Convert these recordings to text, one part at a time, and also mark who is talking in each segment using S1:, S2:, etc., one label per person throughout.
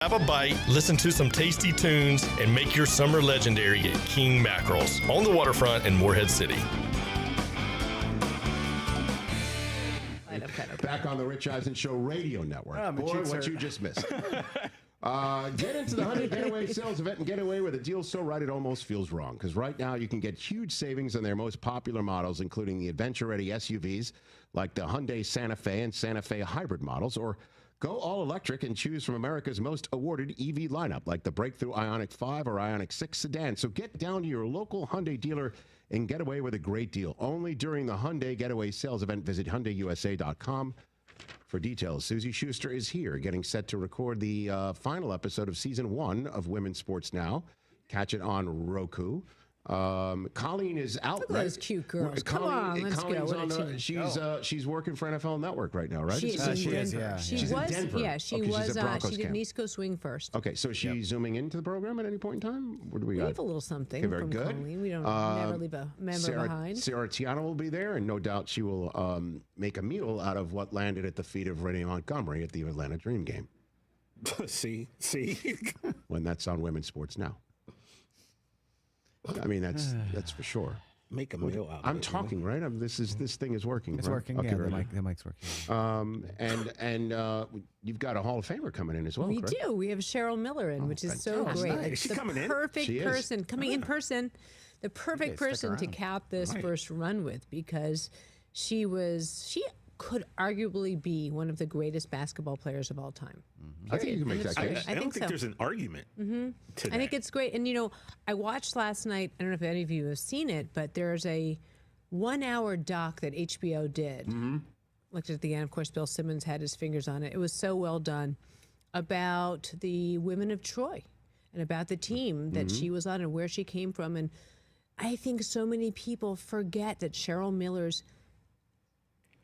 S1: Have a bite, listen to some tasty tunes, and make your summer legendary at King Mackerels on the waterfront in Morehead City.
S2: Back on the Rich Eisen Show radio network. Boy, what you just missed. Get into the Hyundai Getaway sales event and get away with a deal so right it almost feels wrong. Because right now you can get huge savings on their most popular models, including the adventure-ready SUVs like the Hyundai Santa Fe and Santa Fe hybrid models, or go all electric and choose from America's most awarded EV lineup, like the breakthrough Ioniq 5 or Ioniq 6 sedan. So get down to your local Hyundai dealer and get away with a great deal. Only during the Hyundai Getaway sales event. Visit HyundaiUSA.com for details. Susie Schuster is here, getting set to record the final episode of Season 1 of Women's Sports Now. Catch it on Roku. Colleen is out.
S3: Look at those cute girls. Come on, let's go.
S2: She's working for NFL Network right now, right?
S3: She is.
S2: Yeah.
S3: She's in Denver. Yeah, she did an East Coast swing first.
S2: Okay, so she's zooming into the program at any point in time? What do we got?
S3: We have a little something
S2: very
S3: from
S2: good.
S3: Colleen. We don't never leave a member behind.
S2: Sarah Tiano will be there, and no doubt she will make a meal out of what landed at the feet of Renee Montgomery at the Atlanta Dream game.
S4: See?
S2: When that's on Women's Sports Now. I mean, that's for sure.
S4: Make a meal out of it.
S2: I'm talking, right? This thing is working.
S5: It's
S2: right?
S5: working.
S2: Okay,
S5: Yeah, the mic's working.
S2: And you've got a Hall of Famer coming in as well.
S3: We
S2: correct?
S3: do. We have Cheryl Miller in, which is so great.
S4: Nice.
S3: It's
S4: She's
S3: the
S4: coming in?
S3: perfect
S2: She is.
S3: person coming in person. The perfect
S5: stick
S3: person to
S5: around.
S3: cap this first run with, because she could arguably be one of the greatest basketball players of all time.
S2: I think you can make that case.
S3: I
S4: don't
S3: think
S4: think
S3: so.
S4: there's an argument. To
S3: I think it's great. And, I watched last night, I don't know if any of you have seen it, but there's a 1-hour doc that HBO did. Looked at the end. Of course, Bill Simmons had his fingers on it. It was so well done, about the women of Troy and about the team that she was on and where she came from. And I think so many people forget that Cheryl Miller's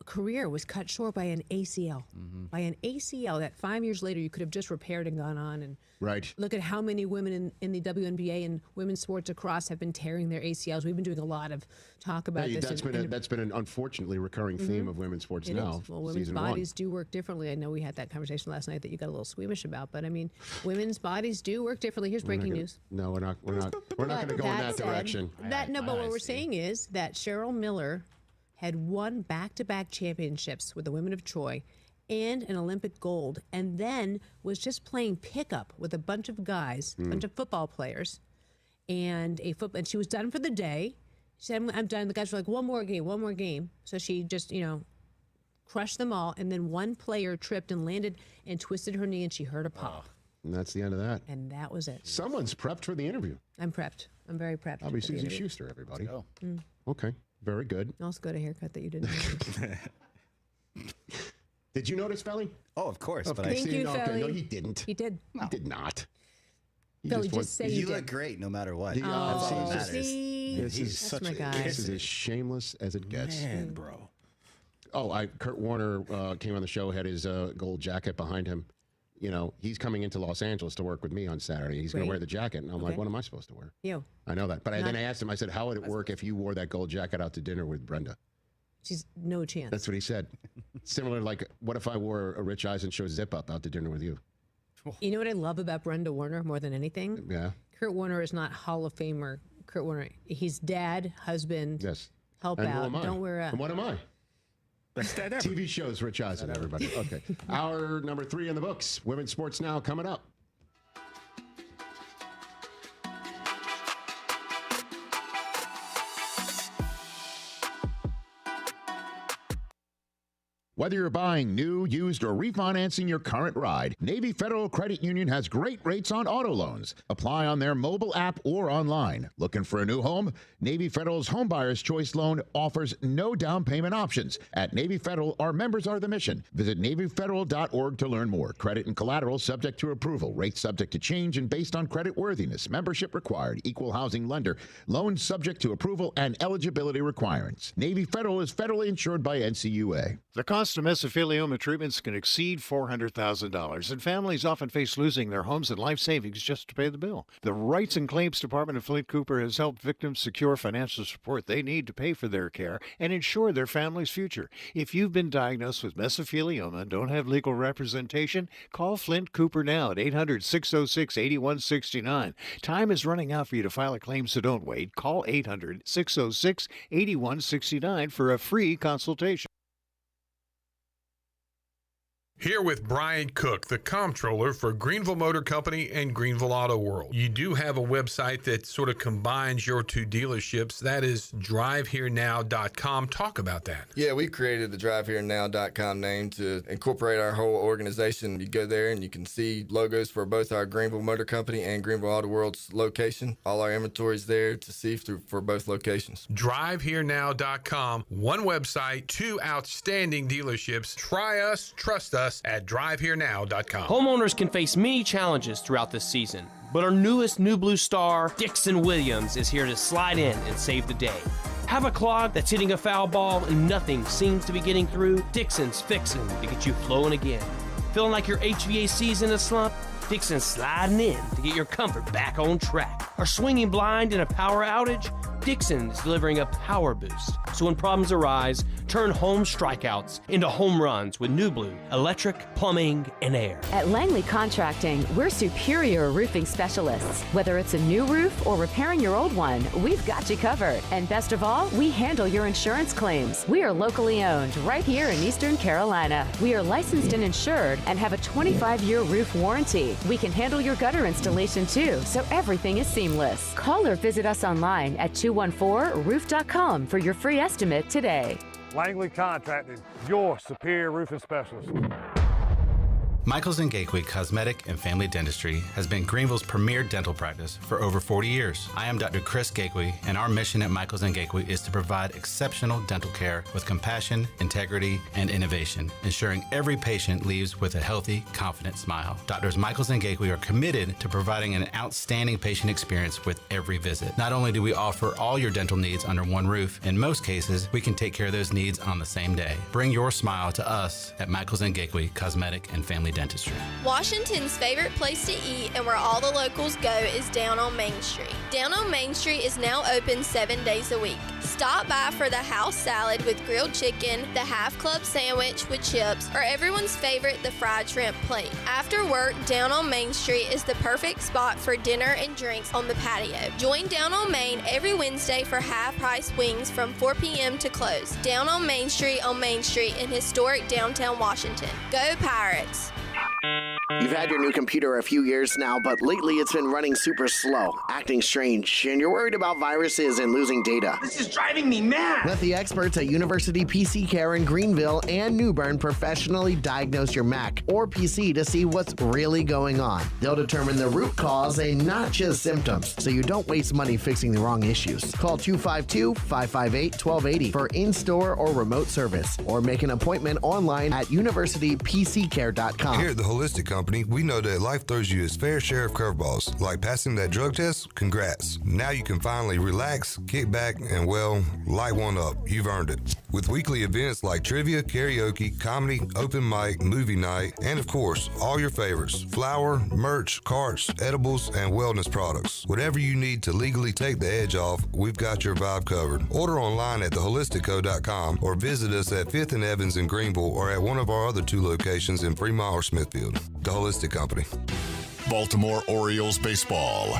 S3: career was cut short by an ACL. By an ACL that 5 years later you could have just repaired and gone on. And
S2: Right.
S3: look at how many women in the WNBA and women's sports across have been tearing their ACLs. We've been doing a lot of talk about this.
S2: That's been an unfortunately recurring theme of Women's Sports Now.
S3: Well, women's
S2: Season
S3: bodies
S2: 1.
S3: do work differently. I know we had that conversation last night that you got a little squeamish about, but I mean, women's bodies do work differently. Here's breaking news.
S2: No, we're not going to go in that direction.
S3: But what we're saying is that Cheryl Miller had won back-to-back championships with the women of Troy and an Olympic gold, and then was just playing pickup with a bunch of guys, a bunch of football players, and she was done for the day. She said, I'm done. The guys were like, one more game. So she just, crushed them all, and then one player tripped and landed and twisted her knee, and she heard a pop.
S2: And that's the end of that.
S3: And that was it.
S2: Someone's prepped for the interview.
S3: I'm prepped. I'm very prepped.
S2: I'll be
S3: for the
S2: Susie
S3: interview.
S2: Schuster, everybody. Okay, very good.
S3: Also got a haircut that you didn't know.
S2: Did you notice, Felly?
S5: Oh, of course. But
S3: Thank you,
S2: Okay,
S3: Felly.
S2: no, he didn't.
S3: He did.
S2: He did not. He
S3: Felly,
S2: just
S3: just say
S5: you
S3: you
S5: look
S3: did.
S5: great no matter what.
S2: The,
S5: That's all that
S2: this
S5: matters.
S3: See?
S4: He's
S3: That's
S4: such
S3: my
S4: a
S3: guy.
S2: This is as shameless as it gets.
S4: man, bro.
S2: Oh, Kurt Warner came on the show, had his gold jacket behind him. He's coming into Los Angeles to work with me on Saturday. He's going to
S3: Great.
S2: wear the jacket. And I'm like, what am I supposed to wear?
S3: You.
S2: I know that. But then I asked him, I said, how would it work if you wore that gold jacket out to dinner with Brenda?
S3: She's no chance.
S2: That's what he said. Similar, like, what if I wore a Rich Eisen Show zip-up out to dinner with you?
S3: You know what I love about Brenda Warner more than anything?
S2: Yeah.
S3: Kurt Warner is not Hall of Famer. Kurt Warner, he's dad, husband,
S2: Yes.
S3: help
S2: And who
S3: out.
S2: am I?
S3: Don't wear a...
S2: And what am I?
S4: Best dad ever.
S2: TV shows, Rich Eisen, everybody. Okay. Hour number 3 in the books. Women's Sports Now coming up. Whether you're buying new, used, or refinancing your current ride, Navy Federal Credit Union has great rates on auto loans. Apply on their mobile app or online. Looking for a new home? Navy Federal's Homebuyer's Choice Loan offers no down payment options. At Navy Federal, our members are the mission. Visit NavyFederal.org to learn more. Credit and collateral subject to approval. Rates subject to change and based on credit worthiness. Membership required. Equal housing lender. Loans subject to approval and eligibility requirements. Navy Federal is federally insured by NCUA.
S6: The cost of mesothelioma treatments can exceed $400,000, and families often face losing their homes and life savings just to pay the bill. The Rights and Claims Department of Flint Cooper has helped victims secure financial support they need to pay for their care and ensure their family's future. If you've been diagnosed with mesothelioma and don't have legal representation, call Flint Cooper now at 800-606-8169. Time is running out for you to file a claim, so don't wait. Call 800-606-8169 for a free consultation.
S7: Here with Brian Cook, the comptroller for Greenville Motor Company and Greenville Auto World. You do have a website that sort of combines your two dealerships. That is driveherenow.com. Talk about that.
S8: Yeah, we created the driveherenow.com name to incorporate our whole organization. You go there and you can see logos for both our Greenville Motor Company and Greenville Auto World's location. All our inventory is there to see for both locations.
S7: driveherenow.com. One website, two outstanding dealerships. Try us, trust us at driveherenow.com.
S9: Homeowners can face many challenges throughout this season, but our newest New Blue star, Dixon Williams, is here to slide in and save the day. Have a clog that's hitting a foul ball and nothing seems to be getting through? Dixon's fixing to get you flowing again. Feeling like your HVAC's in a slump? Dixon's sliding in to get your comfort back on track. Are swinging blind in a power outage? Dixon is delivering a power boost. So when problems arise, turn home strikeouts into home runs with New Blue, electric, plumbing, and air.
S10: At Langley Contracting, we're superior roofing specialists. Whether it's a new roof or repairing your old one, we've got you covered. And best of all, we handle your insurance claims. We are locally owned right here in Eastern Carolina. We are licensed and insured and have a 25-year roof warranty. We can handle your gutter installation too, so everything is seamless. Call or visit us online at 214roof.com for your free estimate today.
S11: Langley Contracting, your superior roofing specialist.
S12: Michaels & Gateway Cosmetic and Family Dentistry has been Greenville's premier dental practice for over 40 years. I am Dr. Chris Gateway, and our mission at Michaels & Gateway is to provide exceptional dental care with compassion, integrity, and innovation, ensuring every patient leaves with a healthy, confident smile. Doctors Michaels & Gateway are committed to providing an outstanding patient experience with every visit. Not only do we offer all your dental needs under one roof, in most cases, we can take care of those needs on the same day. Bring your smile to us at Michaels & Gateway Cosmetic and Family Dentistry.
S13: Washington's favorite place to eat and where all the locals go is down on Main Street. Down on Main Street is now open 7 days a week. Stop by for the house salad with grilled chicken, the half club sandwich with chips, or everyone's favorite, the fried shrimp plate. After work, Down on Main Street is the perfect spot for dinner and drinks on the patio. Join Down on Main every Wednesday for half-price wings from 4 p.m. to close. Down on Main Street in historic downtown Washington. Go Pirates!
S14: You've had your new computer a few years now, but lately it's been running super slow, acting strange, and you're worried about viruses and losing data.
S15: This is driving me mad!
S14: Let the experts at University PC Care in Greenville and New Bern professionally diagnose your Mac or PC to see what's really going on. They'll determine the root cause and not just symptoms, so you don't waste money fixing the wrong issues. Call 252-558-1280 for in-store or remote service, or make an appointment online at universitypccare.com.
S16: Here at the Holistic Company, we know that life throws you its fair share of curveballs. Like passing that drug test? Congrats. Now you can finally relax, kick back, and, well, light one up. You've earned it. With weekly events like trivia, karaoke, comedy, open mic, movie night, and, of course, all your favorites: flour, merch, carts, edibles, and wellness products. Whatever you need to legally take the edge off, we've got your vibe covered. Order online at theholisticco.com or visit us at 5th and Evans in Greenville or at one of our other 2 locations in Fremont or Smithfield. The Holistic Company.
S17: Baltimore Orioles baseball.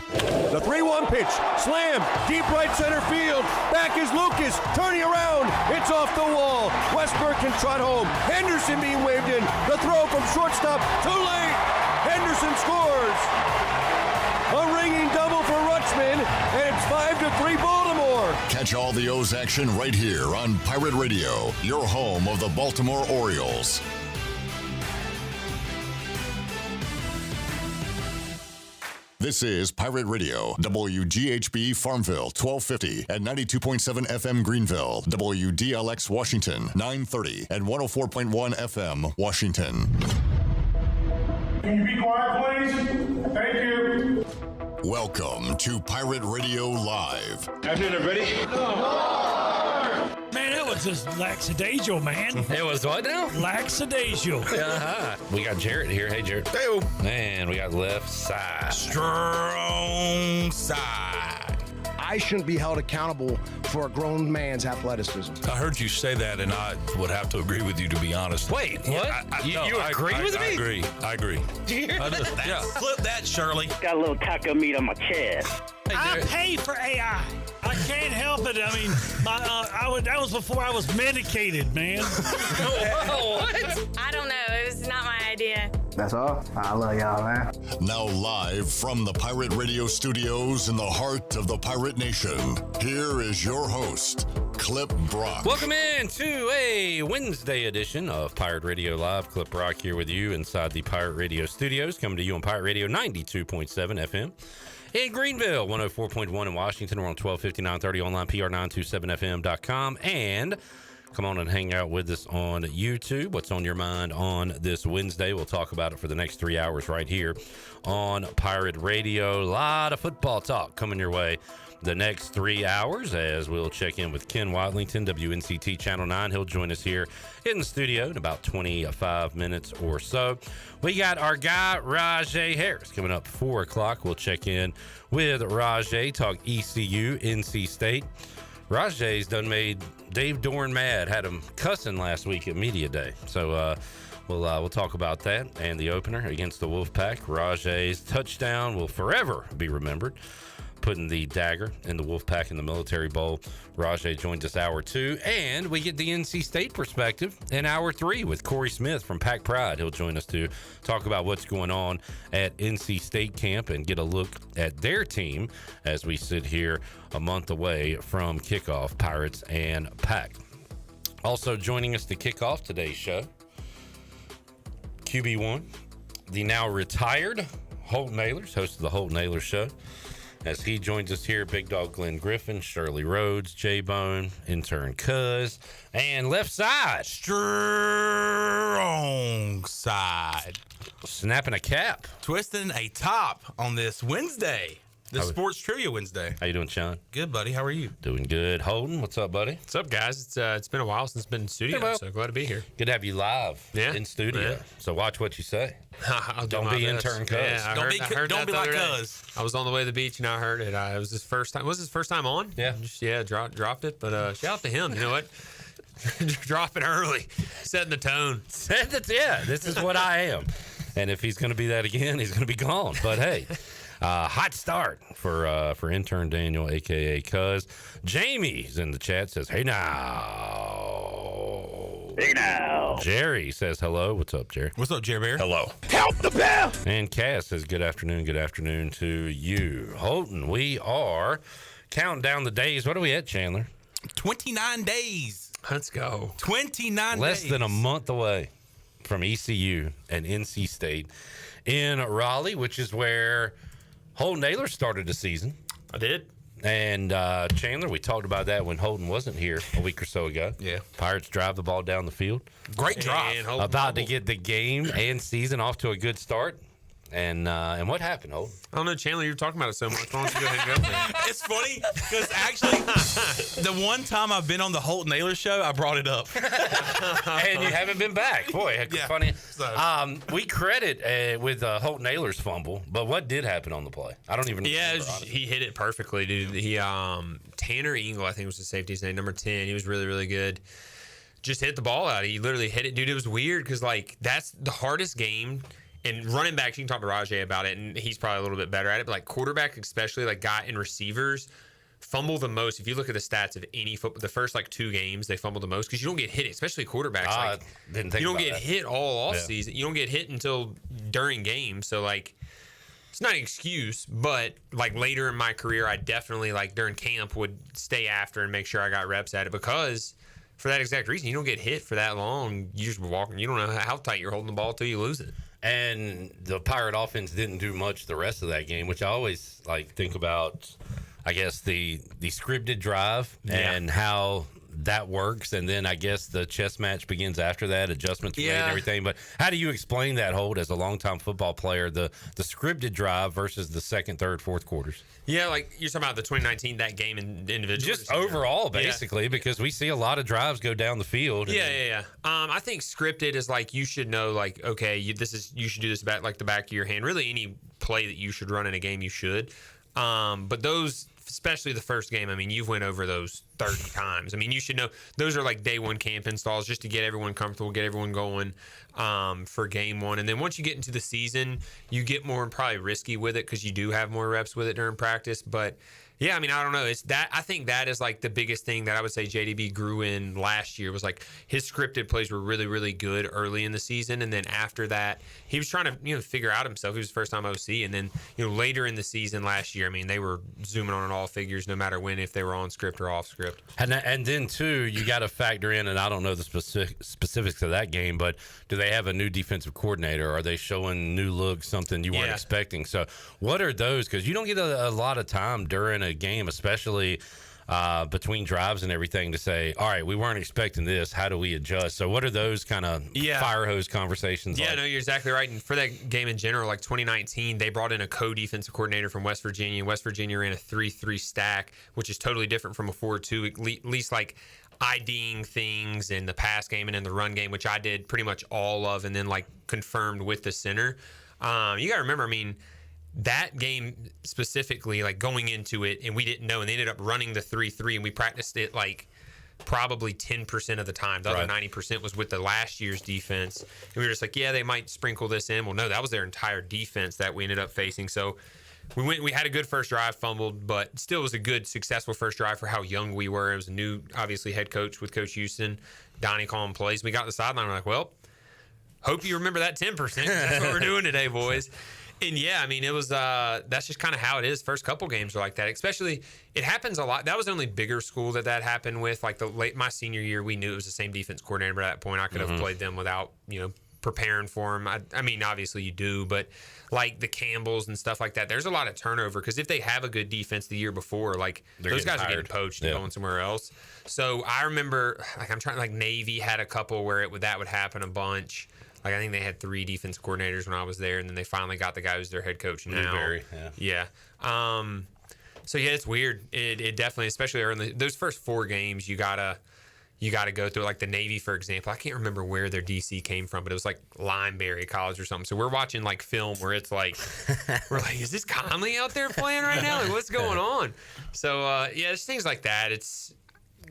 S18: The 3-1 pitch, slam, deep right center field. Back is Lucas, turning around. It's off the wall. Westberg can trot home. Henderson being waved in. The throw from shortstop, too late. Henderson scores. A ringing double for Rutschman, and it's 5-3 Baltimore.
S17: Catch all the O's action right here on Pirate Radio, your home of the Baltimore Orioles. This is Pirate Radio, WGHB Farmville, 1250 and 92.7 FM Greenville, WDLX Washington, 930 and 104.1 FM Washington.
S19: Can you be quiet, please? Thank you.
S17: Welcome to Pirate Radio Live.
S19: Afternoon, everybody.
S20: Man, that was
S15: was just lackadaisical, man.
S20: It was what now?
S15: Lackadaisical.
S20: We got Jarrett here. Hey, Jarrett.
S21: Hey.
S20: And we got left side.
S21: Strong side.
S22: I shouldn't be held accountable for a grown man's athleticism.
S21: I heard you say that, and I would have to agree with you, to be honest.
S20: Wait, what? You agree with me?
S21: I agree. Flip that, Shirley.
S23: Got a little taco meat on my chest.
S15: I pay for AI. I can't help it. I mean, that was before I was medicated, man.
S20: What?
S24: I don't know. It was not my idea.
S23: That's all. I love y'all, man.
S17: Now live from the Pirate Radio studios in the heart of the Pirate Nation, here is your host, Clip Brock.
S20: Welcome in to a Wednesday edition of Pirate Radio Live. Clip Brock here with you inside the Pirate Radio studios, coming to you on Pirate Radio 92.7 FM. In Greenville, 104.1 in Washington. We're on 1250, 930 online, pr927fm.com. And come on and hang out with us on YouTube. What's on your mind on this Wednesday? We'll talk about it for the next 3 hours right here on Pirate Radio. A lot of football talk coming your way the next 3 hours as we'll check in with Ken Watlington, WNCT Channel 9. He'll join us here in the studio in about 25 minutes or so. We got our guy, Rahjai Harris, coming up 4 o'clock. We'll check in with Rahjai, talk ECU, NC State. Rahjai's done made Dave Dorn mad, had him cussing last week at Media Day. So we'll talk about that and the opener against the Wolfpack. Rahjai's touchdown will forever be remembered, putting the dagger in the Wolfpack in the Military Bowl. Rahjai joins us hour 2, and we get the NC State perspective in hour 3 with Cory Smith from Pack Pride. He'll join us to talk about what's going on at NC State camp and get a look at their team as we sit here a month away from kickoff, Pirates and Pack. Also joining us to kick off today's show, QB1, the now retired Holton Ahlers, host of the Holton Naylor Show. As he joins us here, Big Dog Glenn Griffin, Shirley Rhodes, J-Bone, intern Cuz, and left side.
S21: Strong side.
S20: Snapping a cap.
S21: Twisting a top on this Wednesday. This Sports Trivia Wednesday.
S20: How you doing, Sean?
S21: Good, buddy. How are you?
S20: Doing good. Holden, what's up, buddy?
S25: What's up, guys? It's been a while since I've been in studio, so glad to be here.
S20: Good to have you live in studio. Yeah. So watch what you say. Don't be intern Cuz.
S25: Yeah, don't be like Cuz. I was on the way to the beach and I heard it. It was his first time. Was his first time on?
S20: Yeah.
S25: Dropped it. But shout out to him. You know what? Dropping early, setting the tone.
S20: This is what I am. And if he's going to be that again, he's going to be gone. But hey. Hot start for intern Daniel, a.k.a. Cuz. Jamie's in the chat, says, hey now.
S23: Hey now.
S20: Jerry says hello. What's up, Jerry?
S21: What's up, Jerry Bear?
S20: Hello.
S23: Count the bell.
S20: And Cass says, good afternoon to you. Holton, we are counting down the days. What are we at, Chandler?
S21: 29 days.
S25: Let's go.
S21: 29
S20: Less
S21: days.
S20: than a month away from ECU and NC State in Raleigh, which is where Holton Naylor started the season.
S25: I did.
S20: And Chandler, we talked about that when Holton wasn't here a week or so ago.
S21: Yeah.
S20: Pirates drive the ball down the field.
S21: Great drive.
S20: About to get the game and season off to a good start. And what happened, Holton?
S25: I don't know, Chandler, you're talking about it so much. Why don't you go ahead and go there?
S21: It's funny because actually, the one time I've been on the Holton Naylor show, I brought it up.
S20: And you haven't been back. Boy, funny. We credit with Holton Naylor's fumble, but what did happen on the play? I don't even remember.
S25: Yeah, he hit it perfectly, dude. Tanner Engel, I think was the safety's name, number 10. He was really, really good. Just hit the ball out. He literally hit it. Dude, it was weird because, that's the hardest game. And running backs, you can talk to Rahjai about it, and he's probably a little bit better at it. But quarterback, especially guy and receivers, fumble the most. If you look at the stats of any football, the first 2 games they fumble the most because you don't get hit, especially quarterbacks. You don't get hit all off season. You don't get hit until during games. So it's not an excuse, but later in my career, I definitely during camp would stay after and make sure I got reps at it because. For that exact reason, you don't get hit for that long. You just walking. You don't know how tight you're holding the ball till you lose it.
S20: And the Pirate offense didn't do much the rest of that game, which I always think about, I guess, the scripted drive and how that works, and then I guess the chess match begins after that, adjustments made and everything. But how do you explain that, Holt, as a longtime football player, the scripted drive versus the second, third, fourth quarters?
S25: Yeah, like you're talking about the 2019, that game in individual.
S20: Just overall, basically, because we see a lot of drives go down the field.
S25: Yeah. I think scripted is like you should know, like, okay, you should do this back like the back of your hand. Really, any play that you should run in a game, you should. But those, especially the first game, I mean, you've went over those 30 times. I mean, you should know those are like day one camp installs just to get everyone comfortable, get everyone going for game one. And then once you get into the season, you get more probably risky with it because you do have more reps with it during practice. But yeah, I mean, I don't know. It's that I think that is like the biggest thing that I would say JDB grew in last year was like his scripted plays were really, really good early in the season, and then after that, he was trying to figure out himself. He was first time OC, and then later in the season last year, I mean, they were zooming on all figures no matter when, if they were on script or off script.
S20: And then too, you got to factor in, and I don't know the specifics of that game, but do they have a new defensive coordinator? Are they showing new looks, something you weren't expecting? So what are those? Because you don't get a lot of time during a game, especially between drives and everything, to say, all right, we weren't expecting this, how do we adjust? So what are those kind of fire hose conversations like?
S25: No, you're exactly right. And for that game in general, like 2019, they brought in a co-defensive coordinator from West Virginia. West Virginia ran a 3-3 stack, which is totally different from a 4-2, at least like IDing things in the pass game and in the run game, which I did pretty much all of, and then like confirmed with the center. You got to remember, I mean, that game specifically, like going into it, and we didn't know, and they ended up running the 3-3, and we practiced it like probably 10% of the time. The other 90% was with the last year's defense. And we were just like, yeah, they might sprinkle this in. Well, no, that was their entire defense that we ended up facing. So we had a good first drive, fumbled, but still was a good, successful first drive for how young we were. It was a new, obviously, head coach with Coach Houston, Donnie calling plays. We got to the sideline, we're like, well, hope you remember that 10%, 'cause that's what we're doing today, boys. And yeah, I mean, it was that's just kind of how it is. First couple games are like that. Especially, it happens a lot. That was the only bigger school that happened with. Like my senior year, we knew it was the same defense coordinator. But at that point, I could have played them without preparing for them. I mean, obviously you do, but like the Campbells and stuff like that, there's a lot of turnover because if they have a good defense the year before, like those guys are getting poached and going somewhere else. So I remember, like Navy had a couple where that would happen a bunch. Like, I think they had 3 defense coordinators when I was there, and then they finally got the guy who's their head coach now. So, yeah, it's weird. It definitely, especially early, those first 4 games, you gotta go through. Like the Navy, for example, I can't remember where their DC came from, but it was like Limeberry College or something. So we're watching like film where it's like, we're like, is this Conley out there playing right now? Like, what's going on? So, yeah, it's things like that.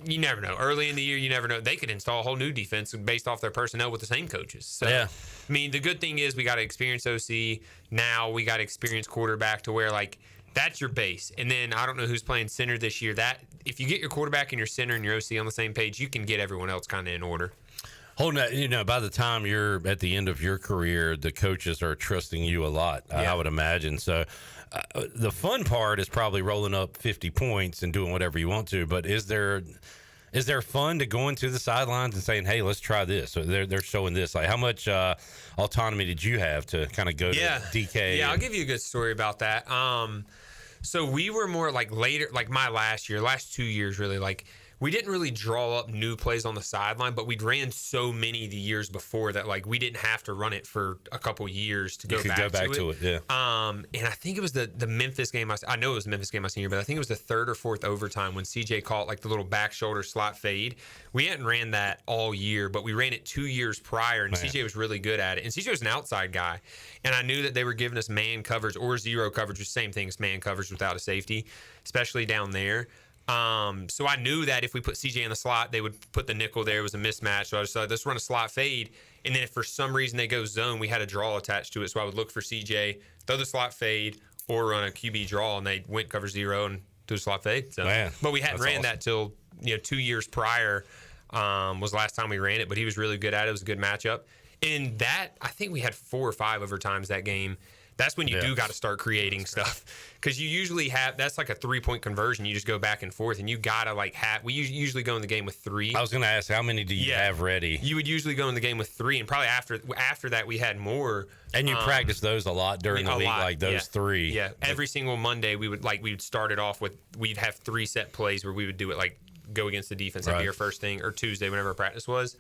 S25: You never know. Early in the year, you never know. They could install a whole new defense based off their personnel with the same coaches. So, I mean, the good thing is we got to experience OC. Now we got to experience quarterback to where, like, that's your base. And then I don't know who's playing center this year. That if you get your quarterback and your center and your OC on the same page, you can get everyone else kind of in order.
S20: By the time you're at the end of your career, the coaches are trusting you a lot, I would imagine. So the fun part is probably rolling up 50 points and doing whatever you want to. But is there fun to going to the sidelines and saying, hey, let's try this? So they're showing this. Like, how much autonomy did you have to kind of go to DK?
S25: Yeah, I'll give you a good story about that. So we were more like later, like my last 2 years, really, like we didn't really draw up new plays on the sideline, but we'd ran so many the years before that like we didn't have to run it for a couple years to go back to it.
S20: Yeah.
S25: And I think it was the Memphis game. I know it was the Memphis game my senior year, but I think it was the 3rd or 4th overtime when CJ caught like the little back shoulder slot fade. We hadn't ran that all year, but we ran it 2 years prior, and CJ was really good at it. And CJ was an outside guy, and I knew that they were giving us man coverage or zero coverage, which is the same thing as man coverage without a safety, especially down there. So I knew that if we put CJ in the slot, they would put the nickel there. It was a mismatch. So I just thought, let's run a slot fade. And then if for some reason they go zone, we had a draw attached to it. So I would look for CJ, throw the slot fade, or run a QB draw, and they went cover 0 and do a slot fade. So, but we hadn't ran that till 2 years prior was the last time we ran it. But he was really good at it. It was a good matchup. And that, I think we had 4 or 5 overtimes that game. That's when you do got to start creating stuff, because you usually have, that's like a 3-point conversion. You just go back and forth, and you got to like have, we usually go in the game with 3.
S20: I was going to ask, how many do you have ready?
S25: You would usually go in the game with 3, and probably after that we had more.
S20: And you practice those a lot during the week, like those 3.
S25: Yeah, every single Monday we'd start it off with, we'd have 3 set plays where we would do it like go against the defense. That'd be our first thing, or Tuesday, whenever our practice was.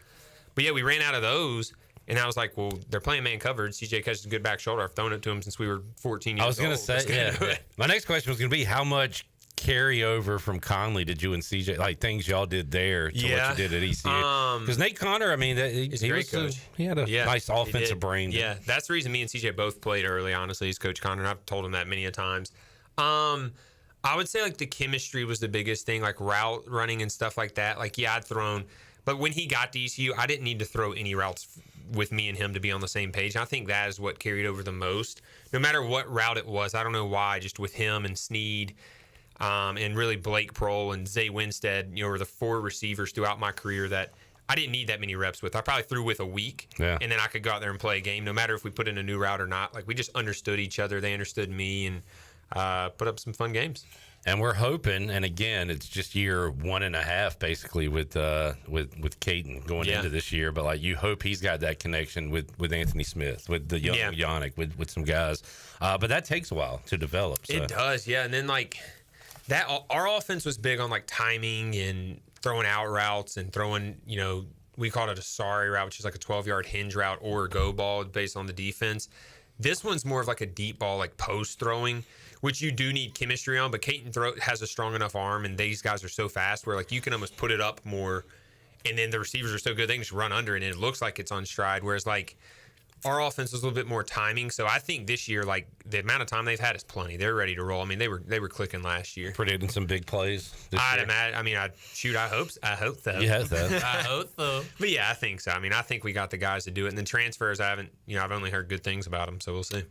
S25: But yeah, we ran out of those. And I was like, well, they're playing man covered. CJ catches a good back shoulder. I've thrown it to him since we were 14 years old.
S20: I was going to say, my next question was going to be how much carryover from Conley did you and CJ, like things y'all did there to what you did at ECU? Because Nate Connor, I mean,
S25: he's a great coach.
S20: He had a nice offensive brain.
S25: Yeah, that's the reason me and CJ both played early, honestly, is Coach Connor. And I've told him that many a times. I would say, like, the chemistry was the biggest thing, like route running and stuff like that. Like, yeah, I'd thrown. But when he got to ECU, I didn't need to throw any routes with me and him to be on the same page. And I think that is what carried over the most. No matter what route it was, I don't know why, just with him and Snead and really Blake Prohl and Zay Winstead, were the 4 receivers throughout my career that I didn't need that many reps with. I probably threw with a week, and then I could go out there and play a game, no matter if we put in a new route or not. Like, we just understood each other. They understood me, and put up some fun games.
S20: And we're hoping, and again, it's just year 1.5 basically with Caden going into this year. But like, you hope he's got that connection with Anthony Smith, with the young Yannick, with some guys. But that takes a while to develop. So.
S25: It does, yeah. And then like that, our offense was big on like timing and throwing out routes and throwing, we called it a sorry route, which is like a 12-yard hinge route or a go ball based on the defense. This one's more of like a deep ball, like post throwing, which you do need chemistry on. But Caton has a strong enough arm, and these guys are so fast where like you can almost put it up more, and then the receivers are so good they can just run under it, and it looks like it's on stride. Whereas like our offense was a little bit more timing. So I think this year, like the amount of time they've had is plenty. They're ready to roll. I mean, they were clicking last year.
S20: Predicting some big plays.
S25: I'd imagine. I mean, I hope so.
S20: You hope so.
S25: I hope so. But yeah, I think so. I mean, I think we got the guys to do it. And then transfers, I've only heard good things about them. So we'll see.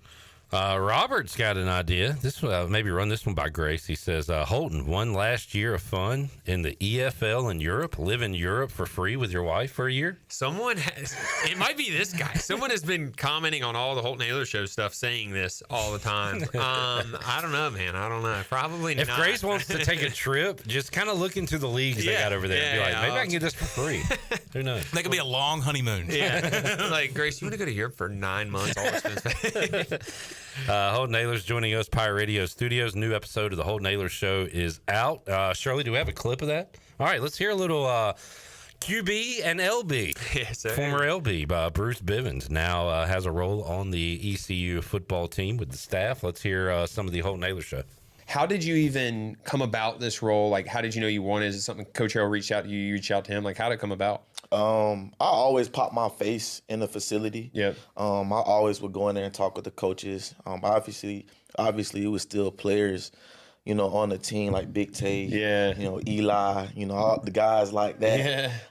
S20: Robert's got an idea. This maybe run this one by Grace. He says, Holton, one last year of fun in the EFL in Europe. Live in Europe for free with your wife for a year.
S25: Someone has. It might be this guy. Someone has been commenting on all the Holton Ahlers show stuff, saying this all the time. I don't know, man. I don't know. Probably
S20: if
S25: not.
S20: Grace wants to take a trip, just kind of look into the leagues they got over there and be like, maybe I can get this for free. Who knows?
S21: That could be a long honeymoon.
S25: Yeah. Like, Grace, you want to go to Europe for 9 months? All expense.
S20: Holton Ahlers joining us, Pirate Radio Studios. New episode of the Holton Ahlers Show is out. Shirley, do we have a clip of that? All right, let's hear a little QB and LB.
S25: Yes, sir.
S20: Former LB by Bruce Bivvens now has a role on the ECU football team with the staff. Let's hear some of the Holton Ahlers Show.
S1: How did you even come about this role? Like, how did you know you wanted? Is it something Coach Harrell reached out to you? You reached out to him? Like, how did it come about?
S2: I always pop my face in the facility.
S1: Yeah.
S2: I always would go in there and talk with the coaches. Obviously, it was still players, on the team like Big Tay.
S1: Yeah.
S2: Eli. All the guys like that.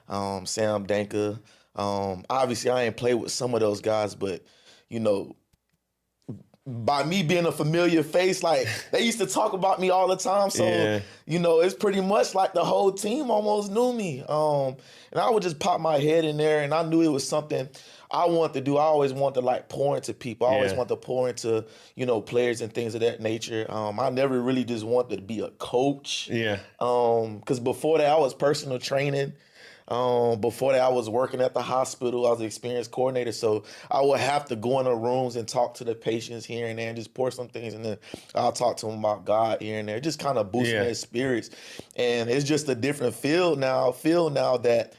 S1: Yeah.
S2: Sam Danka. Obviously, I ain't played with some of those guys, but by me being a familiar face, like they used to talk about me all the time. So, it's pretty much like the whole team almost knew me. And I would just pop my head in there, and I knew it was something I wanted to do. I always wanted to like pour into people. I always wanted to pour into, players and things of that nature. I never really just wanted to be a coach.
S1: Yeah.
S2: Because before that, I was personal training. Before that, I was working at the hospital. I was an experienced coordinator, so I would have to go in the rooms and talk to the patients here and there and just pour some things, and then I'll talk to them about God here and there, just kind of boosting their spirits. And it's just a different feel now that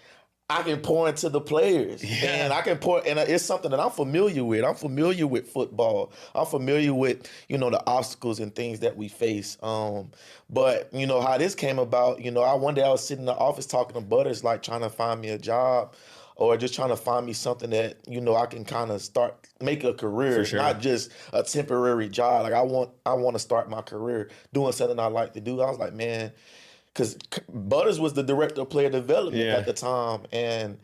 S2: I can pour into the players, and I can pour, and it's something that I'm familiar with. I'm familiar with football. I'm familiar with, the obstacles and things that we face. But how this came about, one day I was sitting in the office talking to Butters, like trying to find me a job or just trying to find me something that, I can kind of make a career, not just a temporary job. Like I want to start my career doing something I like to do. I was like, man, because Butters was the director of player development at the time. And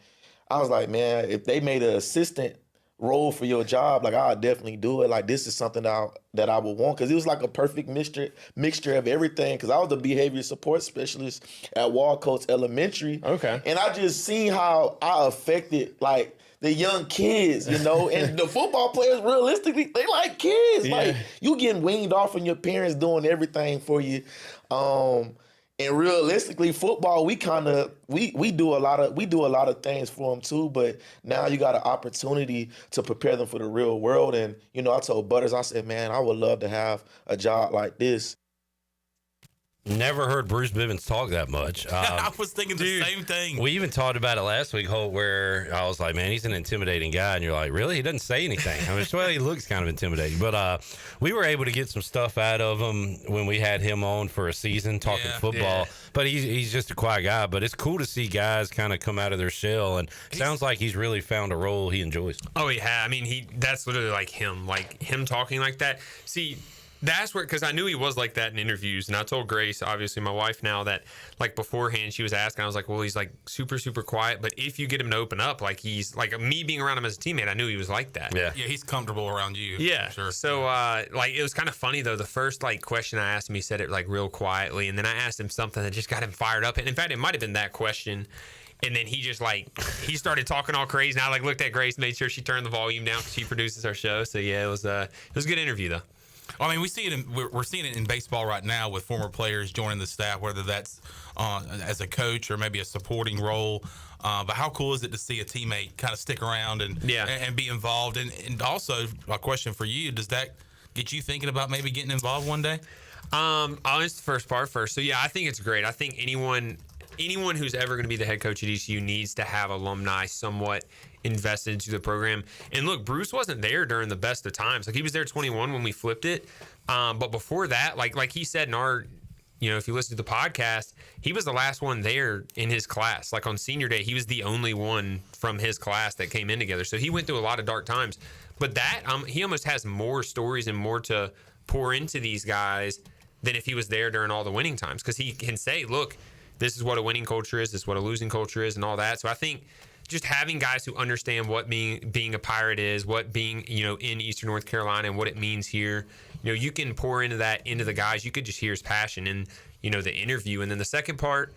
S2: I was like, man, if they made an assistant role for your job, like I'd definitely do it. Like this is something that I would want, because it was like a perfect mixture of everything. Because I was the behavior support specialist at Wallcoats Elementary.
S1: Okay.
S2: And I just seen how I affected like the young kids, and the football players, realistically, they like kids.
S1: Yeah.
S2: Like you getting weaned off from your parents doing everything for you. And realistically, football, we do a lot of things for them too. But now you got an opportunity to prepare them for the real world. And I told Butters, I said, man, I would love to have a job like this.
S20: Never heard Bruce Bivvens talk that much.
S21: I was thinking the same thing.
S20: We even talked about it last week, Holt, where I was like, man, he's an intimidating guy. And you're like, really? He doesn't say anything. I mean, well, he looks kind of intimidating. But we were able to get some stuff out of him when we had him on for a season talking football. Yeah. But he's just a quiet guy. But it's cool to see guys kind of come out of their shell. And sounds like he's really found a role he enjoys.
S25: Oh, yeah. I mean, that's literally like him talking like that. See, that's where, because I knew he was like that in interviews, and I told Grace, obviously my wife now, that like beforehand she was asking, I was like, well, he's like super, super quiet, but if you get him to open up, like he's like me being around him as a teammate, I knew he was like that.
S21: Yeah, he's comfortable around you.
S25: Yeah,
S21: sure.
S25: So like it was kind of funny though. The first like question I asked him, he said it like real quietly, and then I asked him something that just got him fired up. And in fact, it might have been that question. And then he just he started talking all crazy. And I like looked at Grace, made sure she turned the volume down because she produces our show. So yeah, it was a good interview though.
S21: I mean, we see it. We're seeing it in baseball right now with former players joining the staff, whether that's as a coach or maybe a supporting role. But how cool is it to see a teammate kind of stick around and be involved? And also, a question for you: does that get you thinking about maybe getting involved one day?
S25: I'll answer the first part first. So yeah, I think it's great. I think anyone who's ever going to be the head coach at ECU needs to have alumni somewhat invested into the program. And look, Bruce wasn't there during the best of times. Like he was there 21 when we flipped it. But before that, like he said in our, if you listen to the podcast, he was the last one there in his class. Like on senior day, he was the only one from his class that came in together. So he went through a lot of dark times. But that he almost has more stories and more to pour into these guys than if he was there during all the winning times. Because he can say, look, this is what a winning culture is, this is what a losing culture is, and all that. So I think just having guys who understand what being a Pirate is, what being, in Eastern North Carolina and what it means here, you can pour into that, into the guys. You could just hear his passion in, the interview. And then the second part,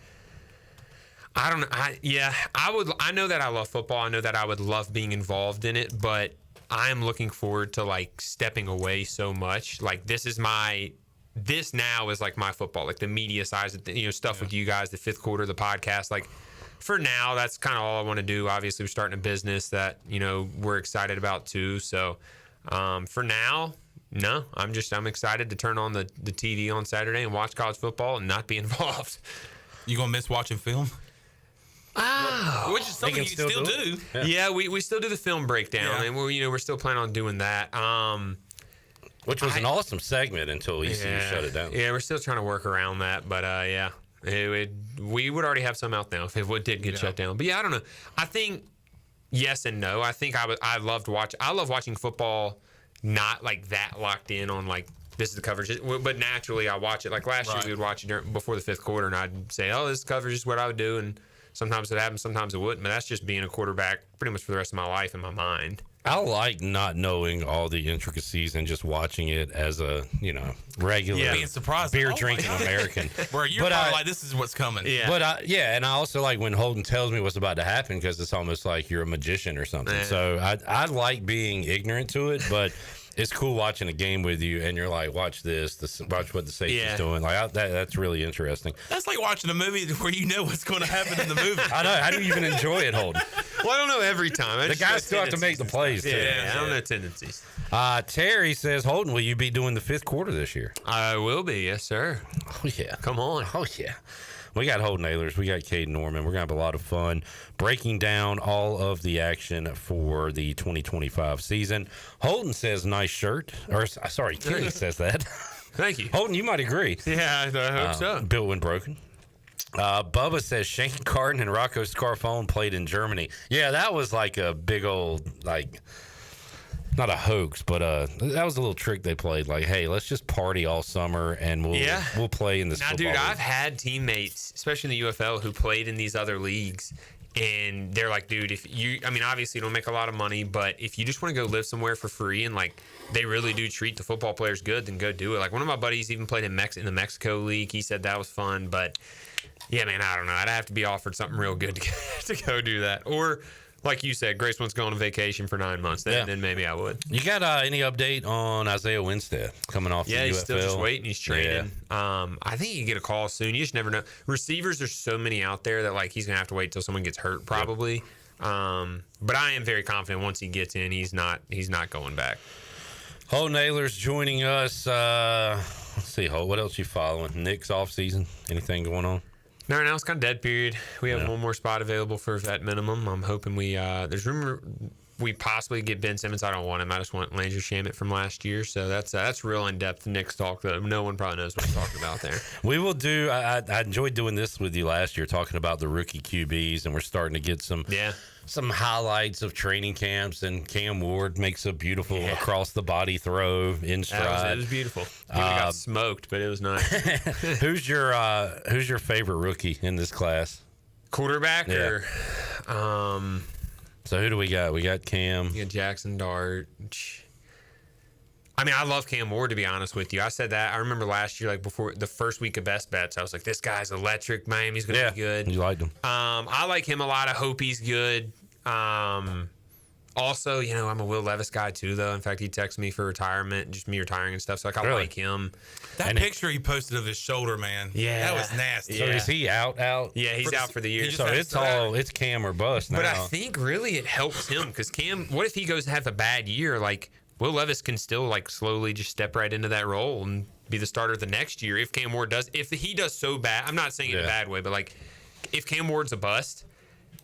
S25: I don't know. I know that I love football. I know that I would love being involved in it, but I am looking forward to like stepping away so much. Like this now is like my football, like the media side, stuff with you guys, the fifth quarter, the podcast. Like for now, that's kind of all I want to do. Obviously, we're starting a business that, we're excited about too. So for now, no, I'm excited to turn on the TV on Saturday and watch college football and not be involved.
S21: You going to miss watching film? Which is something you still do.
S25: Yeah, we still do the film breakdown, and we're still planning on doing that.
S20: Which was an awesome segment until ECU shut it down.
S25: Yeah, we're still trying to work around that, but we would already have some out now if it did get shut down. But yeah, I don't know. I think yes and no. I think I love watching football, not like that locked in on like this is the coverage, but naturally I watch it. Like last year we would watch it before the fifth quarter, and I'd say, oh, this coverage is what I would do, and sometimes it happens, sometimes it wouldn't. But that's just being a quarterback pretty much for the rest of my life in my mind.
S20: I like not knowing all the intricacies and just watching it as a, regular
S21: being surprised
S20: beer drinking American.
S21: Where you're probably like, this is what's coming.
S20: Yeah. But and I also like when Holton tells me what's about to happen because it's almost like you're a magician or something. So I like being ignorant to it, but it's cool watching a game with you and you're like, watch this, watch what the safety's doing. Like that's really interesting.
S21: That's like watching a movie where you know what's going to happen in the movie.
S20: I know. How do you even enjoy it, Holton?
S25: Well, I don't know every time.
S20: The guys still have to make the plays, too.
S25: Yeah, I don't know tendencies.
S20: Terry says, Holton, will you be doing the fifth quarter this year?
S25: I will be, yes, sir.
S20: Oh, yeah.
S25: Come on.
S20: Oh, yeah. We got Holton Ahlers. We got Caden Norman. We're going to have a lot of fun breaking down all of the action for the 2025 season. Holton says, nice shirt. Or, sorry, Kenny says that.
S25: Thank you.
S20: Holton, you might agree.
S25: Yeah, I hope so.
S20: Built when broken. Bubba says Shane Carton and Rocco Scarfone played in Germany. Yeah, that was like a big old, like, not a hoax, but that was a little trick they played. Like, hey, let's just party all summer and we'll play in this football league.
S25: I've had teammates, especially in the UFL, who played in these other leagues. And they're like, dude, obviously you don't make a lot of money, but if you just want to go live somewhere for free and like they really do treat the football players good, then go do it. Like one of my buddies even played in the Mexico League. He said that was fun, but yeah, man, I don't know. I'd have to be offered something real good to go do that. Or like you said, Grace wants to go on a vacation for 9 months. Then maybe I would.
S20: You got any update on Isaiah Winstead coming off the UFL?
S25: Yeah, he's still just waiting. He's training. Yeah. I think you get a call soon. You just never know. Receivers, there's so many out there that like he's going to have to wait till someone gets hurt probably. Yep. But I am very confident once he gets in, he's not going back.
S20: Holton Ahlers joining us. Let's see, Holt, what else you following? Nick's off season? Anything going on?
S25: No, right now it's kind of dead period. We have one more spot available for vet minimum. I'm hoping there's rumor we possibly get Ben Simmons. I don't want him. I just want Landry Shamet from last year. So that's real in-depth Nick's talk that no one probably knows what I'm talking about there.
S20: We will do. I enjoyed doing this with you last year, talking about the rookie QBs, and we're starting to get some highlights of training camps. And Cam Ward makes a beautiful across the body throw in stride.
S25: It was beautiful. He got smoked, but it was nice.
S20: Who's your favorite rookie in this class?
S25: Quarterback or
S20: So who do we got? We got Cam.
S25: You got Jackson Dart. I mean, I love Cam Ward, to be honest with you. I said that. I remember last year, like before the first week of Best Bets, I was like, this guy's electric. Miami's going to be good.
S20: You liked him.
S25: I like him a lot. I hope he's good. Also, I'm a Will Levis guy too, though. In fact, he texted me for retirement, just me retiring and stuff. So I like him.
S21: That picture he posted of his shoulder, man.
S25: Yeah,
S21: that was nasty.
S20: So is he out?
S25: Yeah, he's out for the year.
S20: So it's Cam or bust now.
S25: But I think really it helps him because Cam. What if he goes to have a bad year? Like Will Levis can still like slowly just step right into that role and be the starter the next year. If Cam Ward does, if he does so bad, I'm not saying it in a bad way, but like if Cam Ward's a bust.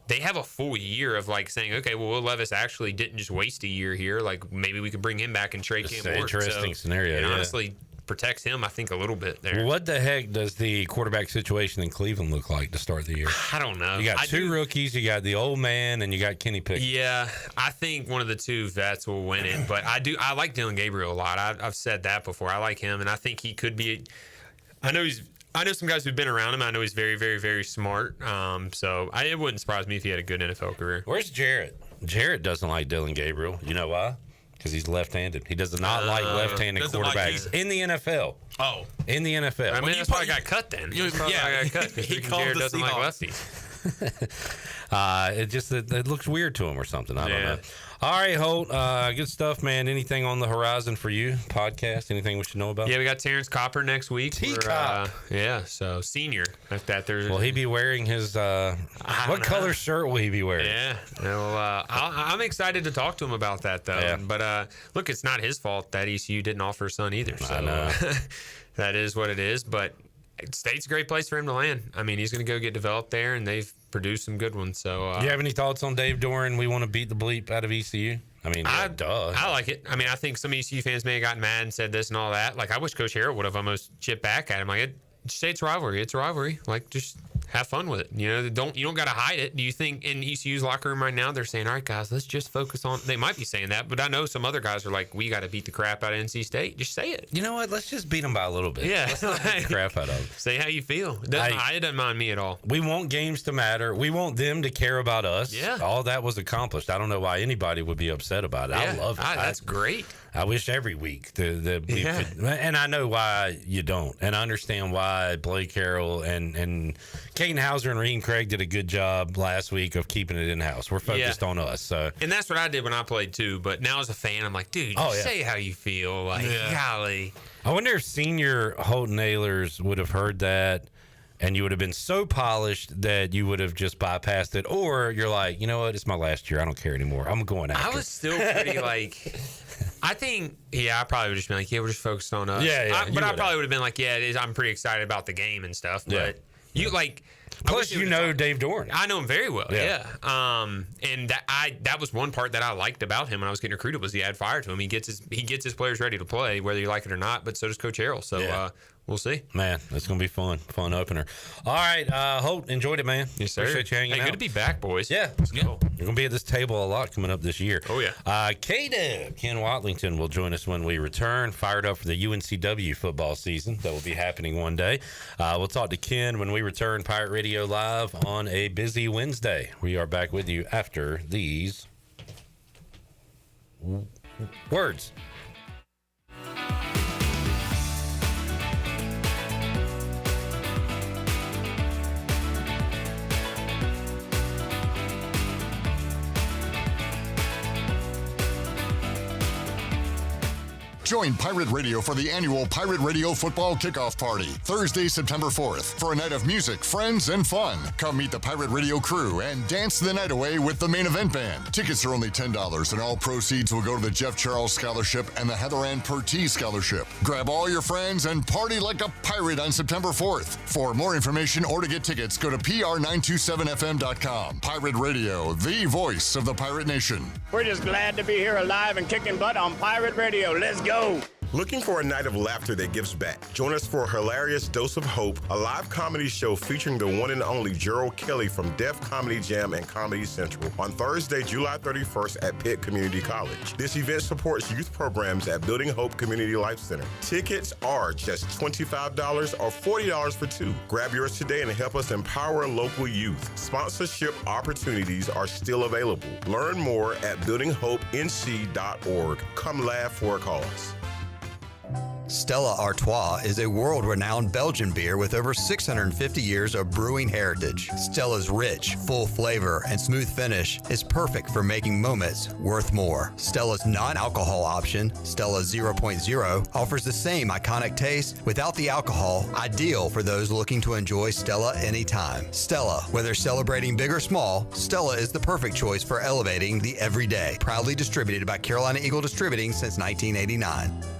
S25: They have a full year of like saying, okay, well, Will Levis actually didn't just waste a year here. Like maybe we could bring him back and trade Cam Ward.
S20: Interesting scenario.
S25: It honestly protects him, I think, a little bit there.
S20: What the heck does the quarterback situation in Cleveland look like to start the year?
S25: I don't know.
S20: You got two rookies. You got the old man, and you got Kenny Pickett.
S25: Yeah, I think one of the two vets will win it. But I like Dylan Gabriel a lot. I've said that before. I like him, and I think he could be. I know some guys who've been around him. I know he's very, very, very smart. So it wouldn't surprise me if he had a good NFL career.
S20: Where's Jarrett? Jarrett doesn't like Dylan Gabriel. You know why? Because he's left-handed. He does not like left-handed quarterbacks in the NFL.
S21: Oh,
S20: in the NFL.
S25: I mean, that's why I got cut then.
S21: I got cut.
S25: He Jared doesn't like lefties.
S20: It looks weird to him or something. I don't know. All right, Holt. Good stuff, man. Anything on the horizon for you? Podcast? Anything we should know about?
S25: Yeah, we got Terrence Copper next week.
S20: T-Cop.
S25: So senior. If that there's.
S20: Will he be wearing his? What color shirt will he be wearing?
S25: Yeah. Well, I'm excited to talk to him about that though.
S20: Yeah.
S25: But look, it's not his fault that ECU didn't offer his son either. So
S20: I know.
S25: That is what it is. But State's a great place for him to land. I mean, he's going to go get developed there, and they've produced some good ones. So,
S20: do you have any thoughts on Dave Doran? We want to beat the bleep out of ECU. I mean, duh.
S25: I like it. I mean, I think some ECU fans may have gotten mad and said this and all that. Like, I wish Coach Harrell would have almost chipped back at him. Like, State's rivalry. It's a rivalry. Like, just have fun with it. You don't got to hide it. Do you think in ECU's locker room right now they're saying, all right, guys, let's just focus on. They might be saying that, but I know some other guys are like, we got to beat the crap out of NC State. Just say it.
S20: You know what? Let's just beat them by a little bit.
S25: Yeah,
S20: let's not beat the crap out of them.
S25: Say how you feel. It doesn't mind me at all.
S20: We want games to matter. We want them to care about us.
S25: Yeah,
S20: all that was accomplished. I don't know why anybody would be upset about it.
S25: Yeah.
S20: I love it.
S25: That's great.
S20: I wish every week we could, and I know why you don't, and I understand why Blake Carroll and Caden Hauser and Raheem Craig did a good job last week of keeping it in house. We're focused on us, so
S25: and that's what I did when I played too. But now as a fan, I'm like, dude, say how you feel. Like, golly.
S20: I wonder if senior Holton Ahlers would have heard that. And you would have been so polished that you would have just bypassed it. Or you're like, you know what? It's my last year. I don't care anymore. I'm going after.
S25: I was still pretty like, I think, I probably would just been like, we're just focused on us. But I probably would have been like, it is. I'm pretty excited about the game and stuff. But you like.
S20: Plus, you know Dave Doran.
S25: I know him very well. Yeah. And that was one part that I liked about him when I was getting recruited was he had fire to him. He gets his players ready to play, whether you like it or not. But so does Coach Harrell. So we'll see.
S20: Man, it's gonna be fun opener. All right, Holt, enjoyed it, man.
S25: Yes, sir.
S20: Appreciate you hanging out.
S25: Good to be back, boys.
S20: Yeah, let's go. You're gonna be at this table a lot coming up this year.
S25: Oh yeah.
S20: Ken Watlington will join us when we return. Fired up for the UNCW football season that will be happening one day. We'll talk to Ken when we return. Pirate Radio Live on a busy Wednesday. We are back with you after these words.
S17: Join Pirate Radio for the annual Pirate Radio Football Kickoff Party, Thursday, September 4th, for a night of music, friends, and fun. Come meet the Pirate Radio crew and dance the night away with the main event band. Tickets are only $10, and all proceeds will go to the Jeff Charles Scholarship and the Heather Ann Pertee Scholarship. Grab all your friends and party like a pirate on September 4th. For more information or to get tickets, go to pr927fm.com. Pirate Radio, the voice of the Pirate Nation.
S23: We're just glad to be here alive and kicking butt on Pirate Radio. Let's go.
S3: Looking for a night of laughter that gives back? Join us for a hilarious dose of hope, a live comedy show featuring the one and only Gerald Kelly from Def Comedy Jam and Comedy Central on Thursday, July 31st at Pitt Community College. This event supports youth programs at Building Hope Community Life Center. Tickets are just $25 or $40 for two. Grab yours today and help us empower local youth. Sponsorship opportunities are still available. Learn more at buildinghopenc.org. Come laugh for a cause.
S4: Stella Artois is a world-renowned Belgian beer with over 650 years of brewing heritage. Stella's rich, full flavor and smooth finish is perfect for making moments worth more. Stella's non-alcohol option, Stella 0.0, offers the same iconic taste without the alcohol, ideal for those looking to enjoy Stella anytime. Stella, whether celebrating big or small, Stella is the perfect choice for elevating the everyday. Proudly distributed by Carolina Eagle Distributing since 1989.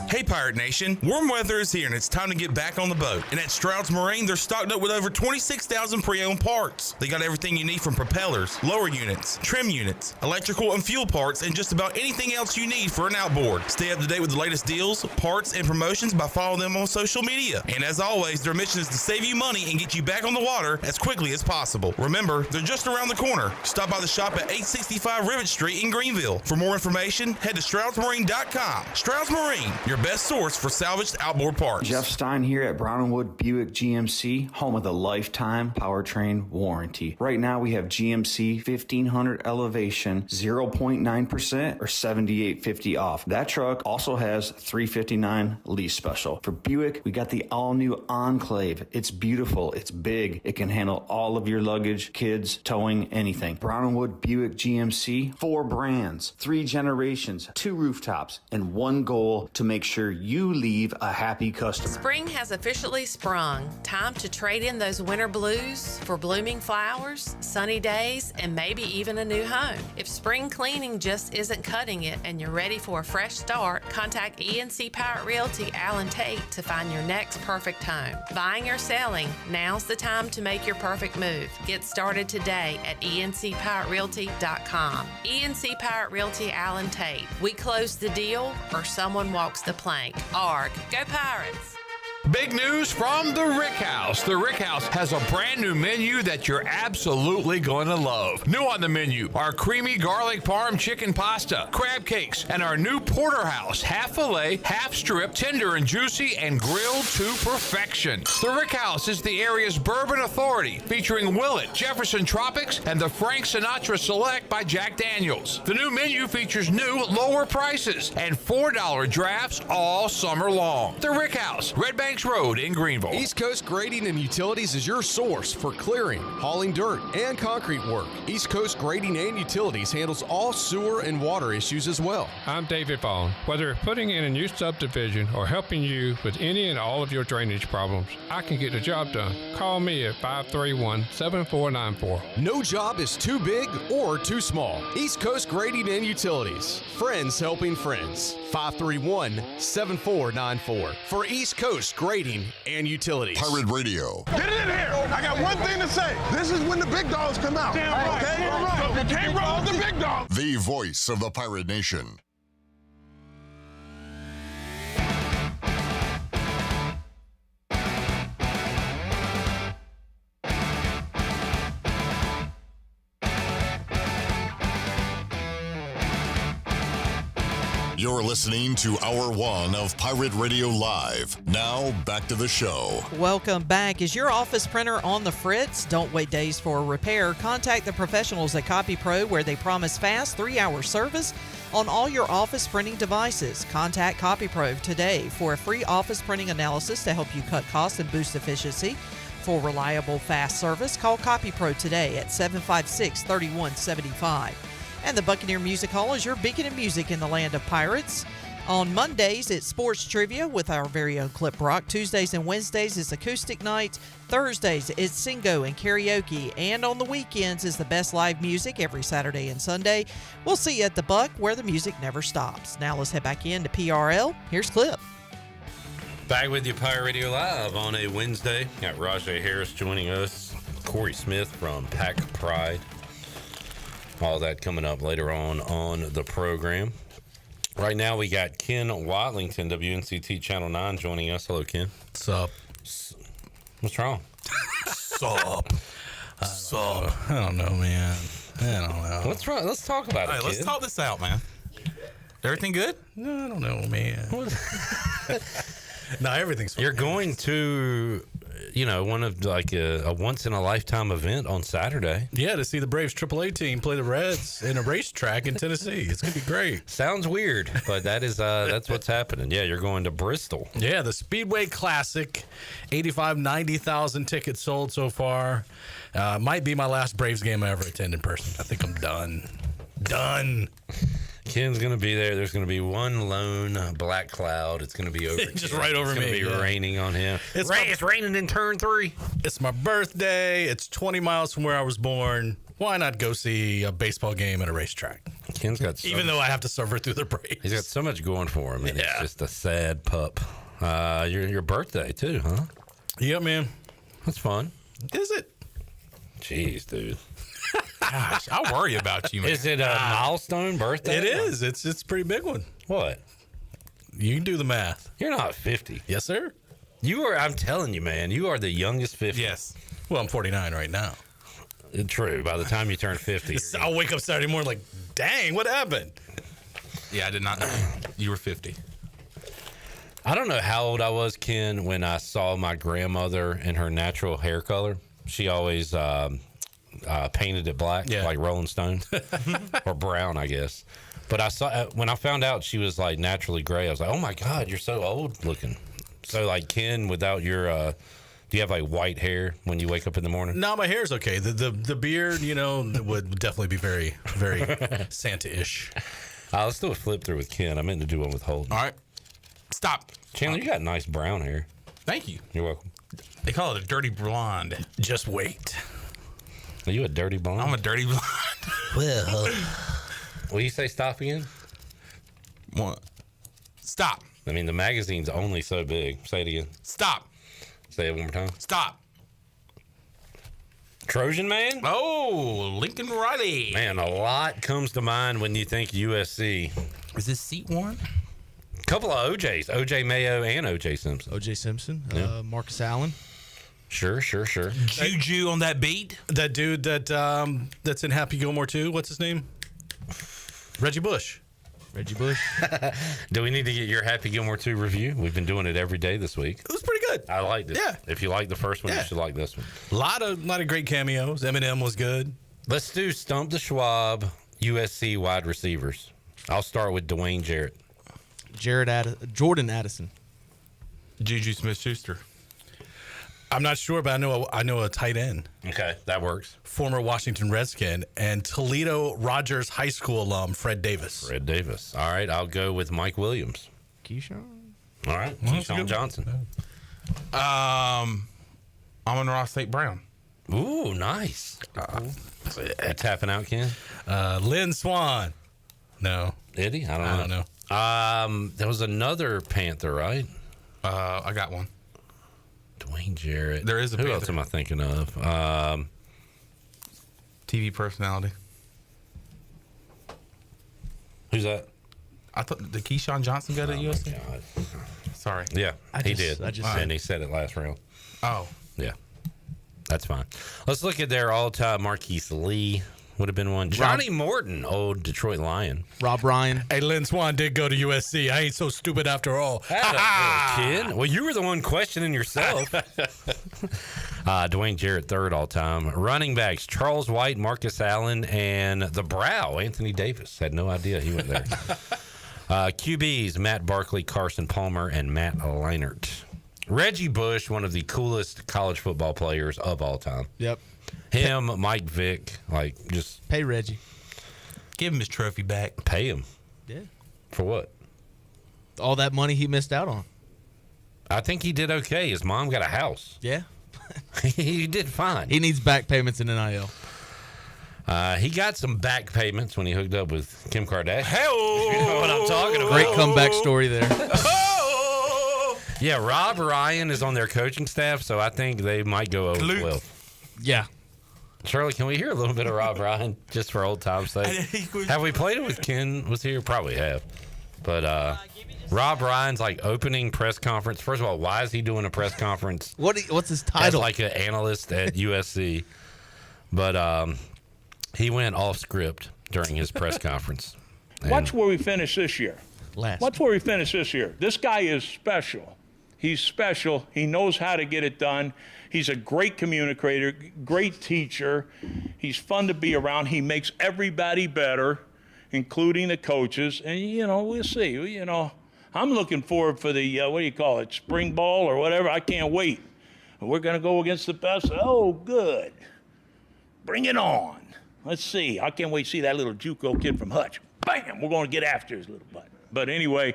S21: Hey Pirate Nation, warm weather is here and it's time to get back on the boat. And at Stroud's Marine, they're stocked up with over 26,000 pre-owned parts. They got everything you need from propellers, lower units, trim units, electrical and fuel parts, and just about anything else you need for an outboard. Stay up to date with the latest deals, parts, and promotions by following them on social media. And as always, their mission is to save you money and get you back on the water as quickly as possible. Remember, they're just around the corner. Stop by the shop at 865 Rivet Street in Greenville. For more information, head to StroudsMarine.com. Stroud's Marine, your best source for salvaged outboard parts.
S5: Jeff Stein here at Brown & Wood Buick GMC, home of the lifetime powertrain warranty. Right now we have GMC 1500 Elevation 0.9% or $78.50 off. That truck also has $359 lease special. For Buick, we got the all-new Enclave. It's beautiful, it's big, it can handle all of your luggage, kids, towing, anything. Brown & Wood Buick GMC, 4 brands, 3 generations, 2 rooftops, and one goal to make sure you leave a happy customer.
S6: Spring has officially sprung. Time to trade in those winter blues for blooming flowers, sunny days, and maybe even a new home. If spring cleaning just isn't cutting it and you're ready for a fresh start, contact ENC Pirate Realty Allen Tate to find your next perfect home. Buying or selling, now's the time to make your perfect move. Get started today at encpiraterealty.com. ENC Pirate Realty Allen Tate. We close the deal or someone walks the plank. ARG. Go Pirates!
S8: Big news from the Rick House. The Rick House has a brand new menu that you're absolutely going to love. New on the menu are creamy garlic parm chicken pasta, crab cakes, and our new porterhouse, half filet, half strip, tender and juicy, and grilled to perfection. The Rick House is the area's bourbon authority, featuring Willet, Jefferson Tropics, and the Frank Sinatra Select by Jack Daniels. The new menu features new, lower prices and $4 drafts all summer long. The Rick House, Red Bank Road in Greenville.
S26: East Coast Grading and Utilities is your source for clearing, hauling dirt, and concrete work. East Coast Grading and Utilities handles all sewer and water issues as well.
S27: I'm David Vaughn. Whether putting in a new subdivision or helping you with any and all of your drainage problems, I can get the job done. Call me at 531-7494.
S26: No job is too big or too small. East Coast Grading and Utilities. Friends helping friends. 531-7494. For East Coast Grading and Utilities.
S17: Pirate Radio.
S18: Get it in here. I got one thing to say. This is when the big dogs come out. Damn right. Okay? Damn right. You can't roll with the big dogs.
S17: The voice of the Pirate Nation. You're listening to Hour 1 of Pirate Radio Live. Now, back to the show.
S28: Welcome back. Is your office printer on the fritz? Don't wait days for a repair. Contact the professionals at CopyPro, where they promise fast 3-hour service on all your office printing devices. Contact CopyPro today for a free office printing analysis to help you cut costs and boost efficiency. For reliable, fast service, call CopyPro today at 756-3175. And the Buccaneer Music Hall is your beacon of music in the land of pirates. On Mondays, it's sports trivia with our very own Clip Brock. Tuesdays and Wednesdays is acoustic nights. Thursdays, it's singo and karaoke. And on the weekends is the best live music every Saturday and Sunday. We'll see you at the Buck, where the music never stops. Now let's head back into PRL. Here's Clip.
S20: Back with you, Pirate Radio Live on a Wednesday. Got Rahjai Harris joining us. Cory Smith from Pack Pride. All that coming up later on the program. Right now, we got Ken Watlington, WNCT Channel 9, joining us. Hello, Ken.
S7: What's up?
S20: What's wrong?
S7: Sup? I don't know, man. I don't know.
S20: What's wrong? Let's talk about it,
S21: Hey, let's
S20: kid.
S21: talk this out, man. Everything good?
S7: No, I don't know, man. No, everything's fine.
S20: You're going to, one of like a once-in-a-lifetime event on Saturday.
S7: Yeah, to see the Braves AAA team play the Reds in a racetrack in Tennessee. It's going to be great.
S20: Sounds weird, but that's what's happening. Yeah, you're going to Bristol.
S7: Yeah, the Speedway Classic. 90,000 tickets sold so far. Might be my last Braves game I ever attend in person. I think I'm done.
S20: Ken's going to be there. There's going to be one lone black cloud. It's going to be over.
S7: Just right over me.
S20: It's going to be raining on him.
S7: It's
S20: raining in turn 3.
S7: It's my birthday. It's 20 miles from where I was born. Why not go see a baseball game at a racetrack?
S20: Ken's got
S7: even though I have to suffer through the Braves.
S20: He's got so much going for him, and it's just a sad pup. Your birthday, too, huh?
S7: Yeah, man.
S20: That's fun.
S7: Is it?
S20: Jeez, dude.
S21: Gosh, I worry about you, man.
S20: Is it a milestone birthday?
S7: It is. It's a pretty big one.
S20: What?
S7: You can do the math.
S20: You're not 50.
S7: Yes, sir.
S20: You are. I'm telling you, man. You are the youngest 50.
S21: Yes.
S7: Well, I'm 49 right now.
S20: True. By the time you turn 50,
S7: I'll wake up Saturday morning like, dang, what happened?
S21: Yeah, I did not know you were 50.
S20: I don't know how old I was, Ken, when I saw my grandmother in her natural hair color. She always painted it black, like Rolling Stone, or brown, I guess. But I saw when I found out she was like naturally gray, I was like, "Oh my God, you're so old looking." So, like Ken, without your, do you have like white hair when you wake up in the morning?
S7: No, my hair's okay. The beard, would definitely be very, very Santa-ish.
S20: Let's do a flip through with Ken. I meant to do one with Holton.
S21: All right, stop.
S20: Chandler, you got nice brown hair.
S21: Thank you.
S20: You're welcome.
S21: They call it a dirty blonde.
S7: Just wait.
S20: Are you a dirty blonde?
S21: I'm a dirty blonde.
S7: Well,
S20: will you say stop again?
S21: What? Stop.
S20: I mean, the magazine's only so big. Say it again.
S21: Stop.
S20: Say it one more time.
S21: Stop.
S20: Trojan man?
S21: Oh, Lincoln Riley.
S20: Man, a lot comes to mind when you think USC.
S21: Is this seat warm?
S20: Couple of OJs. OJ Mayo and OJ Simpson.
S9: OJ Simpson.
S20: Yeah.
S9: Marcus Allen.
S20: Sure.
S21: Juju on that beat.
S7: That dude that's in Happy Gilmore 2, what's his name? Reggie Bush.
S20: Do we need to get your Happy Gilmore 2 review? We've been doing it every day this week.
S7: It was pretty good.
S20: I liked it.
S7: Yeah.
S20: If you like the first one, you should like this one.
S7: A lot of great cameos. Eminem was good.
S20: Let's do Stump the Schwab USC wide receivers. I'll start with Dwayne Jarrett.
S9: Jordan Addison.
S21: Juju Smith-Schuster.
S7: I'm not sure, but I know a tight end.
S20: Okay, that works.
S7: Former Washington Redskin and Toledo Rogers High School alum Fred Davis.
S20: All right, I'll go with Mike Williams.
S9: Keyshawn.
S20: All right, Keyshawn Johnson.
S21: Amon-Ra St. Brown.
S20: Ooh, nice. Tapping out, Ken?
S7: Lynn Swan. No.
S20: Eddie? I don't know. There was another Panther, right?
S21: I got one.
S20: Dwayne Jarrett.
S21: There is a
S20: Who
S21: Panther.
S20: else am I thinking of?
S21: TV personality.
S20: Who's that?
S21: I thought the Keyshawn Johnson got at USC.
S20: God.
S21: Sorry.
S20: Yeah, he did.
S9: just
S20: And he said it last round.
S21: Oh.
S20: Yeah. That's fine. Let's look at their all-time Marquise Lee. Would have been one. Johnny Morton, old Detroit Lion.
S9: Rob Ryan.
S7: Hey, Lynn Swan did go to USC. I ain't so stupid after all.
S20: Kid. Well, you were the one questioning yourself. Dwayne Jarrett, third all-time. Running backs, Charles White, Marcus Allen, and the Brow, Anthony Davis. Had no idea he went there. QBs, Matt Barkley, Carson Palmer, and Matt Leinart. Reggie Bush, one of the coolest college football players of all time.
S9: Yep.
S20: Him, Mike Vick, just
S9: pay Reggie.
S21: Give him his trophy back.
S20: Pay him.
S9: Yeah.
S20: For what?
S9: All that money he missed out on.
S20: I think he did okay. His mom got a house.
S9: Yeah.
S20: He did fine.
S9: He needs back payments in NIL.
S20: He got some back payments when he hooked up with Kim Kardashian.
S21: Hey-oh.
S20: You know what I'm talking about.
S9: Great comeback story there.
S20: Yeah, Rob Ryan is on their coaching staff, so I think they might go 0-12.
S9: Yeah.
S20: Shirley, can we hear a little bit of Rob Ryan just for old time's sake? Have we played it with Ken was here? Probably have. But Rob Ryan's like opening press conference. First of all, why is he doing a press conference?
S9: What's his title?
S20: As like an analyst at USC. But he went off script during his press conference.
S10: Watch where we finish this year. Watch where we finish this year. This guy is special. He's special. He knows how to get it done. He's a great communicator, great teacher. He's fun to be around. He makes everybody better, including the coaches. And, we'll see. I'm looking forward for the, what do you call it, spring ball or whatever. I can't wait. We're going to go against the best. Oh, good. Bring it on. Let's see. I can't wait to see that little JUCO kid from Hutch. Bam! We're going to get after his little butt. But anyway,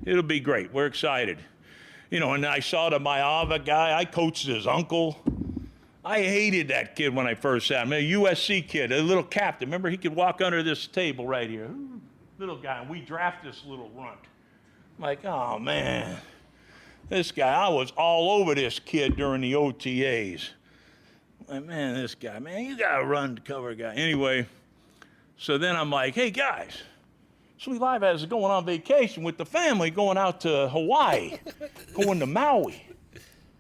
S10: it'll be great. We're excited. And I saw the Mayava guy. I coached his uncle. I hated that kid when I first saw him. A USC kid, a little captain. Remember, he could walk under this table right here. Little guy. And we draft this little runt. I'm like, oh, man. This guy, I was all over this kid during the OTAs. Like, man, this guy, man, you got to run to cover guy. Anyway, so then I'm like, hey, guys. Sweet Live is going on vacation with the family, going out to Hawaii, going to Maui.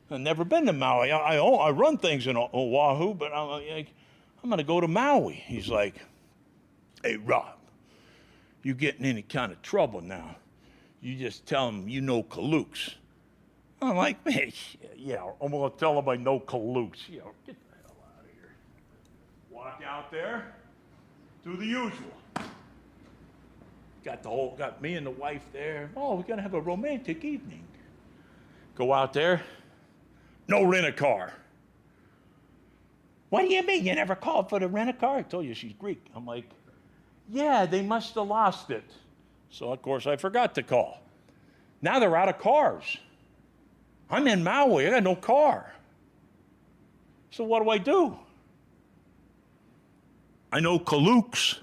S10: I've never been to Maui. I run things in Oahu, but I'm going to go to Maui. He's like, hey, Rob, you get in any kind of trouble now, you just tell him you know Kalooks. I'm like, man, yeah, I'm going to tell him I know Kalooks. Get the hell out of here. Walk out there, do the usual. Got me and the wife there. Oh, we're gonna have a romantic evening. Go out there. No rent-a-car. What do you mean? You never called for the rent-a-car? I told you she's Greek. I'm like, yeah, they must have lost it. So of course I forgot to call. Now they're out of cars. I'm in Maui. I got no car. So what do? I know Kalooks.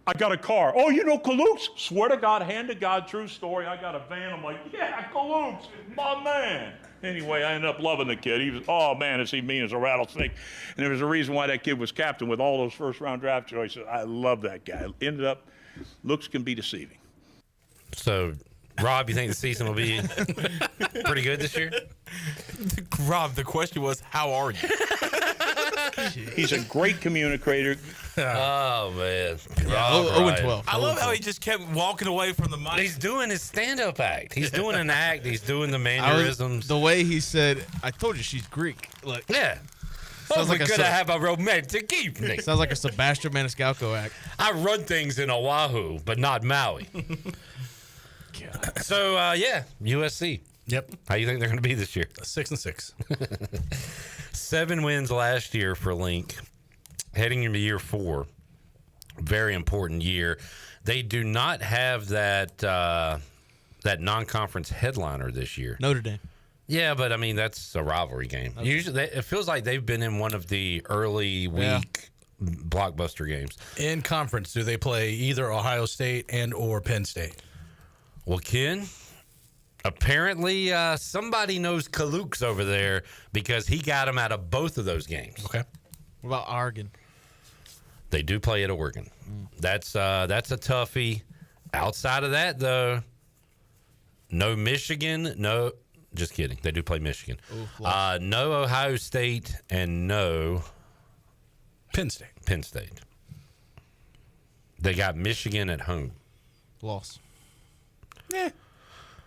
S10: I got a car. Oh, you know Kalooks? Swear to God, hand to God, true story. I got a van. I'm like, yeah, Kalooks, my man. Anyway, I ended up loving the kid. He was, oh man, is he mean as a rattlesnake. And there was a reason why that kid was captain with all those first-round draft choices. I love that guy. Ended up, looks can be deceiving.
S20: So, Rob, you think the season will be pretty good this year?
S21: Rob, the question was, how are you?
S10: He's a great communicator.
S20: Oh, man.
S21: Yeah,
S20: Rob
S21: 0-12. I love how he just kept walking away from the mic.
S20: He's doing his stand-up act. He's doing an act. He's doing the mannerisms.
S9: The way he said, I told you she's Greek. Like,
S20: yeah.
S9: Sounds
S20: We're
S9: like
S20: going to have a romantic evening.
S9: Sounds like a Sebastian Maniscalco act.
S20: I run things in Oahu, but not Maui. So, USC.
S7: Yep.
S20: How you think they're going to be this year?
S7: 6-6.
S20: 7 wins last year for Link. Heading into year 4. Very important year. They do not have that non-conference headliner this year.
S9: Notre Dame.
S20: Yeah, but I mean that's a rivalry game. Okay. Usually, it feels like they've been in one of the early week blockbuster games.
S7: In conference, do they play either Ohio State and or Penn State?
S20: Well, Ken, apparently somebody knows Kalooks over there because he got him out of both of those games.
S7: Okay.
S9: What about Oregon?
S20: They do play at Oregon. That's a toughie. Outside of that, though, no Michigan, no. Just kidding. They do play Michigan. No Ohio State and no
S7: Penn State.
S20: Penn State. They got Michigan at home.
S9: Loss.
S20: Yeah.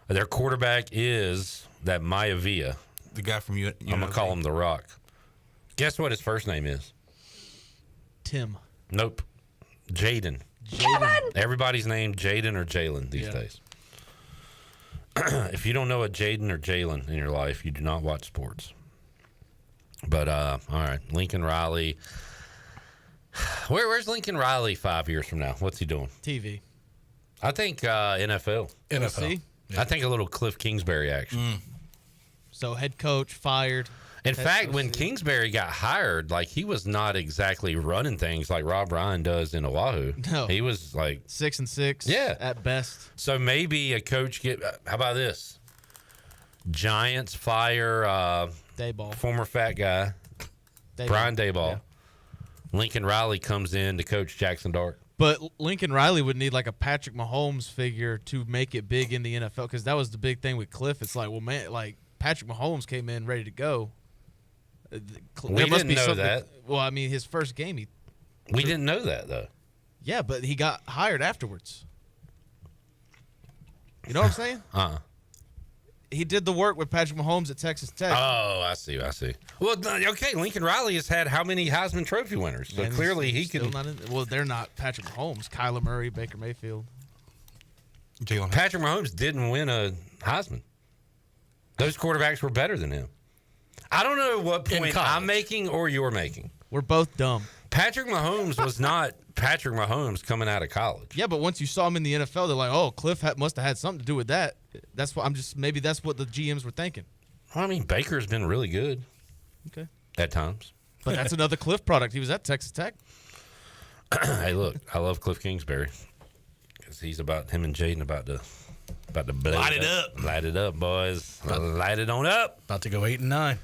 S20: Their quarterback is that Maivia.
S21: The guy from UNLV.
S20: I'm going to call him The Rock. Guess what his first name is?
S9: Tim.
S20: Nope. Jaden. Everybody's named Jaden or Jalen these days. If you don't know a Jaden or Jalen in your life, you do not watch sports. But, all right. Lincoln Riley. Where's Lincoln Riley 5 years from now? What's he doing?
S9: TV.
S20: I think NFL.
S7: NFL.
S20: I think a little Cliff Kingsbury action.
S9: So head coach fired.
S20: In fact, when Kingsbury got hired, like he was not exactly running things like Rob Ryan does in Oahu.
S9: No.
S20: He was like
S9: 6-6.
S20: Yeah.
S9: At best.
S20: So maybe a coach how about this? Giants fire
S9: Dayball.
S20: Former fat guy. Brian Dayball. Yeah. Lincoln Riley comes in to coach Jackson Dart.
S9: But Lincoln Riley would need like a Patrick Mahomes figure to make it big in the NFL, because that was the big thing with Cliff. It's like, well, man, like Patrick Mahomes came in ready to go.
S20: We didn't know that.
S9: Well, I mean, his first game,
S20: we didn't know that though.
S9: Yeah, but he got hired afterwards. You know what I'm saying? He did the work with Patrick Mahomes at Texas Tech.
S20: Oh, I see. Well, okay, Lincoln Riley has had how many Heisman Trophy winners? So clearly he can.
S9: Well, they're not Patrick Mahomes. Kyler Murray, Baker Mayfield.
S20: Patrick Mahomes didn't win a Heisman. Those quarterbacks were better than him. I don't know what point I'm making or you're making.
S9: We're both dumb.
S20: Patrick Mahomes was not Patrick Mahomes coming out of college.
S9: Yeah, but once you saw him in the NFL, they're like, "Oh, Cliff must have had something to do with that." That's what maybe that's what the GMs were thinking.
S20: I mean, Baker's been really good.
S9: Okay.
S20: At times.
S9: But that's another Cliff product. He was at Texas Tech.
S20: Hey, look, I love Cliff Kingsbury because he's him and Jaden about to
S7: light it up.
S20: Light it up, boys. Light it on up.
S7: About to go 8-9.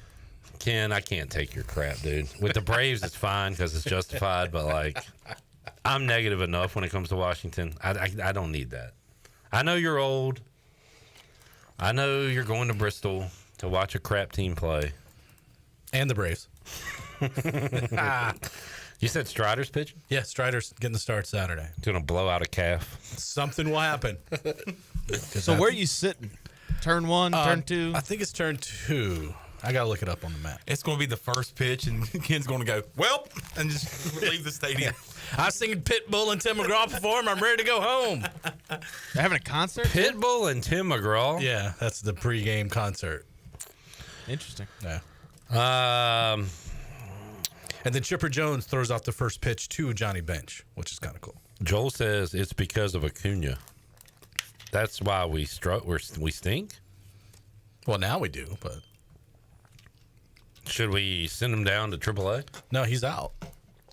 S20: Ken, I can't take your crap, dude. With the Braves, it's fine because it's justified, but like, I'm negative enough when it comes to Washington. I don't need that. I know you're old. I know you're going to Bristol to watch a crap team play.
S7: And the Braves.
S20: You said Strider's pitching?
S7: Yeah, Strider's getting the start Saturday.
S20: Going to blow out a calf.
S7: Something will happen.
S9: So where are you sitting? Turn 1, turn 2?
S7: I think it's turn 2. I got to look it up on the map.
S21: It's going to be the first pitch, and Ken's going to go, well, and just leave the stadium.
S7: I was singing Pitbull and Tim McGraw perform. I'm ready to go home.
S9: They're having a concert?
S20: Pitbull and Tim McGraw?
S7: Yeah, that's the pregame concert.
S9: Interesting.
S7: Yeah. And then Chipper Jones throws out the first pitch to Johnny Bench, which is kind of cool.
S20: Joel says it's because of Acuna. That's why we stink?
S7: Well, now we do, but...
S20: Should we send him down to AAA?
S7: No, he's out.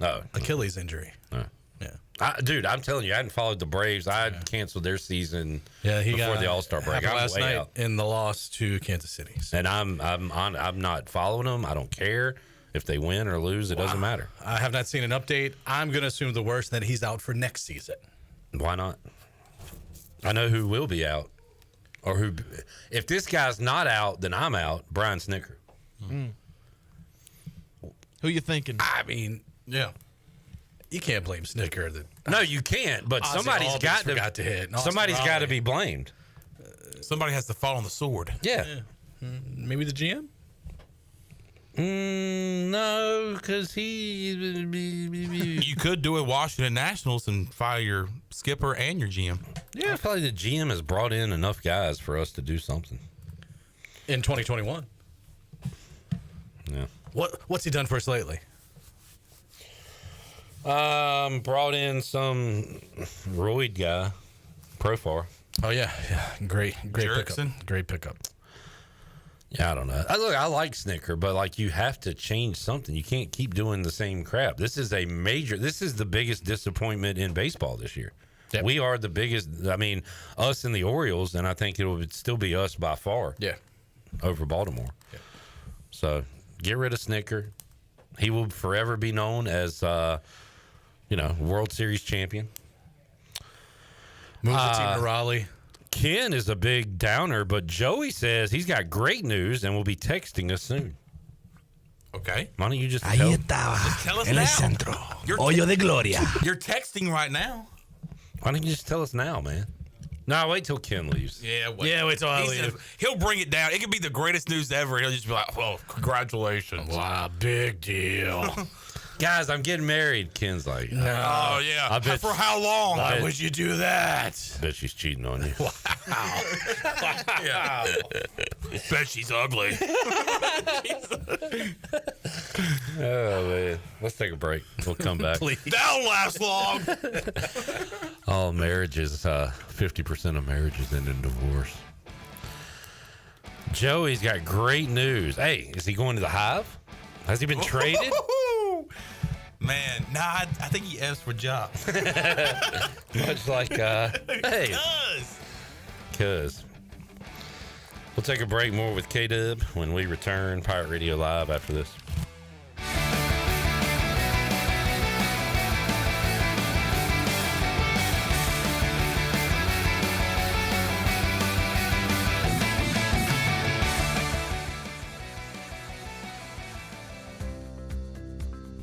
S20: Oh.
S7: Achilles injury.
S20: Oh.
S7: Yeah.
S20: Dude, I'm telling you, I hadn't followed the Braves. I canceled their season
S7: he
S20: before
S7: got
S20: the All-Star break.
S7: I was
S20: last
S7: night
S20: out.
S7: in the loss to Kansas City. So.
S20: And I'm not following them. I don't care if they win or lose. It doesn't matter.
S7: I have not seen an update. I'm going to assume the worst, that he's out for next season.
S20: Why not? I know who will be out. Or who. If this guy's not out, then I'm out. Brian Snicker.
S9: Mm. Who you thinking?
S7: I mean, yeah. You can't blame Snicker.
S20: No, you can't. But somebody's got to hit. Somebody's got to be blamed.
S21: Somebody has to fall on the sword.
S20: Yeah.
S7: Maybe the GM?
S20: No, because
S21: You could do a Washington Nationals and fire your skipper and your GM.
S20: Yeah, probably the GM has brought in enough guys for us to do something.
S7: In 2021.
S20: Yeah.
S7: What's he done for us lately?
S20: Brought in some roid guy, Profar.
S7: Oh yeah. Great
S21: Jerkson.
S7: pickup. Great pickup.
S20: Yeah, I don't know. I like Snicker, but like you have to change something. You can't keep doing the same crap. This is the biggest disappointment in baseball this year. Yep. We are the biggest. I mean, us and the Orioles, and I think it would still be us by far.
S7: Yeah.
S20: Over Baltimore. Yeah. So get rid of Snicker. He will forever be known as, World Series champion.
S7: Move the team to Raleigh.
S20: Ken is a big downer, but Joey says he's got great news and will be texting us soon.
S21: Okay.
S20: Why don't you just
S21: tell us
S18: en
S21: now.
S18: el centro. Hoyo de Gloria.
S21: You're texting right now.
S20: Why don't you just tell us now, man? No, wait till Ken leaves.
S21: Yeah,
S7: wait till I leave.
S21: He'll bring it down. It could be the greatest news ever. He'll just be like, well, congratulations.
S7: Wow, big deal.
S20: Guys, I'm getting married. Ken's like, no.
S21: Oh, yeah.
S20: I bet
S21: For how long?
S20: I
S21: Why
S20: bet-
S21: would you do that?
S20: Bet she's cheating on you.
S21: Yeah. Bet she's ugly.
S20: Oh, man. Let's take a break. We'll come back.
S21: That'll last long.
S20: All marriages, 50% of marriages end in divorce. Joey's got great news. Hey, is he going to the Hive? Has he been traded?
S21: Man, nah, I think he asked for jobs.
S20: Much like, hey. Cuz. We'll take a break. More with K-Dub when we return. Pirate Radio Live after this.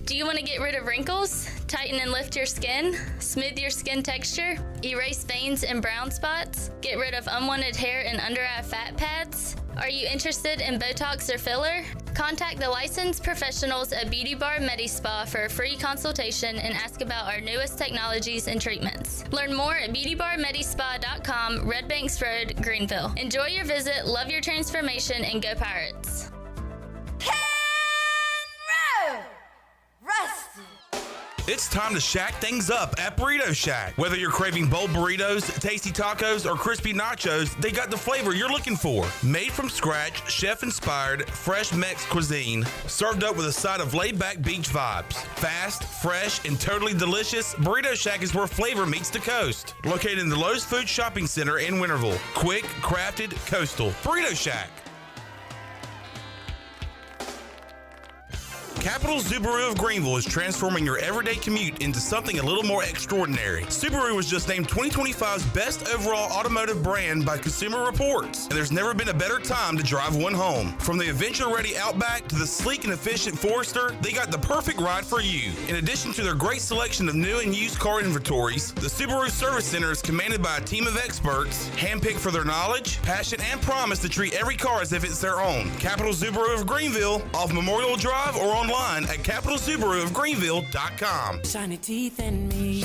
S24: Do you want to get rid of wrinkles, tighten and lift your skin, smooth your skin texture, erase veins and brown spots, get rid of unwanted hair and under-eye fat pads? Are you interested in Botox or filler? Contact the licensed professionals at Beauty Bar MediSpa for a free consultation and ask about our newest technologies and treatments. Learn more at beautybarmedispa.com, Red Banks Road, Greenville. Enjoy your visit, love your transformation, and go Pirates.
S11: It's time to shack things up at Burrito Shack. Whether you're craving bold burritos, tasty tacos, or crispy nachos, they got the flavor you're looking for. Made from scratch, chef-inspired, fresh Mex cuisine, served up with a side of laid-back beach vibes. Fast, fresh, and totally delicious, Burrito Shack is where flavor meets the coast. Located in the Lowe's Food Shopping Center in Winterville. Quick, crafted, coastal. Burrito Shack. Capital Subaru of Greenville is transforming your everyday commute into something a little more extraordinary. Subaru was just named 2025's best overall automotive brand by Consumer Reports, and there's never been a better time to drive one home. From the adventure-ready Outback to the sleek and efficient Forester, they got the perfect ride for you. In addition to their great selection of new and used car inventories, the Subaru Service Center is commanded by a team of experts, handpicked for their knowledge, passion, and promise to treat every car as if it's their own. Capital Subaru of Greenville, off Memorial Drive or online at capitalsubaruofgreenville.com.
S12: Shiny teeth in me.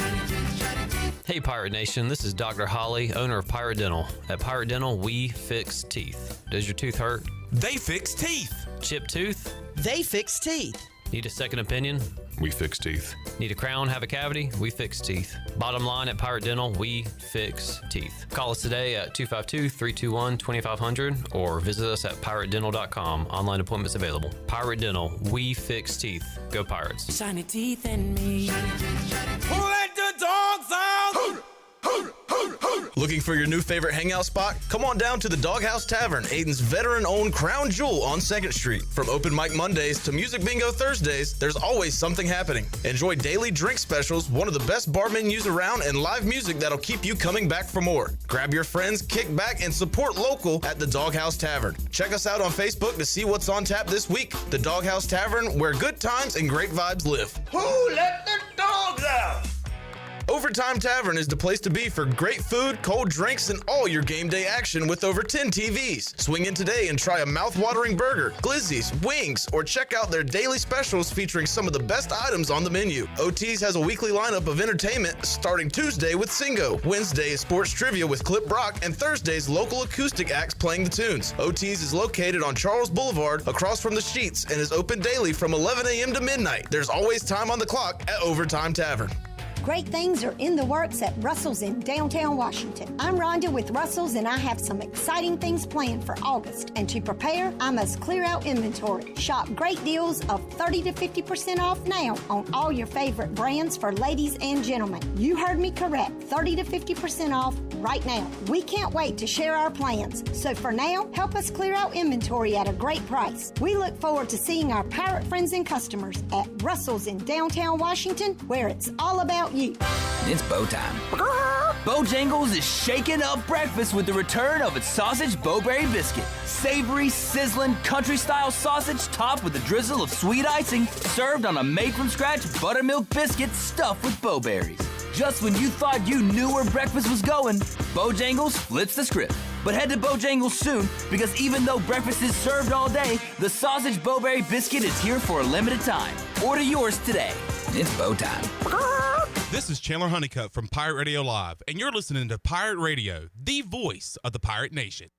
S12: Hey, Pirate Nation. This is Dr. Holly, owner of Pirate Dental. At Pirate Dental, we fix teeth. Does your tooth hurt?
S11: They fix teeth.
S12: Chipped tooth?
S28: They fix teeth.
S12: Need a second opinion?
S13: We fix teeth.
S12: Need a crown, have a cavity? We fix teeth. Bottom line, at Pirate Dental, we fix teeth. Call us today at 252-321-2500 or visit us at piratedental.com. Online appointments available. Pirate Dental, we fix teeth. Go Pirates. Shiny teeth in me.
S18: Let the dogs out!
S14: Looking for your new favorite hangout spot? Come on down to the Doghouse Tavern, Aiden's veteran-owned crown jewel on 2nd Street. From open mic Mondays to music bingo Thursdays, there's always something happening. Enjoy daily drink specials, one of the best bar menus around, and live music that'll keep you coming back for more. Grab your friends, kick back, and support local at the Doghouse Tavern. Check us out on Facebook to see what's on tap this week. The Doghouse Tavern, where good times and great vibes live.
S18: Who let the dogs out?
S14: Overtime Tavern is the place to be for great food, cold drinks, and all your game day action with over 10 TVs. Swing in today and try a mouth-watering burger, glizzies, wings, or check out their daily specials featuring some of the best items on the menu. OT's has a weekly lineup of entertainment starting Tuesday with Singo, Wednesday is sports trivia with Clip Brock, and Thursday's local acoustic acts playing the tunes. OT's is located on Charles Boulevard across from the Sheets and is open daily from 11 a.m. to midnight. There's always time on the clock at Overtime Tavern.
S15: Great things are in the works at Russell's in downtown Washington. I'm Rhonda with Russell's, and I have some exciting things planned for August. And to prepare, I must clear out inventory. Shop great deals of 30 to 50% off now on all your favorite brands for ladies and gentlemen. You heard me correct, 30 to 50% off right now. We can't wait to share our plans. So for now, help us clear out inventory at a great price. We look forward to seeing our pirate friends and customers at Russell's in downtown Washington, where it's all about you.
S16: It's bow time. Bojangles is shaking up breakfast with the return of its sausage Bowberry biscuit. Savory, sizzling, country-style sausage topped with a drizzle of sweet icing, served on a made-from-scratch buttermilk biscuit stuffed with bowberries. Just when you thought you knew where breakfast was going, Bojangles flips the script. But head to Bojangles soon, because even though breakfast is served all day, the sausage Bowberry biscuit is here for a limited time. Order yours today. It's Bow time.
S21: This is Chandler Honeycutt from Pirate Radio Live, and you're listening to Pirate Radio, the voice of the Pirate Nation.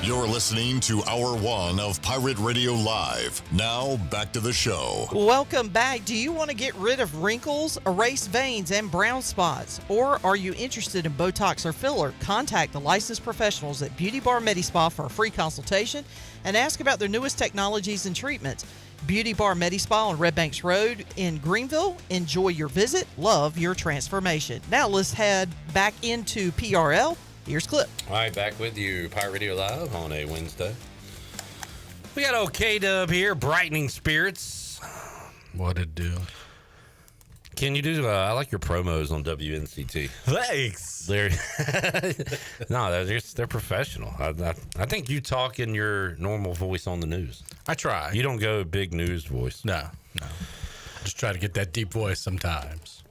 S17: You're listening to Hour 1 of Pirate Radio Live. Now, back to the show.
S28: Welcome back. Do you want to get rid of wrinkles, erase veins, and brown spots? Or are you interested in Botox or filler? Contact the licensed professionals at Beauty Bar MediSpa for a free consultation and ask about their newest technologies and treatments. Beauty Bar MediSpa on Red Banks Road in Greenville. Enjoy your visit. Love your transformation. Now let's head back into PRL. Here's Clip.
S20: All right, back with you, Pirate Radio Live on a Wednesday. We got old K-Dub here, brightening spirits.
S7: What it do?
S20: Can you do, I like your promos on WNCT.
S7: Thanks.
S20: They're professional. I think you talk in your normal voice on the news.
S7: I try.
S20: You don't go big news voice.
S7: No. Just try to get that deep voice sometimes.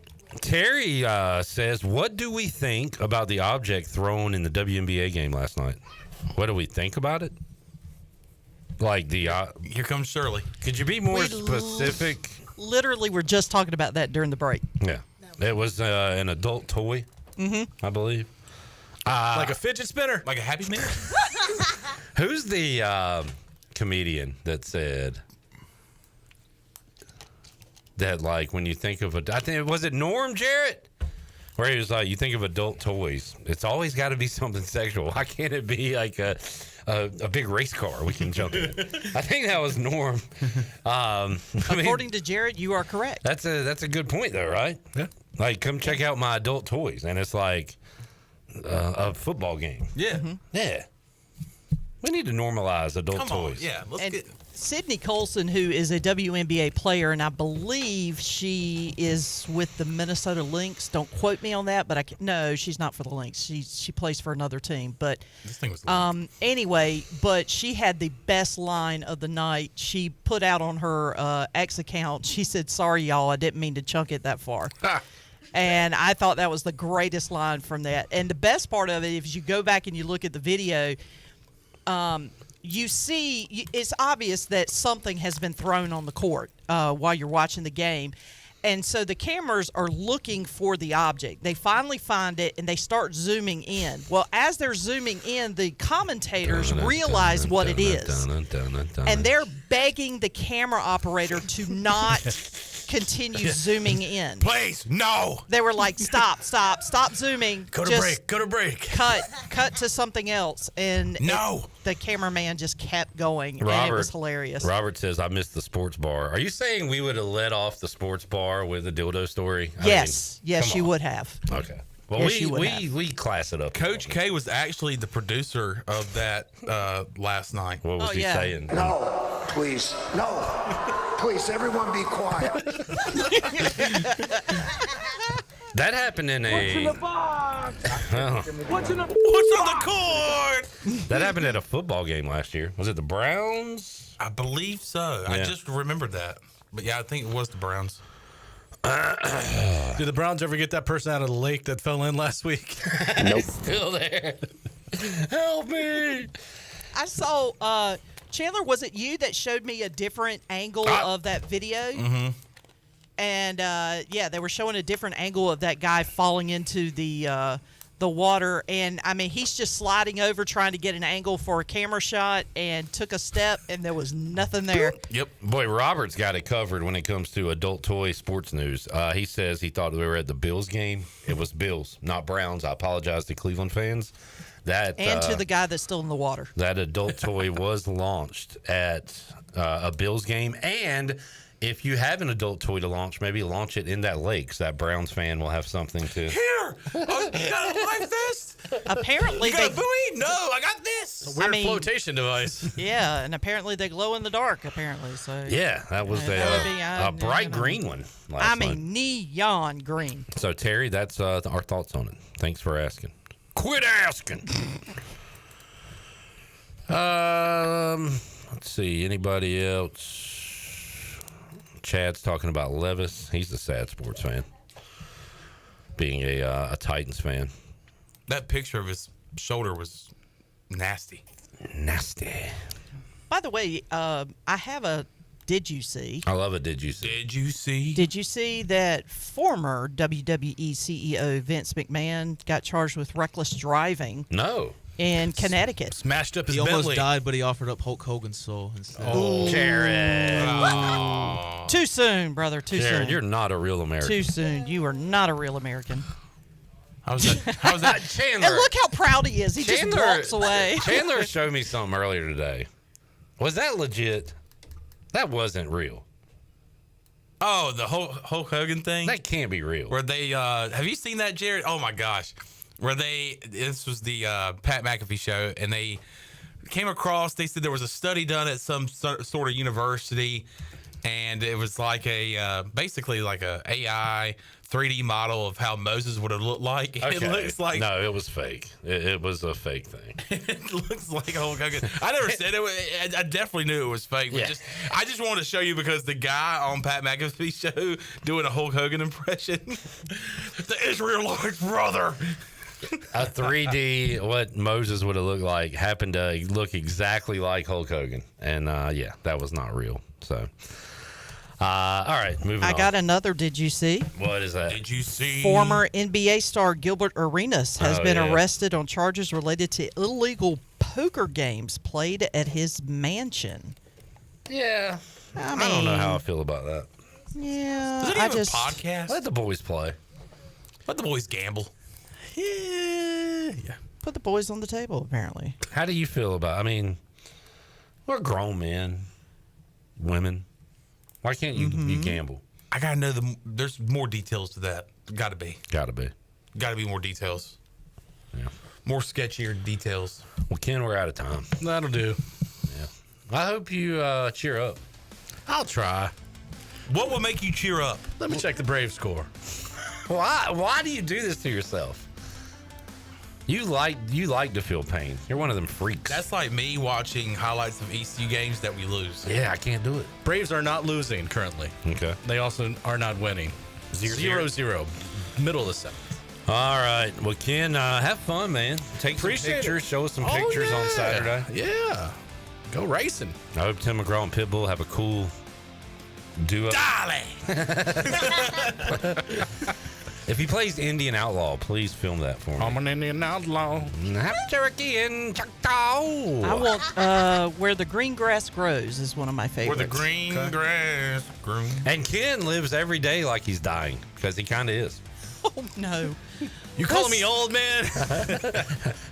S20: Terry says, what do we think about the object thrown in the WNBA game last night? What do we think about it? Like the...
S21: Here comes Shirley.
S20: Could you be more specific?
S28: Literally, we're just talking about that during the break.
S20: Yeah. It was an adult toy, I believe.
S7: Like a fidget spinner?
S21: Like a Happy Meal?
S20: Who's the comedian that said... that, like, when you think of I think, was it Norm Jarrett? Where he was like, you think of adult toys, it's always got to be something sexual. Why can't it be like a big race car we can jump in? I think that was Norm.
S28: According to Jarrett, you are correct.
S20: That's a good point, though, right?
S7: Yeah.
S20: Like, come check out my adult toys, and it's like a football game.
S21: Yeah.
S20: Yeah. We need to normalize adult toys.
S21: Yeah, let's get...
S28: Sydney Colson, who is a WNBA player, and I believe she is with the Minnesota Lynx. Don't quote me on that, but no, she's not for the Lynx. She plays for another team. But
S21: this thing was
S28: anyway, but she had the best line of the night. She put out on her X account. She said, "Sorry, y'all, I didn't mean to chunk it that far." And I thought that was the greatest line from that. And the best part of it, if you go back and you look at the video, you see, it's obvious that something has been thrown on the court while you're watching the game. And so the cameras are looking for the object. They finally find it, and they start zooming in. Well, as they're zooming in, the commentators realize what it is. And they're begging the camera operator to not continue zooming in.
S21: Please, no.
S28: They were like, stop zooming.
S7: Go to break.
S28: Cut to something else. And
S21: no.
S28: The cameraman just kept going, and it was hilarious.
S20: Robert says, I missed the sports bar. Are you saying we would have let off the sports bar with a dildo story?
S28: Yes, you would have.
S20: Okay. Well,
S28: yes,
S20: we class it up.
S21: Coach K was actually the producer of that last night.
S20: What was he saying?
S1: No, please. No. Please, everyone be quiet.
S20: That happened in
S1: What's in
S20: a...
S1: the box?
S21: What's on the court?
S20: That happened at a football game last year. Was it the Browns?
S21: I believe so.
S20: Yeah.
S21: I just remembered that. But yeah, I think it was the Browns.
S7: Did the Browns ever get that person out of the lake that fell in last week?
S20: Nope. Still there. Help me.
S28: I saw, Chandler, was it you that showed me a different angle of that video?
S21: Mm-hmm.
S28: And, they were showing a different angle of that guy falling into the water. And, I mean, he's just sliding over trying to get an angle for a camera shot and took a step, and there was nothing there.
S20: Yep. Boy, Robert's got it covered when it comes to adult toy sports news. He says he thought we were at the Bills game. It was Bills, not Browns. I apologize to Cleveland fans.
S28: And to the guy that's still in the water.
S20: That adult toy was launched at a Bills game, and If you have an adult toy to launch, maybe launch it in that lake so that Browns fan will have something to.
S21: Here! You got a life vest?
S28: Apparently
S21: you got a buoy? No, I got this.
S7: A weird flotation device.
S28: Yeah, and apparently they glow in the dark, apparently. So
S20: Yeah, that was a bright green one last night.
S28: Neon green.
S20: So, Terry, that's our thoughts on it. Thanks for asking. Quit asking. Let's see. Anybody else? Chad's talking about Levis. He's a sad sports fan, being a Titans fan.
S21: That picture of his shoulder was nasty.
S20: Nasty.
S28: By the way, I have a did you see?
S20: I love a did you see.
S21: Did you see?
S28: Did you see that former WWE CEO Vince McMahon got charged with reckless driving?
S20: No.
S28: In Connecticut.
S7: Smashed up his
S9: He almost
S7: Bentley.
S9: died, but he offered up Hulk Hogan's soul instead.
S20: Oh, Jared.
S28: Oh. Too soon, brother. Too
S20: Jared,
S28: soon.
S20: you're not a real American.
S28: Too soon. You are not a real American.
S21: How's that?
S20: Chandler.
S28: And look how proud he is. He just walks away.
S20: Chandler showed me something earlier today. Was that legit? That wasn't real.
S21: Oh, the Hulk Hogan thing?
S20: That can't be real.
S21: Where they, have you seen that, Jared? Oh my gosh. Where this was the Pat McAfee show, and they came across, they said there was a study done at some sort of university, and it was like basically like a AI 3D model of how Moses would have looked like.
S20: Okay.
S21: It looks like...
S20: No, it was fake. It was a fake thing.
S21: It looks like Hulk Hogan. I never said it. I definitely knew it was fake. But
S20: Yeah.
S21: I just wanted to show you because the guy on Pat McAfee's show doing a Hulk Hogan impression, the Israelite brother.
S20: A 3D, what Moses would have looked like, happened to look exactly like Hulk Hogan. And yeah, that was not real. So, all right, moving on.
S28: I got another did you see?
S20: What is that?
S21: Did you see?
S28: Former NBA star Gilbert Arenas has been
S20: yeah.
S28: arrested on charges related to illegal poker games played at his mansion.
S20: Yeah.
S28: I
S20: I don't know how I feel about that.
S28: Yeah.
S21: Does it
S28: I
S21: have
S28: just
S21: a podcast?
S20: Let the boys play.
S21: Let the boys gamble.
S28: yeah. Put the boys on the table, apparently.
S20: How do you feel about, I mean, we're grown men, women. Why can't you gamble?
S21: I gotta know there's more details to that. Gotta be more details.
S20: Yeah.
S21: More sketchier details.
S20: Well, Ken, we're out of time.
S7: That'll do.
S20: Yeah. I hope you cheer up.
S7: I'll try.
S21: What will make you cheer up?
S7: Let me check the Brave score.
S20: Why do you do this to yourself? You like to feel pain. You're one of them freaks.
S21: That's like me watching highlights of ECU games that we lose.
S20: Yeah, I can't do it.
S7: Braves are not losing currently.
S20: Okay.
S7: They also are not winning. 0-0. Middle of the seventh.
S20: All right. Well, Ken, have fun, man. Take some
S7: Appreciate
S20: pictures.
S7: it.
S20: Show us some pictures on Saturday.
S7: Yeah. Go racing.
S20: I hope Tim McGraw and Pitbull have a cool duo. If he plays Indian Outlaw, please film that for me.
S7: I'm an Indian outlaw.
S20: Happy Cherokee and Choctaw.
S28: I want Where the Green Grass Grows is one of my favorites.
S21: Where the green grass grows.
S20: And Ken lives every day like he's dying, because he kind of is.
S28: Oh, no.
S7: You calling me old, man?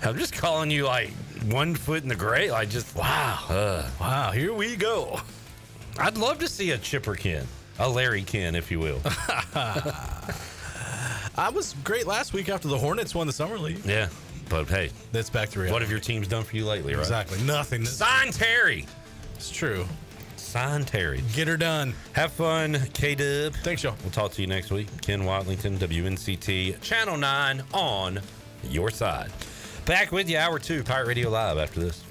S20: I'm just calling you like 1 foot in the grave. Like just, wow.
S7: Wow, here we go.
S20: I'd love to see a Chipper Ken. A Larry Ken, if you will.
S7: I was great last week after the Hornets won the Summer League.
S20: Yeah, but hey.
S7: That's back to reality.
S20: What have your teams done for you lately, right?
S7: Exactly. Nothing.
S20: Sign Terry.
S7: It's true.
S20: Sign Terry.
S7: Get her done.
S20: Have fun, K-Dub.
S7: Thanks, y'all.
S20: We'll talk to you next week. Ken Watlington, WNCT, Channel 9 on your side. Back with you, Hour 2, Pirate Radio Live after this.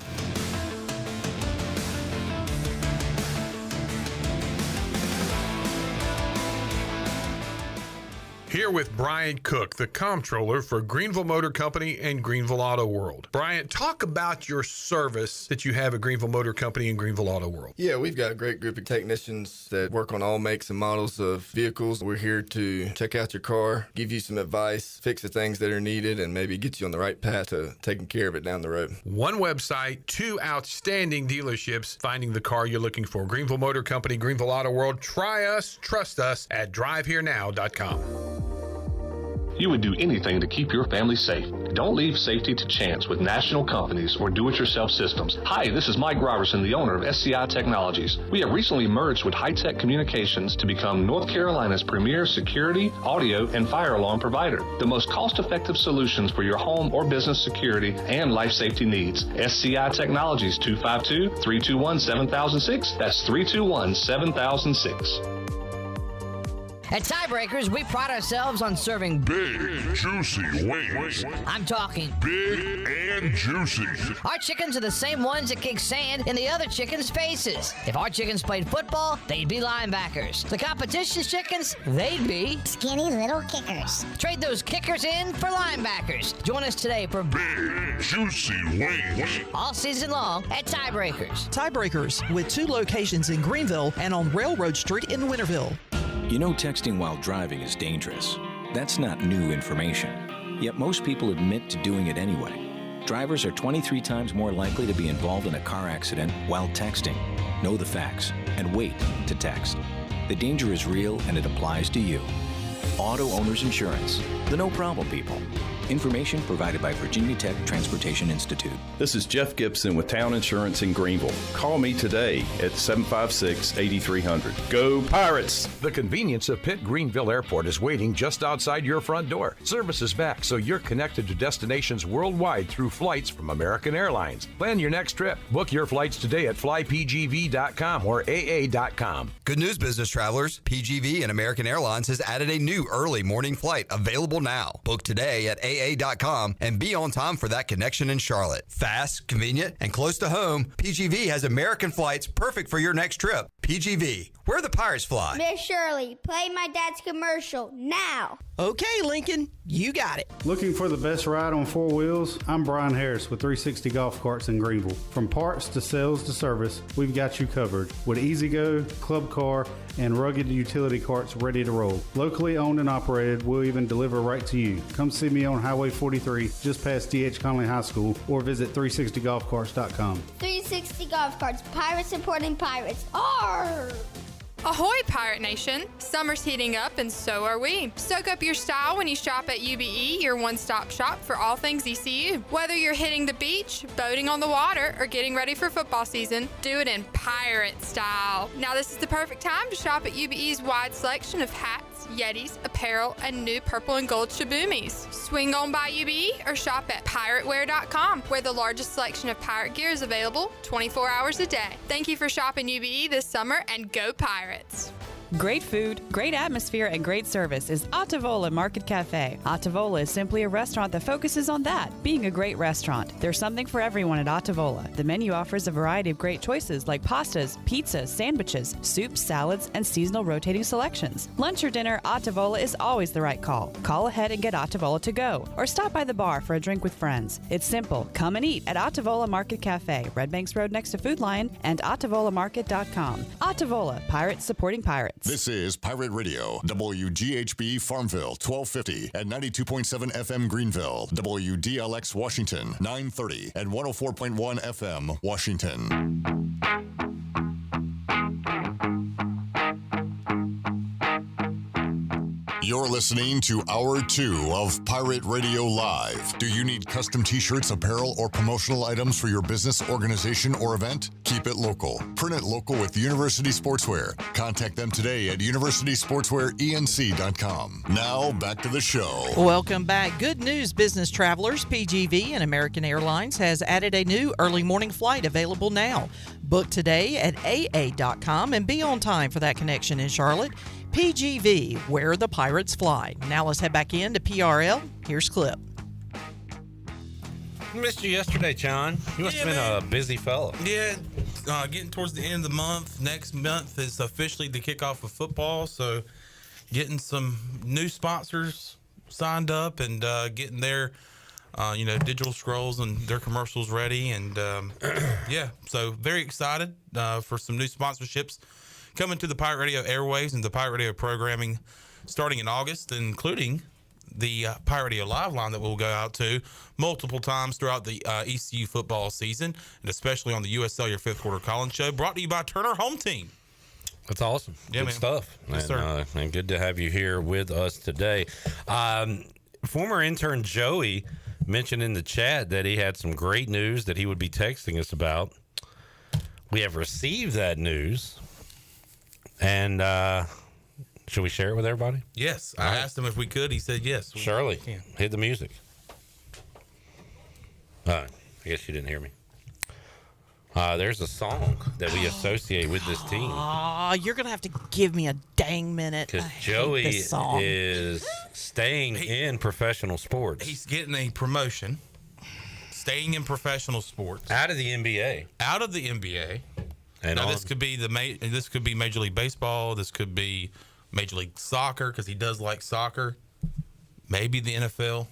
S2: Here with Brian Cook, the comptroller for Greenville Motor Company and Greenville Auto World. Brian, talk about your service that you have at Greenville Motor Company and Greenville Auto World.
S3: Yeah, we've got a great group of technicians that work on all makes and models of vehicles. We're here to check out your car, give you some advice, fix the things that are needed, and maybe get you on the right path to taking care of it down the road.
S2: One website, 2 outstanding dealerships, finding the car you're looking for. Greenville Motor Company, Greenville Auto World. Try us, trust us at driveherenow.com.
S4: you would do anything to keep your family safe. Don't leave safety to chance with national companies or do-it-yourself systems. Hi, this is Mike Robertson, the owner of SCI Technologies. We have recently merged with High-Tech Communications to become North Carolina's premier security, audio, and fire alarm provider. The most cost-effective solutions for your home or business security and life safety needs. SCI Technologies, 252-321-7006. That's 321-7006.
S5: At Tiebreakers, we pride ourselves on serving
S6: big, juicy wings.
S5: I'm talking
S6: big and juicy.
S5: Our chickens are the same ones that kick sand in the other chickens' faces. If our chickens played football, they'd be linebackers. The competition's chickens, they'd be
S15: skinny little kickers.
S5: Trade those kickers in for linebackers. Join us today for
S6: big, juicy wings.
S5: All season long at Tiebreakers.
S28: Tiebreakers, with 2 locations in Greenville and on Railroad Street in Winterville.
S13: You know texting while driving is dangerous. That's not new information. Yet most people admit to doing it anyway. Drivers are 23 times more likely to be involved in a car accident while texting. Know the facts and wait to text. The danger is real and it applies to you. Auto Owners Insurance. The no problem people. Information provided by Virginia Tech Transportation Institute.
S19: This is Jeff Gibson with Town Insurance in Greenville. Call me today at 756-8300. Go Pirates!
S22: The convenience of Pitt Greenville Airport is waiting just outside your front door. Service is back, so you're connected to destinations worldwide through flights from American Airlines. Plan your next trip. Book your flights today at flypgv.com or aa.com.
S23: Good news, business travelers. PGV and American Airlines has added a new early morning flight available now. Book today at aa.com and be on time for that connection in Charlotte. Fast, convenient, and close to home, PGV has American flights perfect for your next trip. PGV, where the Pirates fly.
S25: Miss Shirley, play my dad's commercial now.
S28: Okay, Lincoln, you got it.
S29: Looking for the best ride on 4 wheels? I'm Brian Harris with 360 Golf Carts in Greenville. From parts to sales to service, we've got you covered with E-Z-Go, Club Car, and rugged utility carts ready to roll. Locally owned and operated, we'll even deliver right to you. Come see me on Highway 43, just past D.H. Conley High School, or visit 360golfcarts.com.
S25: 360 Golf Carts, pirates supporting pirates. Arr!
S30: Ahoy, Pirate Nation! Summer's heating up and so are we. Soak up your style when you shop at UBE, your one-stop shop for all things ECU. Whether you're hitting the beach, boating on the water, or getting ready for football season, do it in pirate style. Now this is the perfect time to shop at UBE's wide selection of hats, Yetis, apparel, and new purple and gold Shabumis. Swing on by UBE or shop at pirateware.com, where the largest selection of pirate gear is available 24 hours a day. Thank you for shopping UBE this summer, and go Pirates!
S31: Great food, great atmosphere, and great service is Ottavola Market Cafe. Ottavola is simply a restaurant that focuses on that, being a great restaurant. There's something for everyone at Ottavola. The menu offers a variety of great choices like pastas, pizzas, sandwiches, soups, salads, and seasonal rotating selections. Lunch or dinner, Ottavola is always the right call. Call ahead and get Ottavola to go, or stop by the bar for a drink with friends. It's simple. Come and eat at Ottavola Market Cafe, Red Banks Road next to Food Lion, and OttavolaMarket.com. Ottavola, pirates supporting pirates.
S17: This is Pirate Radio, WGHB Farmville, 1250 and 92.7 FM Greenville, WDLX Washington, 930 and 104.1 FM Washington. You're listening to Hour 2 of Pirate Radio Live. Do you need custom t-shirts, apparel, or promotional items for your business, organization, or event? Keep it local. Print it local with University Sportswear. Contact them today at universitysportswearenc.com. Now, back to the show.
S28: Welcome back. Good news, business travelers. PGV and American Airlines has added a new early morning flight available now. Book today at aa.com and be on time for that connection in Charlotte. PGV, where the Pirates fly. Now let's head back in to PRL. Here's Clip.
S20: Missed you yesterday, John. You must have been a busy fella.
S21: Yeah, getting towards the end of the month. Next month is officially the kickoff of football, so getting some new sponsors signed up and getting their digital scrolls and their commercials ready. And yeah, so very excited for some new sponsorships coming to the Pirate Radio airwaves and the Pirate Radio programming starting in August, including the Pirate Radio Live line that we'll go out to multiple times throughout the ECU football season, and especially on the U.S. Cellular Fifth Quarter Call-In Show, brought to you by Turner Home Team.
S20: That's awesome.
S21: Yeah,
S20: good
S21: man.
S20: stuff.
S21: Yes, sir.
S20: And good to have you here with us today. former intern Joey mentioned in the chat that he had some great news that he would be texting us about. We have received that news. And should we share it with everybody?
S21: Yes. I asked him if we could. He said yes.
S20: Shirley, hit the music. I guess you didn't hear me. There's a song that we associate with this team.
S28: Aw, you're going to have to give me a dang minute.
S20: Because Joey is staying in professional sports.
S21: He's getting a promotion, staying in professional sports.
S20: Out of the NBA.
S21: Out of the NBA.
S20: And
S21: now, this could be this could be Major League Baseball. This could be Major League Soccer, because he does like soccer. Maybe the NFL.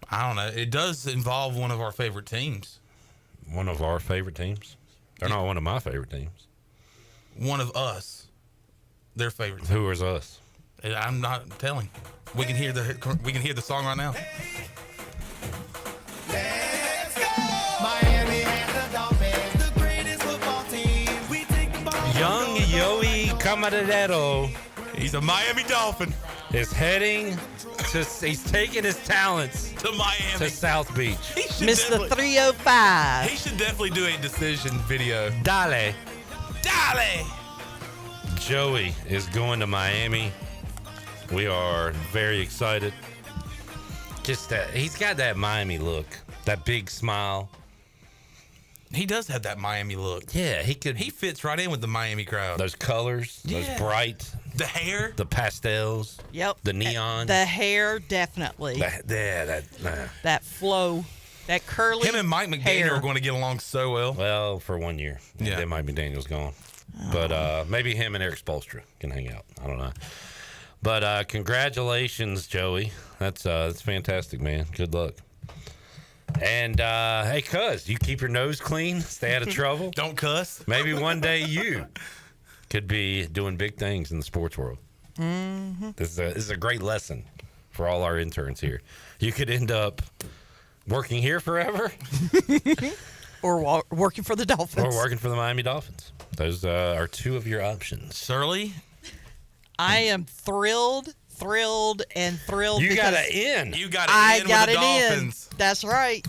S21: I don't know. It does involve one of our favorite teams.
S20: One of our favorite teams? They're not one of my favorite teams.
S21: One of us. Their favorite team.
S20: Who is us?
S21: I'm not telling. We can hear the song right now.
S20: Young Yoey Camarero.
S21: He's a Miami Dolphin.
S20: Is heading to, he's taking his talents
S21: to Miami.
S20: To South Beach.
S28: Mr. 305.
S21: He should definitely do a decision video.
S20: Dale.
S21: Dale.
S20: Joey is going to Miami. We are very excited. Just that he's got that Miami look, that big smile.
S21: He does have that Miami look.
S20: Yeah, he
S21: fits right in with the Miami crowd.
S20: Those colors, those bright.
S21: The hair.
S20: The pastels.
S28: Yep.
S20: The neon.
S28: The hair, definitely. That flow. That curly
S21: Him and Mike McDaniel
S28: hair.
S21: are going to get along so well.
S20: Well, for 1 year. Yeah. Then Mike McDaniel's gone. But maybe him and Eric Spoelstra can hang out. I don't know. But congratulations, Joey. That's fantastic, man. Good luck. And hey, cuz, you keep your nose clean, stay out of trouble.
S21: Don't cuss.
S20: Maybe one day you could be doing big things in the sports world.
S28: Mm-hmm.
S20: This is a great lesson for all our interns here. You could end up working here forever,
S28: or working for the Dolphins,
S20: or working for the Miami Dolphins. Those are two of your options.
S21: Shirley,
S28: I am thrilled, and thrilled.
S20: You got
S28: because
S20: an in.
S21: You got an in with the Dolphins.
S28: That's right.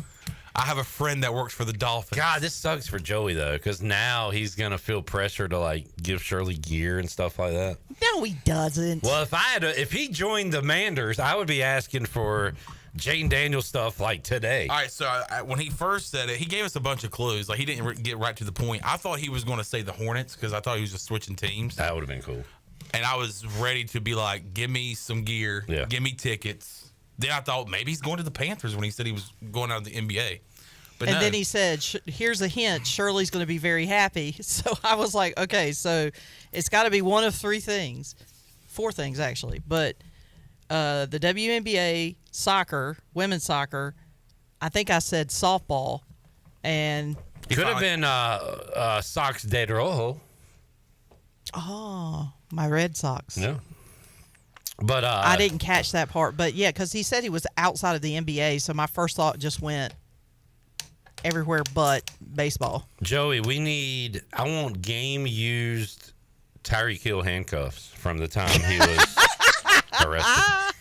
S21: I have a friend that works for the Dolphins.
S20: God, this sucks for Joey, though, because now he's going to feel pressure to, like, give Shirley gear and stuff like that.
S28: No, he doesn't.
S20: Well, if he joined the Manders, I would be asking for Jane Daniels stuff, like, today.
S21: All right, so when he first said it, he gave us a bunch of clues. Like, he didn't get right to the point. I thought he was going to say the Hornets, because I thought he was just switching teams.
S20: That would have been cool.
S21: And I was ready to be like, give me some gear.
S20: Yeah.
S21: Give me tickets. Then I thought maybe he's going to the Panthers when he said he was going out of the NBA. But
S28: and
S21: no.
S28: then he said, here's a hint, Shirley's going to be very happy. So I was like, okay, so it's got to be one of three things. 4 things, actually. But the WNBA soccer, women's soccer, I think I said softball. And
S20: Could have been Sox de Rojo.
S28: Oh, my Red Sox.
S20: No. But
S28: I didn't catch that part. But, yeah, because he said he was outside of the NBA, so my first thought just went everywhere but baseball.
S20: Joey, I want game-used Tyreek Hill handcuffs from the time he was arrested.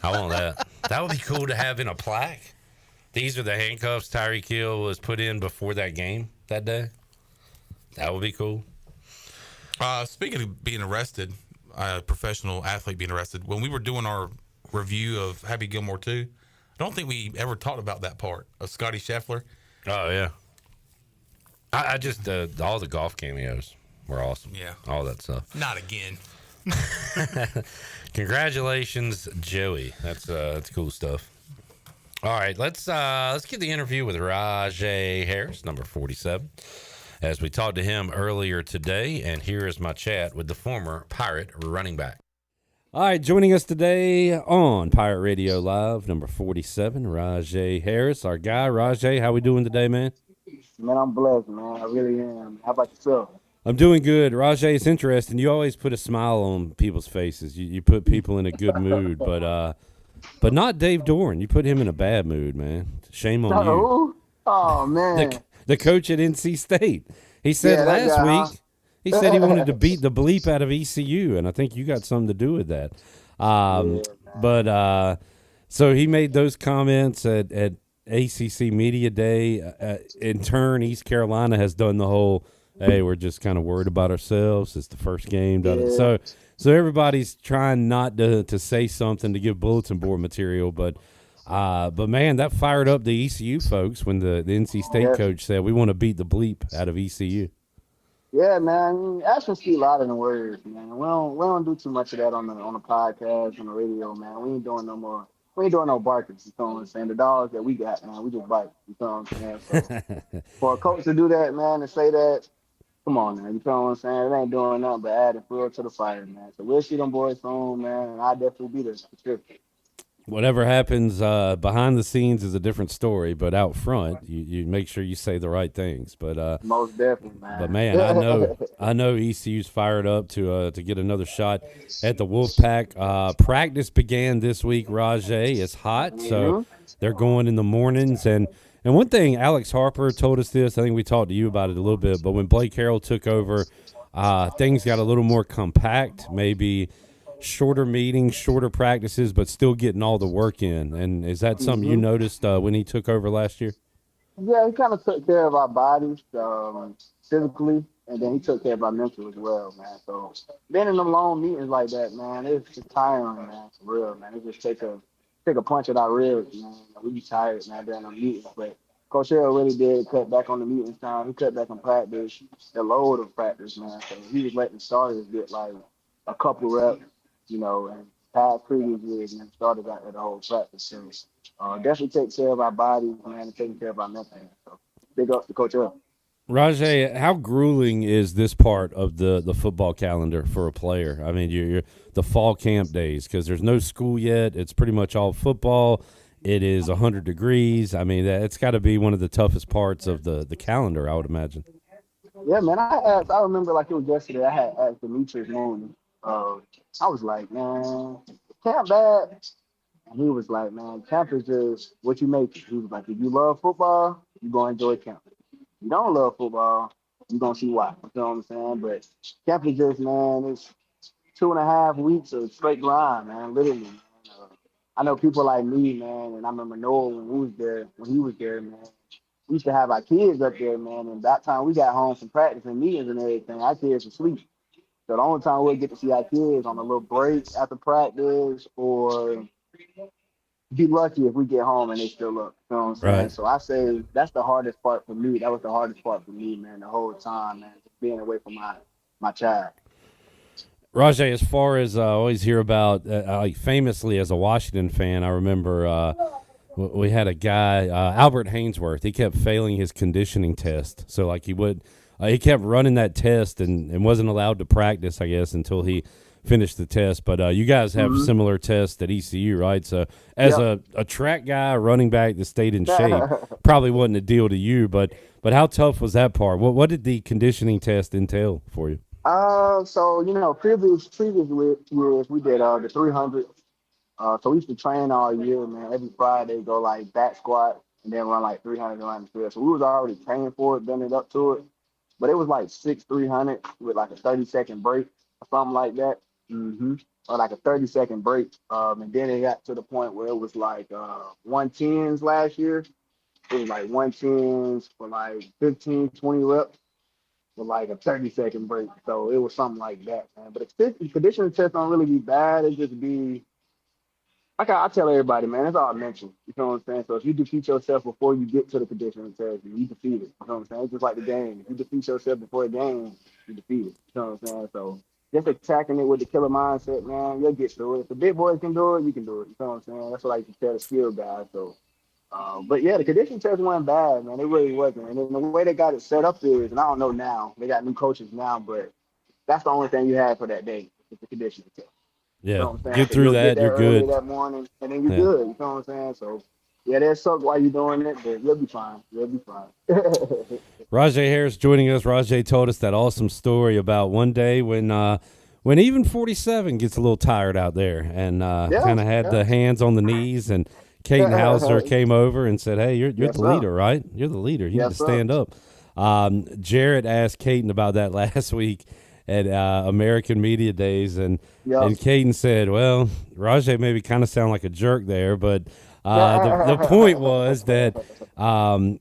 S20: I want that. That would be cool to have in a plaque. These are the handcuffs Tyreek Hill was put in before that game that day. That would be cool.
S21: Speaking of being arrested, a professional athlete being arrested, when we were doing our review of Happy Gilmore 2, I don't think we ever talked about that part of Scotty Scheffler.
S20: Oh, yeah. I just, all the golf cameos were awesome.
S21: Yeah.
S20: All that stuff.
S21: Not again.
S20: Congratulations, Joey. That's cool stuff. All right, let's get the interview with Rahjai Harris, number 47, as we talked to him earlier today. And here is my chat with the former Pirate running back.
S1: All right, joining us today on Pirate Radio Live, number 47, Rahjai Harris, our guy. Rahjai, how we doing today, man?
S8: Man, I'm blessed, man. I really am. How about yourself?
S1: I'm doing good. Rahjai, it's interesting. You always put a smile on people's faces. You put people in a good mood, but not Dave Doran. You put him in a bad mood, man. Shame on you.
S8: Oh, man.
S1: The coach at NC State. He said last week, he said he wanted to beat the bleep out of ECU, and I think you got something to do with that. But so he made those comments at ACC Media Day. In turn, East Carolina has done the whole, hey, we're just kind of worried about ourselves. It's the first game.
S8: Yeah.
S1: So everybody's trying not to say something to give bulletin board material, but man, that fired up the ECU folks when the NC State coach said we want to beat the bleep out of ECU.
S8: Yeah, man. Actions speak louder than words, man. We don't do too much of that on the podcast, on the radio, man. We ain't doing no more. We ain't doing no barkers. You know what I'm saying? The dogs that we got, man, we just bite. You know what I'm saying? So for a coach to do that, man, and say that, come on, man. You know what I'm saying? It ain't doing nothing but adding fuel to the fire, man. So we'll see them boys soon, man. And I'll definitely be there for sure.
S1: Whatever happens behind the scenes is a different story, but out front, you make sure you say the right things. But
S8: most definitely, man.
S1: But man, I know ECU's fired up to get another shot at the Wolfpack. Practice began this week. Rahjai, it's hot, so they're going in the mornings. And one thing, Alex Harper told us this. I think we talked to you about it a little bit. But when Blake Harrell took over, things got a little more compact, maybe shorter meetings, shorter practices, but still getting all the work in. And is that something you noticed when he took over last year?
S8: Yeah, he kind of took care of our bodies physically, and then he took care of our mental as well, man. So being in them long meetings like that, man, it's just tiring, man, for real, man. It just take a punch at our ribs, man. We be tired, man, during the meetings. But Coach Harrell really did cut back on the meetings time. He cut back on practice, the load of practice, man. So he was letting starters get like a couple reps, you know, and past previous years, and started out at the whole practice series. Definitely take care of our bodies, man, and taking care of our mental. So big up to Coach Harrell.
S1: Rahjai, how grueling is this part of the football calendar for a player? I mean, you're the fall camp days, because there's no school yet. It's pretty much all football. It is 100 degrees. I mean, it's got to be one of the toughest parts of the calendar, I would imagine.
S8: Yeah, man, I remember like it was yesterday. I had asked Demetrius Moon. I was like, man, camp bad? And he was like, man, camp is just what you make it. He was like, if you love football, you're going to enjoy camp. If you don't love football, you're going to see why. You know what I'm saying? But camp is just, man, it's 2.5 weeks of straight grind, man, literally. Man. I know people like me, man, and I remember Noah when he was there, man. We used to have our kids up there, man, and that time we got home from practice and meetings and everything, our kids were asleep. So the only time we'll get to see our kids on a little break after practice, or be lucky if we get home and they still up. You know what I'm saying?
S1: Right.
S8: So I say that's the hardest part for me. That was the hardest part for me, man, the whole time, man, just being away from my child.
S1: Rahjai, as far as I always hear about, like famously as a Washington fan, I remember we had a guy, Albert Hainsworth. He kept failing his conditioning test. So like he kept running that test and wasn't allowed to practice, I guess, until he finished the test. But you guys have similar tests at ECU, right? So as a track guy, running back that stayed in shape, probably wasn't a deal to you. But how tough was that part? What did the conditioning test entail for you?
S8: So you know, previous years we did the 300. So we used to train all year, man. Every Friday go like back squat and then run like 300 around the field. So we was already training for it, building up to it. But it was like 6 300 with like a 30-second break or something like that. Or like a 30-second break. And then it got to the point where it was like 110s last year. It was like 110s for like 15, 20 reps with like a 30-second break. So it was something like that, man. But the conditioning test don't really be bad. It just be, like I tell everybody, man, it's all mental. You know what I'm saying? So if you defeat yourself before you get to the conditioning test, you defeat it. You know what I'm saying? It's just like the game. If you defeat yourself before the game, you defeat it. You know what I'm saying? So just attacking it with the killer mindset, man, you'll get through it. If the big boys can do it, you can do it. You know what I'm saying? That's what I used to tell the skill guys. So, but yeah, the conditioning test wasn't bad, man. It really wasn't. And then the way they got it set up is, and I don't know now, they got new coaches now, but that's the only thing you have for that day is the conditioning test.
S1: Yeah,
S8: you know what I'm saying?
S1: get through that, you're good.
S8: That morning, and then you're good. You know what I'm saying? So, yeah, that sucks while you're doing it, but you'll be fine. You'll be fine.
S1: Rahjai Harris joining us. Rahjai told us that awesome story about one day when even 47 gets a little tired out there, and kind of had the hands on the knees, and Caden Hauser came over and said, hey, you're the leader, right? You're the leader. You need to stand up. Jarrett asked Caden about that last week, at American Media Days, and
S8: Yep.
S1: and Caden said, "Well, Rahjai maybe kind of sound like a jerk there, but the point was that I'm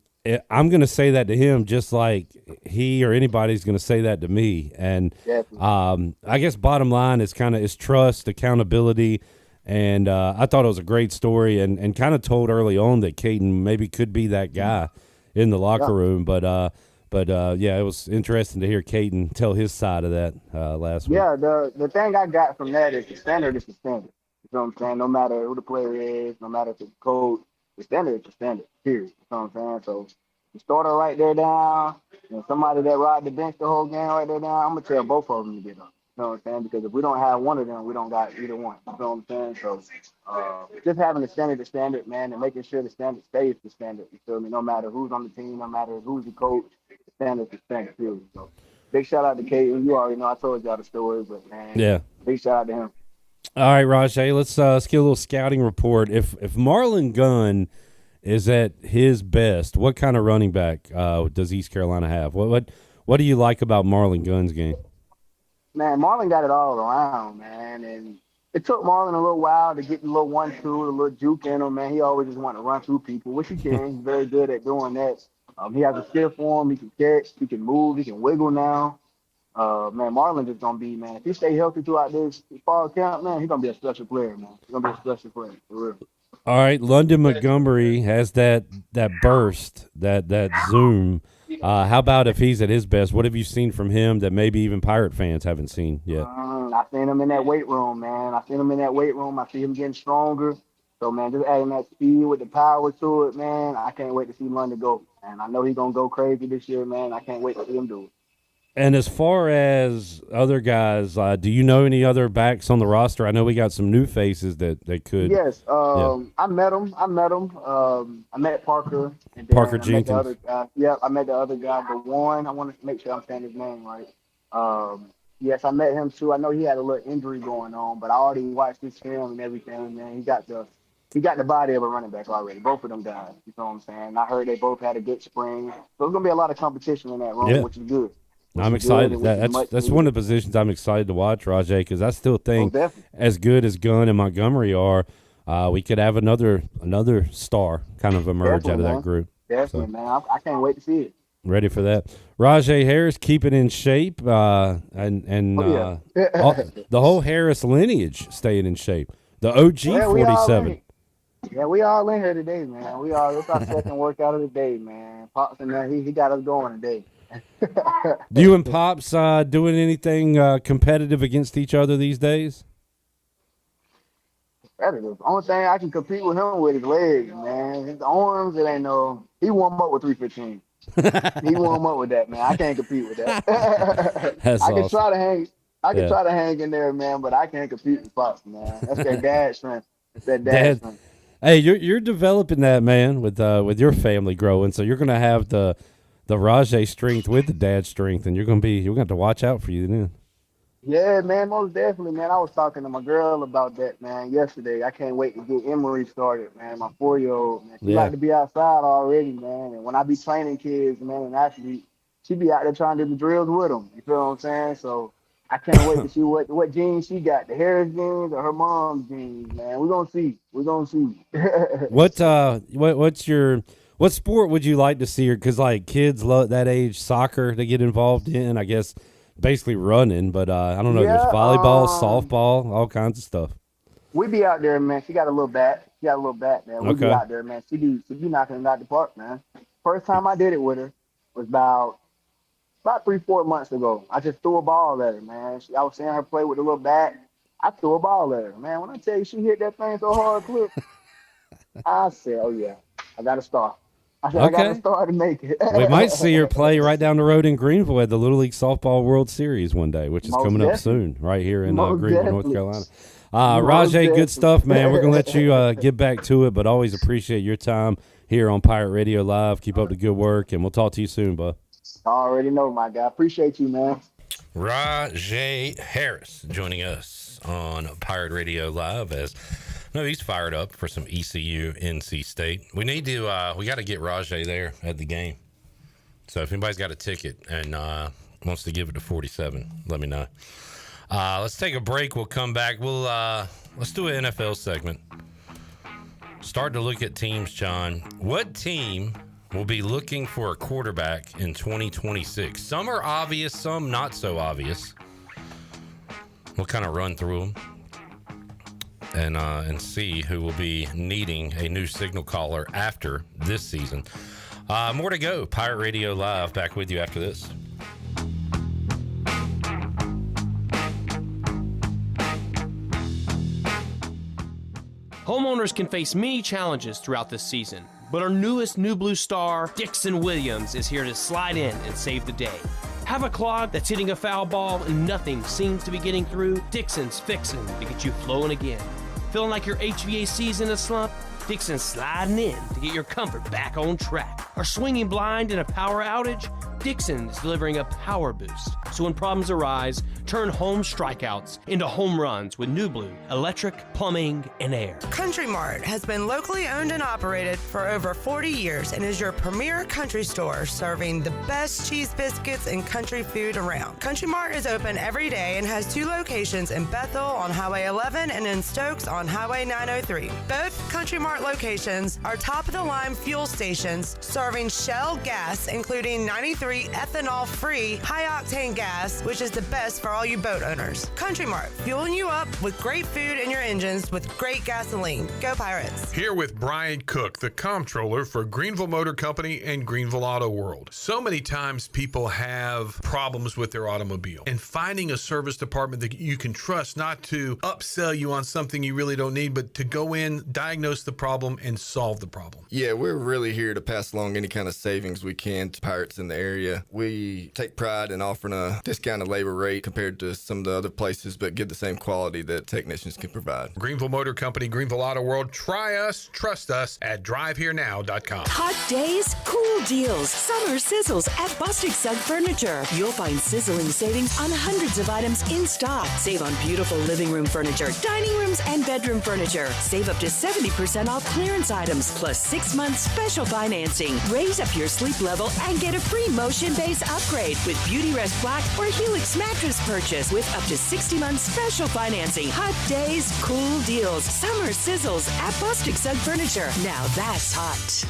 S1: going to say that to him just like he or anybody's going to say that to me, and I guess bottom line is is trust, accountability." And I thought it was a great story, and kind of told early on that Caden maybe could be that guy in the locker room. But yeah, it was interesting to hear Caden tell his side of that last week.
S8: Yeah, the thing I got from that is the standard is the standard. You know what I'm saying? No matter who the player is, no matter if it's coach, the standard is the standard, period. You know what I'm saying? So the starter right there down, and somebody that ride the bench the whole game right there down, I'm going to tell both of them to get up. You know what I'm saying? Because if we don't have one of them, we don't got either one. You know what I'm saying? So just having the standard, man, and making sure the standard stays the standard. You feel me? No matter who's on the team, no matter who's the coach, the standard's the standard, period. So big shout out to Caden. You already know I told y'all the story, but man,
S1: yeah,
S8: big shout out to him.
S1: All right, Rahjai, let's get a little scouting report. If Marlon Gunn is at his best, what kind of running back does East Carolina have? What do you like about Marlon Gunn's game?
S8: Man, Marlon got it all around, man, and it took Marlon a little while to get the little 1-2, the little juke in him, man. He always just wanted to run through people, which he can. He's very good at doing that. He has a skill for him. He can catch. He can move. He can wiggle now. Man, Marlon just going to be, man, if he stay healthy throughout this fall camp, man, he's going to be a special player, man. He's going to be a special player, for real.
S1: All right, London Montgomery has that burst, that zoom. How about if he's at his best? What have you seen from him that maybe even Pirate fans haven't seen yet?
S8: I seen him in that weight room, man. I see him getting stronger. So, man, just adding that speed with the power to it, man, I can't wait to see London go. And I know he's going to go crazy this year, man. I can't wait to see him do it.
S1: And as far as other guys, do you know any other backs on the roster? I know we got some new faces that they could.
S8: Yes, I met him. I met Parker. And then
S1: Parker
S8: I
S1: Jenkins.
S8: Met the other guy. I met the other guy, the one. I want to make sure I'm saying his name right. Yes, I met him too. I know he had a little injury going on, but I already watched his film and everything, man. He got the body of a running back already. Both of them guys. You know what I'm saying? I heard they both had a good spring. So there's going to be a lot of competition in that room, which is good.
S1: I'm excited. That's one of the positions I'm excited to watch, Rahjai, because I still think as good as Gunn and Montgomery are, we could have another star kind of emerge out of that group.
S8: Definitely, man. I can't wait to see it.
S1: Ready for that. Rahjai Harris keeping in shape, and the whole Harris lineage staying in shape. The OG 47.
S8: Yeah, we all in here today, man. It's our second workout of the day, man. Pops and he got us going today.
S1: Do you and Pops doing anything competitive against each other these days?
S8: Competitive. Only thing I can compete with him with his legs, man. His arms, it ain't no. He warm up with 315. He warm up with that, man. I can't compete with that.
S1: That's
S8: I can
S1: awesome.
S8: try to hang. I can try to hang in there, man, but I can't compete with Pops, man. That's that dad strength. It's that dad strength.
S1: Hey, you're developing that, man, with your family growing. So you're gonna have the Rahjai strength with the dad strength, and you're gonna have to watch out for you then.
S8: Yeah, man, most definitely, man. I was talking to my girl about that, man, yesterday. I can't wait to get Emory started, man. My 4-year-old, man. She like to be outside already, man. And when I be training kids, man, and actually, she be out there trying to do the drills with them. You feel what I'm saying? So I can't wait to see what genes she got, the Harris genes or her mom's genes, man. We're gonna see.
S1: What sport would you like to see her? Because like kids love that age, soccer they get involved in. I guess basically running, but I don't know. There's volleyball, softball, all kinds of stuff.
S8: We be out there, man. She got a little bat. Man. We be out there, man. She be knocking it out the park, man. First time I did it with her was about 3-4 months ago. I just threw a ball at her, man. I was seeing her play with a little bat. I threw a ball at her, man. When I tell you she hit that thing so hard, clip, I said, oh yeah, I got to start. I got to start to make it.
S1: We might see her play right down the road in Greenville at the Little League Softball World Series one day, which is coming up soon, right here in Greenville, North Carolina. Rahjai, good stuff, man. We're going to let you get back to it, but always appreciate your time here on Pirate Radio Live. Keep up the good work, and we'll talk to you soon, bud.
S8: I already know, my guy. Appreciate you, man.
S20: Rahjai Harris joining us on Pirate Radio Live as he's fired up for some ECU NC State. We got to get Rahjai there at the game. So if anybody's got a ticket and wants to give it to 47, let me know. Let's take a break. We'll come back. Let's do an NFL segment. Start to look at teams, John. What team will be looking for a quarterback in 2026? Some are obvious, some not so obvious. We'll kind of run through them and see who will be needing a new signal caller after this season. More to go. Pirate Radio Live, back with you after this.
S7: Homeowners can face many challenges throughout this season, but our newest New Blue star, Dixon Williams, is here to slide in and save the day. Have a clog that's hitting a foul ball and nothing seems to be getting through? Dixon's fixing to get you flowing again. Feeling like your HVAC's in a slump? Dixon's sliding in to get your comfort back on track. Are swinging blind in a power outage? Dixon is delivering a power boost. So when problems arise, turn home strikeouts into home runs with New Blue, electric, plumbing, and air.
S9: Country Mart has been locally owned and operated for over 40 years and is your premier country store serving the best cheese biscuits and country food around. Country Mart is open every day and has 2 locations in Bethel on Highway 11 and in Stokes on Highway 903. Both Country Mart locations are top-of-the-line fuel stations serving Shell gas, including 93 ethanol-free high-octane gas, which is the best for all you boat owners. Country Mart, fueling you up with great food in your engines with great gasoline. Go Pirates.
S2: Here with Brian Cook, the comptroller for Greenville Motor Company and Greenville Auto World. So many times people have problems with their automobile, and finding a service department that you can trust not to upsell you on something you really don't need, but to go in, diagnose the problem, and solve the problem.
S3: Yeah, we're really here to pass along any kind of savings we can to pirates in the area. We take pride in offering a discounted labor rate compared to some of the other places, but give the same quality that technicians can provide.
S2: Greenville Motor Company, Greenville Auto World. Try us, trust us at drivehherenow.com.
S10: Hot days, cool deals, summer sizzles at Bostic Sugg Furniture. You'll find sizzling savings on hundreds of items in stock. Save on beautiful living room furniture, dining rooms, and bedroom furniture. Save up to 70% off clearance items, plus 6 months special financing. Raise up your sleep level and get a free motion base upgrade with Beauty Rest Black or Helix mattress purchase with up to 60 months special financing. Hot days, cool deals, summer sizzles at Bostic Sugg Furniture. Now that's hot.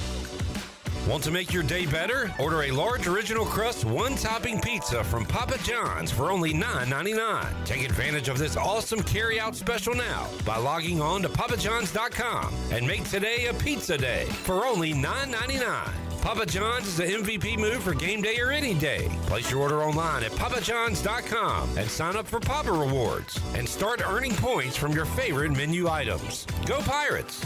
S20: Want to make your day better? Order a large original crust, 1-topping pizza from Papa John's for only $9.99. Take advantage of this awesome carry-out special now by logging on to papajohns.com and make today a pizza day for only $9.99. Papa John's is the MVP move for game day or any day. Place your order online at papajohns.com and sign up for Papa Rewards and start earning points from your favorite menu items. Go Pirates!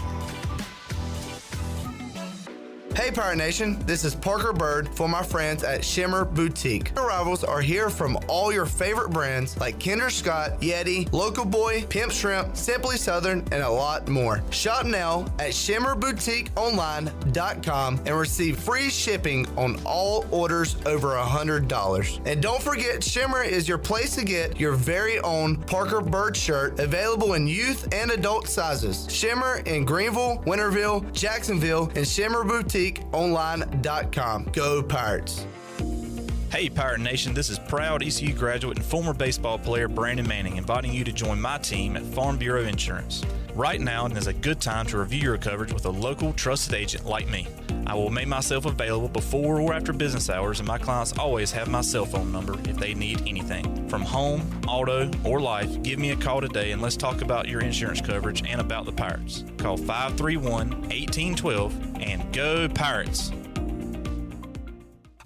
S11: Hey Pirate Nation, this is Parker Bird for my friends at Shimmer Boutique. Arrivals are here from all your favorite brands like Kinder Scott, Yeti, Local Boy, Pimp Shrimp, Simply Southern, and a lot more. Shop now at shimmerboutique.online.com and receive free shipping on all orders over $100. And don't forget, Shimmer is your place to get your very own Parker Bird shirt, available in youth and adult sizes. Shimmer in Greenville, Winterville, Jacksonville, and Shimmer Boutique online.com. Go Pirates.
S12: Hey Pirate Nation, this is proud ECU graduate and former baseball player Brandon Manning inviting you to join my team at Farm Bureau Insurance. Right now is a good time to review your coverage with a local trusted agent like me. I will make myself available before or after business hours, and my clients always have my cell phone number if they need anything. From home, auto, or life, give me a call today and let's talk about your insurance coverage and about the Pirates. Call 531-1812 and go Pirates!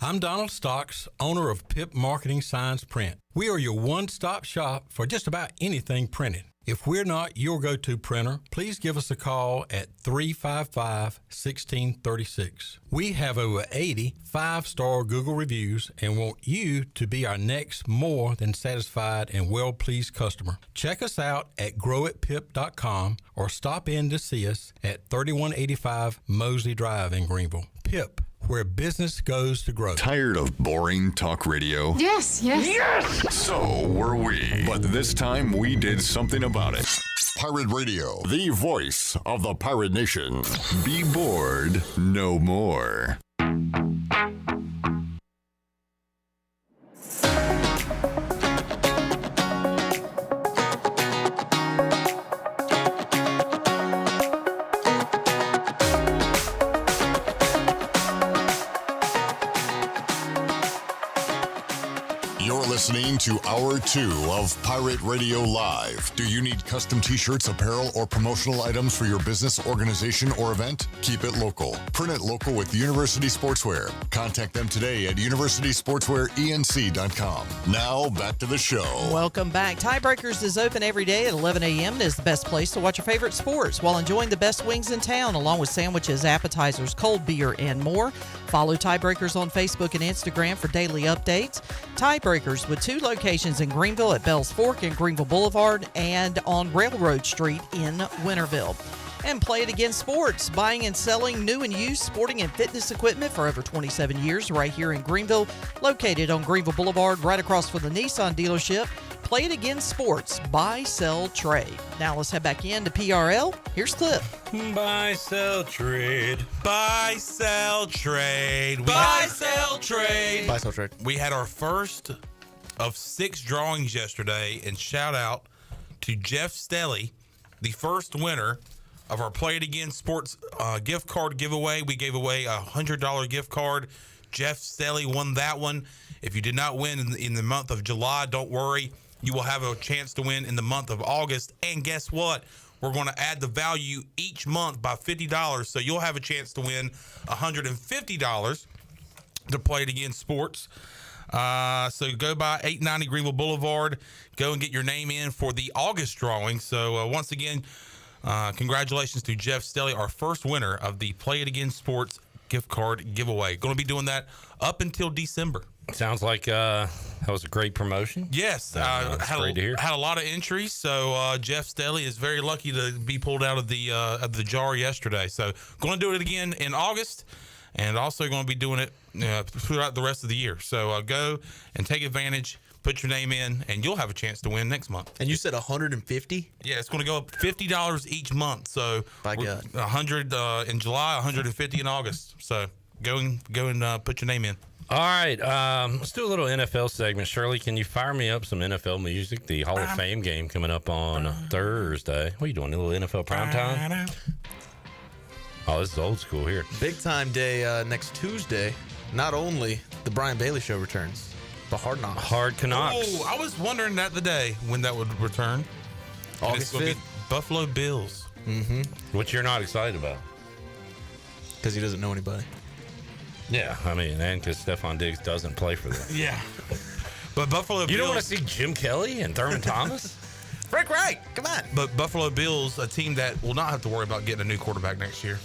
S14: I'm Donald Stocks, owner of PIP Marketing Signs Print. We are your one-stop shop for just about anything printed. If we're not your go-to printer, please give us a call at 355-1636. We have over 80 5-star Google reviews and want you to be our next more than satisfied and well-pleased customer. Check us out at growitpip.com or stop in to see us at 3185 Mosley Drive in Greenville. PIP, where business goes to grow.
S17: Tired of boring talk radio?
S16: Yes.
S17: So were we. But this time we did something about it. Pirate Radio, the voice of the Pirate Nation. Be bored no more. You're listening to Hour 2 of Pirate Radio Live. Do you need custom t-shirts, apparel, or promotional items for your business, organization, or event? Keep it local. Print it local with University Sportswear. Contact them today at universitysportswearenc.com. Now, back to the show.
S28: Welcome back. Tiebreakers is open every day at 11 a.m. and is the best place to watch your favorite sports while enjoying the best wings in town, along with sandwiches, appetizers, cold beer, and more. Follow Tiebreakers on Facebook and Instagram for daily updates. Tiebreakers with 2 locations in Greenville at Bells Fork and Greenville Boulevard and on Railroad Street in Winterville. And Play It Again Sports, buying and selling new and used sporting and fitness equipment for over 27 years right here in Greenville, located on Greenville Boulevard right across from the Nissan dealership. Play It Again Sports, buy, sell, trade. Now let's head back into PRL. Here's Cliff.
S20: Buy, sell, trade.
S21: Buy, sell, trade.
S20: Buy, sell, trade.
S21: Buy, sell, trade. We had our first of 6 drawings yesterday, and shout out to Jeff Stelly, the first winner of our Play It Again Sports gift card giveaway. We gave away a $100 gift card. Jeff Stelly won that one. If you did not win in the month of July, don't worry. You will have a chance to win in the month of August. And guess what? We're going to add the value each month by $50. So you'll have a chance to win $150 to Play It Again Sports. So go by 890 Greenville Boulevard. Go and get your name in for the August drawing. So once again, congratulations to Jeff Stelly, our first winner of the Play It Again Sports gift card giveaway. Going to be doing that up until December.
S20: Sounds like that was a great promotion.
S21: Yes,
S20: great to hear.
S21: Had a lot of entries. So Jeff Stelly is very lucky to be pulled out of the jar yesterday. So going to do it again in August, and also going to be doing it throughout the rest of the year. So go and take advantage. Put your name in, and you'll have a chance to win next month.
S4: And you said 150?
S21: Yeah, it's going to go up $50 each month. So
S4: by God,
S21: 100 in July, 150 in August. So go and put your name in.
S20: All right, let's do a little NFL segment. Shirley, can you fire me up some NFL music? The Hall of Fame game coming up on Thursday. What are you doing, a little NFL primetime? Oh, this is old school here.
S4: Big time day next Tuesday. Not only the Brian Bailey Show returns, but Hard Knocks.
S20: Hard Knocks.
S21: Oh, I was wondering that the day when that would return.
S4: August 5th.
S21: Buffalo Bills.
S4: Mm-hmm.
S20: Which you're not excited about.
S4: Because he doesn't know anybody.
S20: Yeah, I mean, and because Stephon Diggs doesn't play for them.
S21: Yeah. But Buffalo Bills.
S20: You don't want to see Jim Kelly and Thurman Thomas?
S4: Frank Wright, come on.
S21: But Buffalo Bills, a team that will not have to worry about getting a new quarterback next year.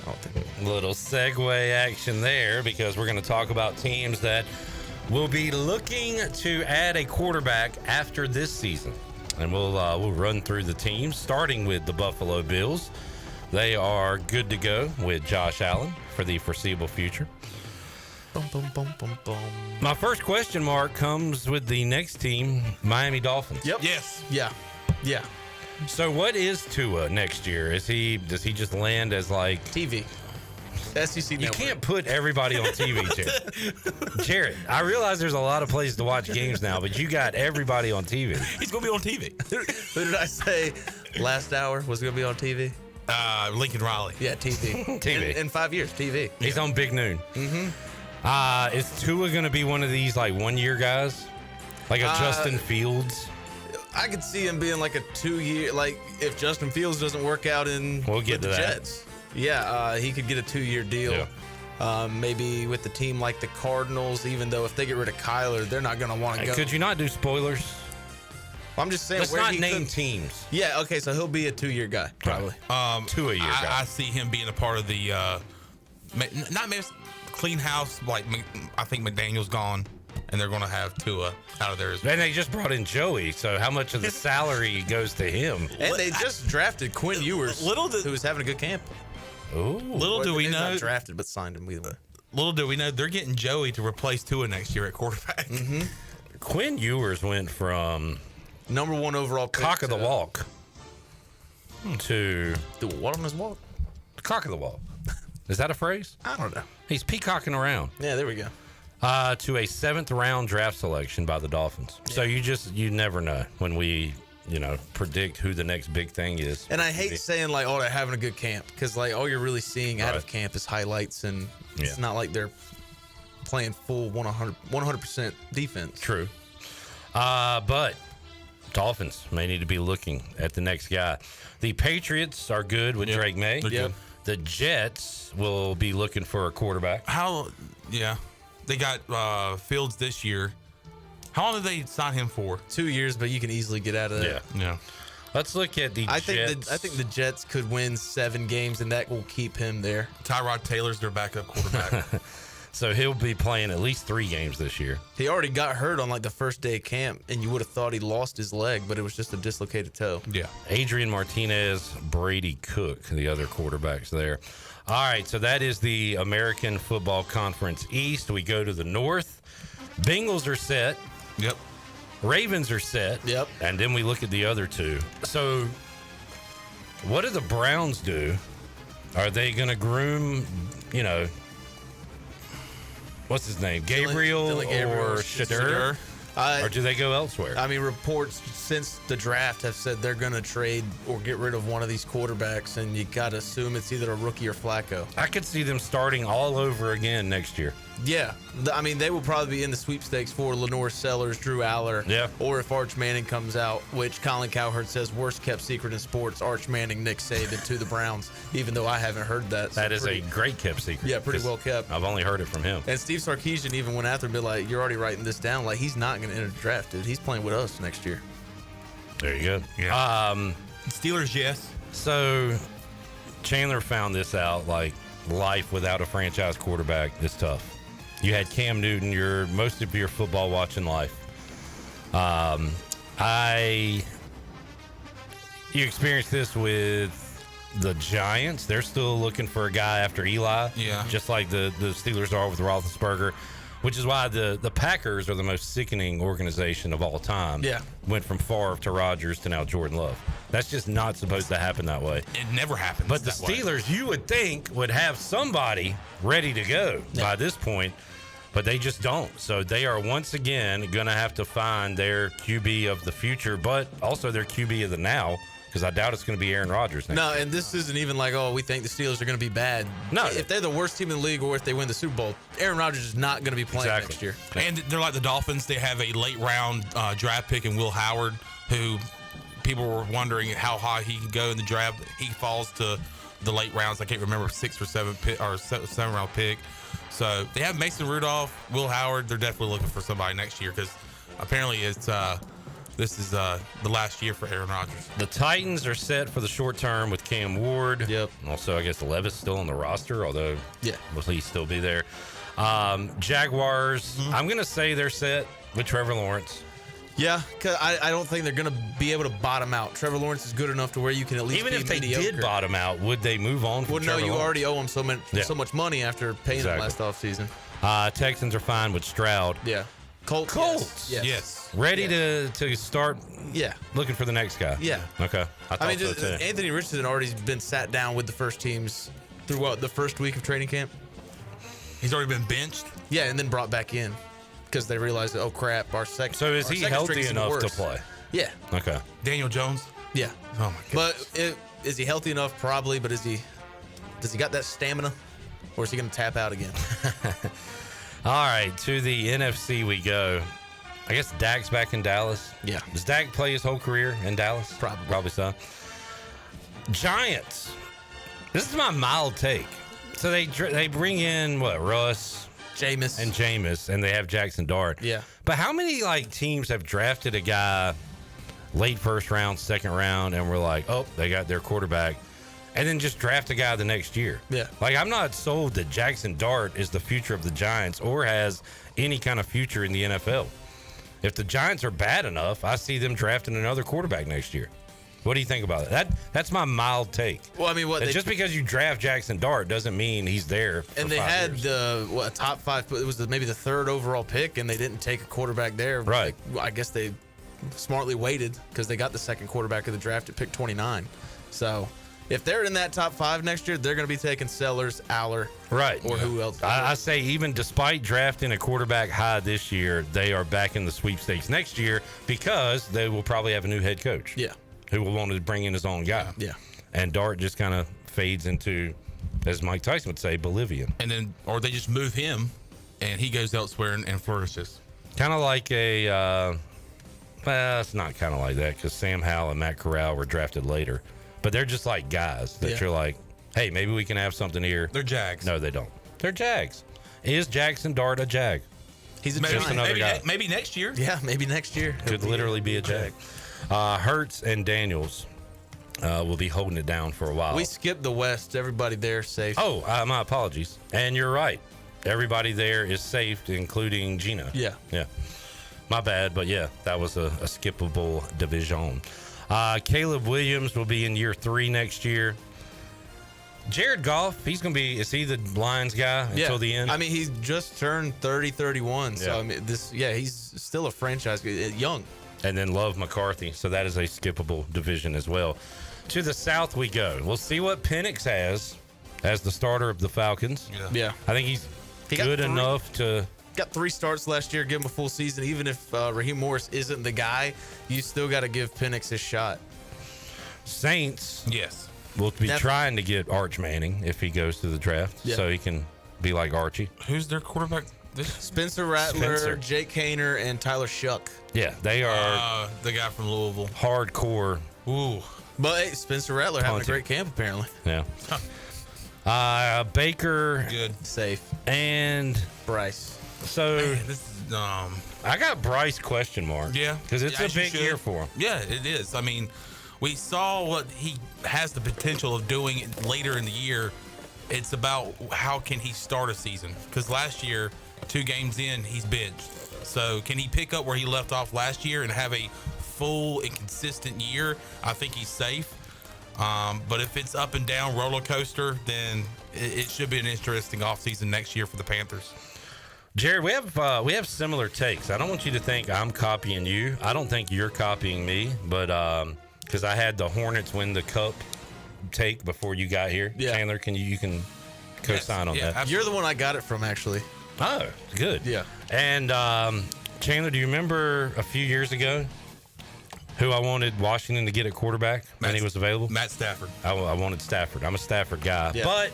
S4: I don't think.
S20: Little segue action there, because we're going to talk about teams that will be looking to add a quarterback after this season. And we'll run through the teams, starting with the Buffalo Bills. They are good to go with Josh Allen for the foreseeable future.
S4: Boom, boom, boom, boom, boom.
S20: My first question mark comes with the next team, Miami Dolphins.
S4: Yep.
S21: Yes.
S4: Yeah. Yeah.
S20: So what is Tua next year? Does he just land as like
S4: TV? SEC
S20: You
S4: Network.
S20: can't put everybody on TV, Jared. Jared, I realize there's a lot of places to watch games now, but you got everybody on TV.
S21: He's going to be on TV.
S4: Who did I say last hour was going to be on TV?
S21: Lincoln Riley.
S4: Yeah, TV.
S20: TV.
S4: In 5 years, TV.
S20: He's on Big Noon.
S4: Mm-hmm.
S20: Is Tua going to be one of these like 1 year guys? Like a Justin Fields?
S4: I could see him being like a 2 year, like if Justin Fields doesn't work out with
S20: to
S4: the
S20: that.
S4: Jets. Yeah, he could get a 2 year deal.
S20: Yeah.
S4: Maybe with the team like the Cardinals, even though if they get rid of Kyler, they're not going to want to go.
S20: Could you not do spoilers?
S4: Well, I'm just saying.
S20: Let's not name teams.
S4: Yeah, okay, so he'll be a 2 year guy, probably.
S20: 2 a year guy.
S21: I see him being a part of the, not maybe clean house, like I think McDaniel's gone, and they're going to have Tua out of there as well.
S20: And they just brought in Joey, so how much of the salary goes to him?
S4: And they just drafted Quinn Ewers, who was having a good camp.
S20: Ooh.
S21: Little do we know.
S4: Not drafted, but signed him either way.
S21: Little do we know, they're getting Joey to replace Tua next year at quarterback.
S4: Mm-hmm.
S20: Quinn Ewers went from
S4: number 1 overall pick
S20: cock of the walk to
S4: do what on his walk?
S20: Cock of the walk. Is that a phrase?
S4: I don't know.
S20: He's peacocking around.
S4: Yeah, there we go.
S20: To a 7th round draft selection by the Dolphins. Yeah. So you never know when we predict who the next big thing is.
S4: And I hate saying like, oh, they're having a good camp, because like all you're really seeing out of camp is highlights, and it's not like they're playing full 100% defense.
S20: True. But Dolphins may need to be looking at the next guy. The Patriots are good with Drake May.
S21: Yep.
S20: The Jets will be looking for a quarterback.
S21: They got Fields this year. How long did they sign him for?
S4: 2 years, but you can easily get out of that.
S21: Yeah.
S20: Let's look at the Jets.
S4: I think the Jets could win 7 games, and that will keep him there.
S21: Tyrod Taylor's their backup quarterback.
S20: So he'll be playing at least 3 games this year.
S4: He already got hurt on like the first day of camp, and you would have thought he lost his leg, but it was just a dislocated toe.
S21: Yeah.
S20: Adrian Martinez, Brady Cook, the other quarterbacks there. All right, so that is the American Football Conference East. We go to the North. Bengals are set.
S21: Yep.
S20: Ravens are set.
S4: Yep.
S20: And then we look at the other two. So what do the Browns do? Are they going to groom, what's his name? Gabriel or Shadur? Or do they go elsewhere?
S4: I mean, reports since the draft have said they're going to trade or get rid of one of these quarterbacks, and you got to assume it's either a rookie or Flacco.
S20: I could see them starting all over again next year.
S4: Yeah. I mean, they will probably be in the sweepstakes for Lenore Sellers, Drew Aller.
S20: Yeah.
S4: Or if Arch Manning comes out, which Colin Cowherd says worst kept secret in sports, Arch Manning, Nick Saban to the Browns, even though I haven't heard that.
S20: That is a great kept secret.
S4: Yeah, pretty well kept.
S20: I've only heard it from him.
S4: And Steve Sarkisian even went after him, be like, you're already writing this down. Like, he's not going to enter the draft, dude. He's playing with us next year.
S20: There you go.
S21: Yeah. Steelers, yes.
S20: So Chandler found this out, like life without a franchise quarterback is tough. You had Cam Newton most of your football watching life. You experienced this with the Giants. They're still looking for a guy after Eli.
S21: Yeah.
S20: Just like the Steelers are with Roethlisberger, which is why the Packers are the most sickening organization of all time.
S4: Yeah.
S20: Went from Favre to Rodgers to now Jordan Love. That's just not supposed to happen that way.
S21: It never happens.
S20: But the Steelers, you would think, would have somebody ready to go by this point, but they just don't. So they are once again going to have to find their QB of the future, but also their QB of the now, because I doubt it's going to be Aaron Rodgers next year.
S4: And this isn't even like, we think the Steelers are going to be bad.
S20: No.
S4: If they're the worst team in the league or if they win the Super Bowl, Aaron Rodgers is not going to be playing next year.
S21: And they're like the Dolphins. They have a late round draft pick in Will Howard, who people were wondering how high he could go in the draft. He falls to the late rounds. I can't remember, 6 or 7 pick or 7 round pick. So they have Mason Rudolph, Will Howard. They're definitely looking for somebody next year because apparently this is the last year for Aaron Rodgers.
S20: The Titans are set for the short term with Cam Ward.
S4: Yep.
S20: Also, I guess Levis still on the roster, although will he still be there? Jaguars, I'm going to say they're set with Trevor Lawrence.
S4: Yeah, because I don't think they're going to be able to bottom out. Trevor Lawrence is good enough to where you can at least
S20: Even
S4: be
S20: if they
S4: mediocre.
S20: did bottom out, would they move on from
S4: Well, no,
S20: Trevor
S4: you
S20: Lawrence?
S4: already owe him so much money after paying him last offseason.
S20: Texans are fine with Stroud.
S4: Yeah. Colts.
S21: Yes.
S20: Ready to start looking for the next guy.
S4: Yeah.
S20: Okay. I mean,
S4: so too. Anthony Richardson already been sat down with the first teams through the first week of training camp?
S21: He's already been benched?
S4: Yeah, and then brought back in because they realized, oh, crap, our second.
S20: So is he healthy enough to play?
S4: Yeah.
S20: Okay.
S21: Daniel Jones?
S4: Yeah.
S21: Oh, my goodness.
S4: But is he healthy enough? Probably, but does he got that stamina? Or is he going to tap out again?
S20: All right, to the NFC we go. I guess Dak's back in Dallas.
S4: Yeah.
S20: Does Dak play his whole career in Dallas? Probably so. Giants. This is my mild take. So they bring in, Russ?
S4: Jameis.
S20: And they have Jackson Dart.
S4: Yeah.
S20: But how many, teams have drafted a guy late first round, second round, and we're like, oh, they got their quarterback, and then just draft a guy the next year?
S4: Yeah.
S20: I'm not sold that Jackson Dart is the future of the Giants or has any kind of future in the NFL. If the Giants are bad enough, I see them drafting another quarterback next year. What do you think about it? That's my mild take.
S4: Well, I mean,
S20: just because you draft Jackson Dart doesn't mean he's there for
S4: and they
S20: 5
S4: had
S20: years.
S4: the top 5. It was maybe the 3rd overall pick, and they didn't take a quarterback there.
S20: Right.
S4: I guess they smartly waited because they got the second quarterback of the draft at pick 29. So if they're in that top 5 next year, they're going to be taking Sellers, Aller,
S20: right,
S4: or who else.
S20: I say even despite drafting a quarterback high this year, they are back in the sweepstakes next year because they will probably have a new head coach.
S4: Yeah.
S20: Who will want to bring in his own guy.
S4: Yeah.
S20: And Dart just kind of fades into, as Mike Tyson would say, Bolivian.
S21: And then, or they just move him and he goes elsewhere and flourishes.
S20: Kind of like it's not kind of like that because Sam Howell and Matt Corral were drafted later. But they're just like guys that you're like, hey, maybe we can have something here.
S21: They're Jags.
S20: No, they don't. They're Jags. Is Jackson Dart a Jag?
S4: He's a
S21: Just
S4: another
S21: guy. Maybe next year.
S4: Yeah, maybe next year.
S20: Could literally be a Jag. Hurts and Daniels will be holding it down for a while.
S4: We skipped the West. Everybody there safe.
S20: Oh, my apologies. And you're right. Everybody there is safe, including Gina.
S4: Yeah.
S20: Yeah. My bad, but yeah, that was a skippable division. Caleb Williams will be in year 3 next year. Jared Goff, he's going to be, is he the Lions guy until the end?
S4: I mean, he's just turned 31.
S20: Yeah.
S4: So, I mean, he's still a franchise, young.
S20: And then Love McCarthy. So that is a skippable division as well. To the south we go. We'll see what Penix has as the starter of the Falcons.
S4: Yeah.
S20: I think he's good enough to...
S4: Got 3 starts last year. Give him a full season. Even if Raheem Morris isn't the guy, you still got to give Penix his shot.
S20: Saints.
S21: Yes.
S20: We'll be trying to get Arch Manning if he goes to the draft, so he can be like Archie.
S21: Who's their quarterback?
S4: Spencer Rattler, Jake Haener, and Tyler Shuck.
S20: Yeah, they are
S21: the guy from Louisville.
S20: Hardcore.
S21: Ooh.
S4: But hey, Spencer Rattler having a great camp apparently.
S20: Yeah. Baker.
S21: Good.
S4: Safe.
S20: And
S4: Bryce.
S20: So
S21: this is,
S20: I got Bryce question mark.
S21: Yeah.
S20: Because it's a big year for him.
S21: Yeah, it is. I mean, we saw what he has the potential of doing later in the year. It's about how can he start a season. Because last year, 2 games in, he's benched. So can he pick up where he left off last year and have a full and consistent year? I think he's safe. But if it's up and down roller coaster, then it should be an interesting offseason next year for the Panthers.
S20: Jared, we have similar takes. I don't want you to think I'm copying you. I don't think you're copying me, but because I had the Hornets win the Cup take before you got here.
S4: Yeah.
S20: Chandler, you can co-sign on that.
S4: Absolutely. You're the one I got it from, actually.
S20: Oh, good.
S4: Yeah.
S20: And Chandler, do you remember a few years ago who I wanted Washington to get at quarterback when he was available?
S21: Matt Stafford.
S20: I wanted Stafford. I'm a Stafford guy.
S4: Yeah.
S20: But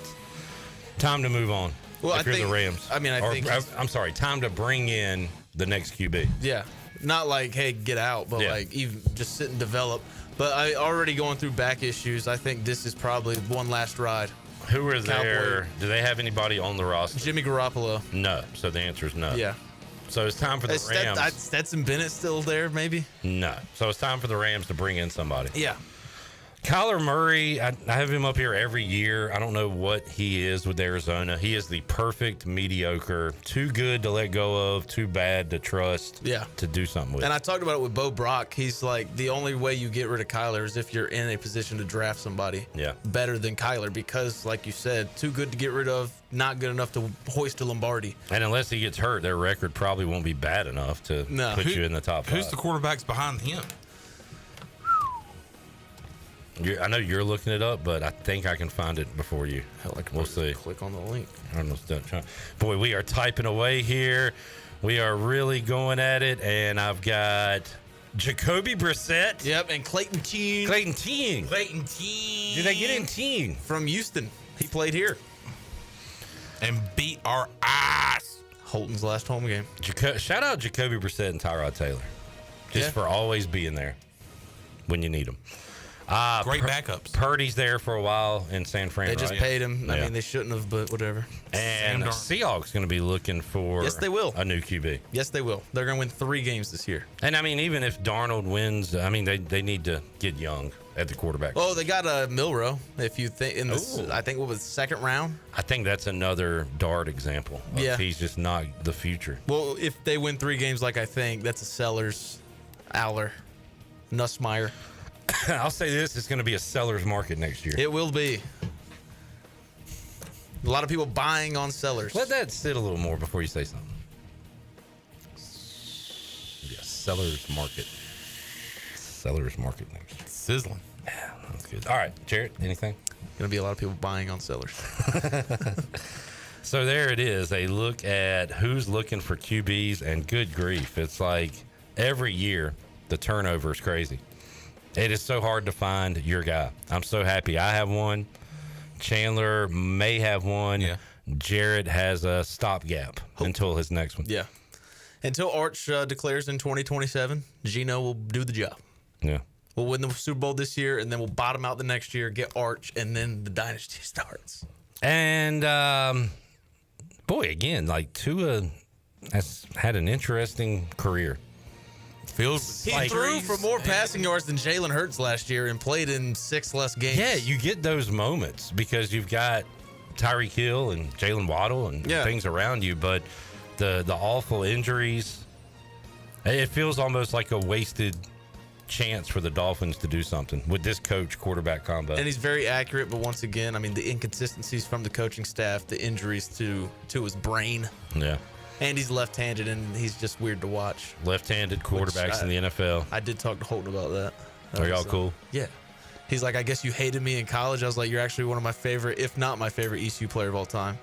S20: time to move on.
S4: Well,
S20: if you're the Rams.
S4: I mean, I think
S20: I'm sorry. Time to bring in the next QB.
S4: Yeah. Not like, hey, get out, but like even just sit and develop. But I already going through back issues. I think this is probably one last ride.
S20: Who are there? Do they have anybody on the roster?
S4: Jimmy Garoppolo.
S20: No. So the answer is no.
S4: Yeah.
S20: So it's time for the Rams.
S4: Stetson Bennett still there, maybe?
S20: No. So it's time for the Rams to bring in somebody.
S4: Yeah.
S20: Kyler Murray, I have him up here every year. I don't know what he is with Arizona. He is the perfect mediocre. Too good to let go of, too bad to trust to do something with.
S4: And I talked about it with Bo Brock. He's like, the only way you get rid of Kyler is if you're in a position to draft somebody better than Kyler because, like you said, too good to get rid of, not good enough to hoist a Lombardi.
S20: And unless he gets hurt, their record probably won't be bad enough to put you in the top 5.
S21: Who's the quarterbacks behind him?
S20: I know you're looking it up, but I think I can find it before you. We'll see.
S4: Click on the link.
S20: I don't know. Boy, we are typing away here. We are really going at it, and I've got Jacoby Brissett.
S4: Yep, and Clayton Teague.
S21: Clayton Teague.
S20: Did they get in Teague?
S4: From Houston. He played here.
S21: And beat our ass.
S4: Holton's last home game.
S20: Shout out Jacoby Brissett and Tyrod Taylor. Just for always being there when you need them.
S21: Great backups.
S20: Purdy's there for a while in San Fran.
S4: They just paid him. I mean, they shouldn't have, but whatever.
S20: And the Seahawks going to be looking for
S4: they will.
S20: A new QB.
S4: Yes, they will. They're going to win 3 games this year.
S20: And, I mean, even if Darnold wins, I mean, they need to get young at the quarterback.
S4: Oh, they got Milroe. If you think in this, I think what was the 2nd round.
S20: I think that's another Dart example. He's just not the future.
S4: Well, if they win 3 games, like I think, that's a Sellers, Aller, Nussmeier.
S20: I'll say this: it's going to be a seller's market next year.
S4: It will be. A lot of people buying on Sellers.
S20: Let that sit a little more before you say something. Yeah, seller's market. Seller's market next year.
S21: Sizzling.
S20: Yeah, that's good. All right, Jared, anything?
S4: Going to be a lot of people buying on Sellers.
S20: So there it is. They look at who's looking for QBs, and good grief, it's like every year the turnover is crazy. It is so hard to find your guy. I'm so happy I have one. Chandler may have one.
S21: Yeah.
S20: Jared has a stopgap until his next one.
S4: Yeah. Until Arch declares in 2027, Geno will do the job.
S20: Yeah.
S4: We'll win the Super Bowl this year, and then we'll bottom out the next year, get Arch, and then the dynasty starts.
S20: And, boy, again, like Tua has had an interesting career.
S21: Feels
S4: He threw for more passing yards than Jalen Hurts last year and played in 6 less games.
S20: Yeah, you get those moments because you've got Tyreek Hill and Jalen Waddle and things around you, but the awful injuries, it feels almost like a wasted chance for the Dolphins to do something with this coach-quarterback combo.
S4: And he's very accurate, but once again, I mean, the inconsistencies from the coaching staff, the injuries to his brain.
S20: Yeah.
S4: And he's left-handed, and he's just weird to watch.
S20: Left-handed quarterbacks in the NFL.
S4: I did talk to Holton about that.
S20: Are y'all cool?
S4: Yeah. He's like, I guess you hated me in college. I was like, you're actually one of my favorite, if not my favorite, ECU player of all time.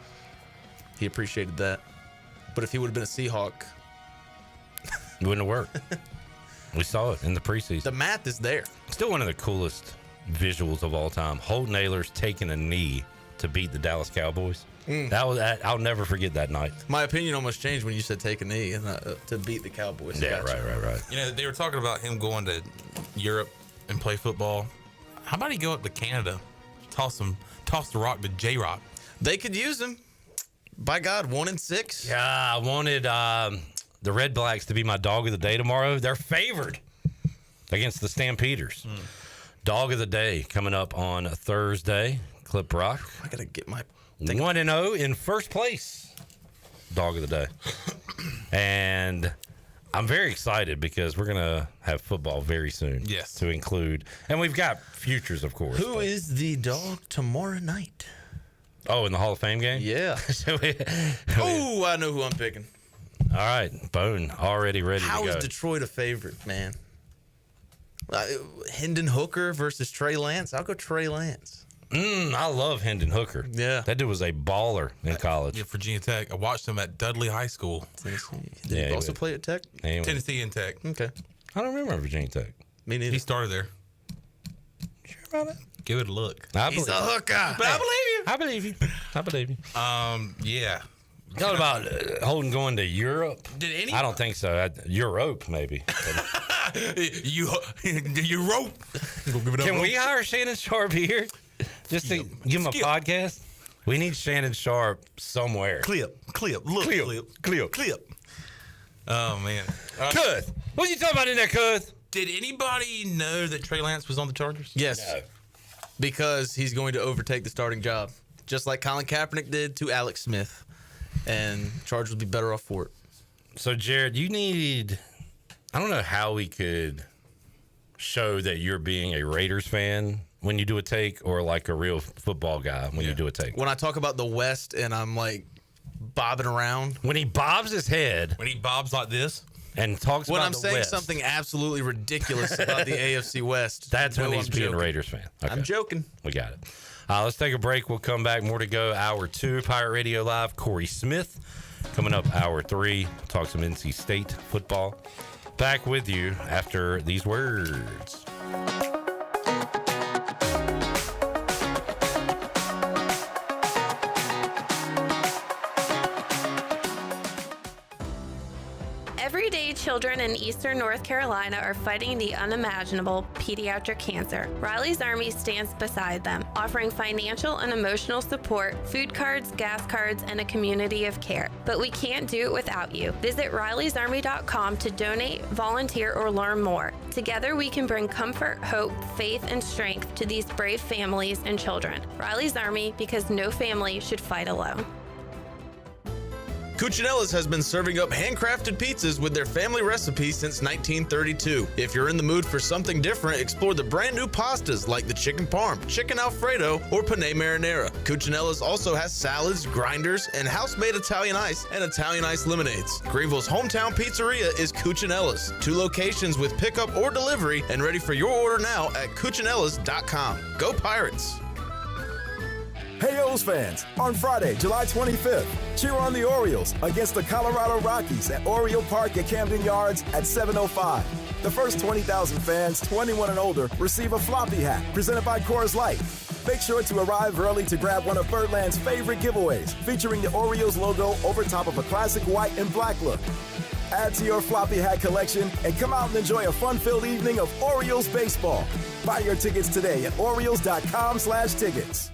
S4: He appreciated that. But if he would have been a Seahawk,
S20: it wouldn't have worked. We saw it in the preseason.
S4: The math is there.
S20: Still one of the coolest visuals of all time. Holton Ahlers taking a knee to beat the Dallas Cowboys. I'll never forget that night.
S4: My opinion almost changed when you said take a knee and to beat the Cowboys.
S20: Yeah, right.
S21: You know, they were talking about him going to Europe and play football. How about he go up to Canada, toss the rock to J-Rock?
S4: They could use him. By God, 1-6.
S20: Yeah, I wanted the Red Blacks to be my dog of the day tomorrow. They're favored against the Stampeders. Dog of the day coming up on Thursday. Clip Rock.
S4: I gotta get my
S20: 1-0 in first place. Dog of the day. And I'm very excited because we're gonna have football very soon.
S21: Yes.
S20: To include, and we've got futures, of course.
S4: Who is the dog tomorrow night?
S20: Oh, in the Hall of Fame game?
S4: Yeah. Oh, I know who I'm picking.
S20: All right, Bone already ready
S4: How
S20: to go.
S4: is Detroit a favorite, man? Hendon Hooker versus Trey Lance. I'll go Trey Lance.
S20: I love Hendon Hooker.
S4: Yeah.
S20: That dude was a baller in college.
S21: Yeah, Virginia Tech. I watched him at Dudley High School.
S4: Did he also play at Tech?
S20: Anyway.
S21: Tennessee and Tech.
S4: Okay.
S20: I don't remember Virginia Tech.
S4: Me neither.
S21: He started there.
S20: Sure about it?
S21: Give it a look.
S4: He's a hooker.
S21: But
S20: I believe you.
S21: Yeah.
S20: What about Holton going to Europe?
S21: Did any?
S20: I don't think so. Europe, maybe.
S21: Europe.
S20: Can we hire Shannon Sharp here? Just to give him a podcast? We need Shannon Sharp somewhere.
S21: Clip. Look. Clip. Oh, man.
S20: Cuth. What are you talking about in there, Cuth?
S21: Did anybody know that Trey Lance was on the Chargers?
S4: Yes.
S20: No.
S4: Because he's going to overtake the starting job, just like Colin Kaepernick did to Alex Smith. And Chargers will be better off for it.
S20: So, Jared, you need... I don't know how we could show that you're being a Raiders fan when you do a take or like a real football guy when you do a take.
S4: When I talk about the West and I'm like bobbing around.
S20: When he bobs his head.
S21: When he bobs like this.
S20: And talks
S4: when
S20: about
S4: I'm
S20: the
S4: saying
S20: West.
S4: something absolutely ridiculous about the AFC West.
S20: That's when he's being a
S4: joking.
S20: Raiders fan. Okay.
S4: I'm joking.
S20: We got it. Let's take a break. We'll come back. More to go. Hour 2, Pirate Radio Live. Cory Smith. Coming up, Hour 3. Talk some NC State football. Back with you after these words.
S5: Everyday children in eastern North Carolina are fighting the unimaginable pediatric cancer. Riley's Army stands beside them, offering financial and emotional support, food cards, gas cards, and a community of care. But we can't do it without you. Visit RileysArmy.com to donate, volunteer, or learn more. Together we can bring comfort, hope, faith, and strength to these brave families and children. Riley's Army, because no family should fight alone.
S4: Cuccinella's has been serving up handcrafted pizzas with their family recipe since 1932. If you're in the mood for something different, explore the brand new pastas like the chicken parm, chicken alfredo, or penne marinara. Cuccinella's also has salads, grinders, and house-made Italian ice and Italian ice lemonades. Greenville's hometown pizzeria is Cuccinella's. 2 locations with pickup or delivery, and ready for your order now at Cuccinellas.com. Go Pirates!
S6: Hey, O's fans, on Friday, July 25th, cheer on the Orioles against the Colorado Rockies at Oriole Park at Camden Yards at 7:05. The first 20,000 fans 21 and older receive a floppy hat presented by Coors Light. Make sure to arrive early to grab one of Birdland's favorite giveaways, featuring the Orioles logo over top of a classic white and black look. Add to your floppy hat collection and come out and enjoy a fun-filled evening of Orioles baseball. Buy your tickets today at Orioles.com/tickets.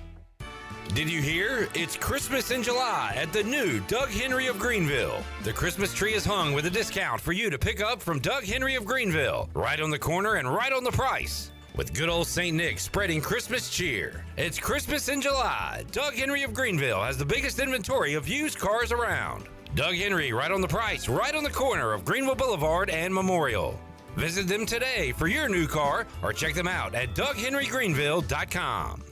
S20: Did you hear? It's Christmas in July at the new Doug Henry of Greenville. The Christmas tree is hung with a discount for you to pick up from Doug Henry of Greenville. Right on the corner and right on the price. With good old St. Nick spreading Christmas cheer. It's Christmas in July. Doug Henry of Greenville has the biggest inventory of used cars around. Doug Henry, right on the price, right on the corner of Greenville Boulevard and Memorial. Visit them today for your new car or check them out at DougHenryGreenville.com.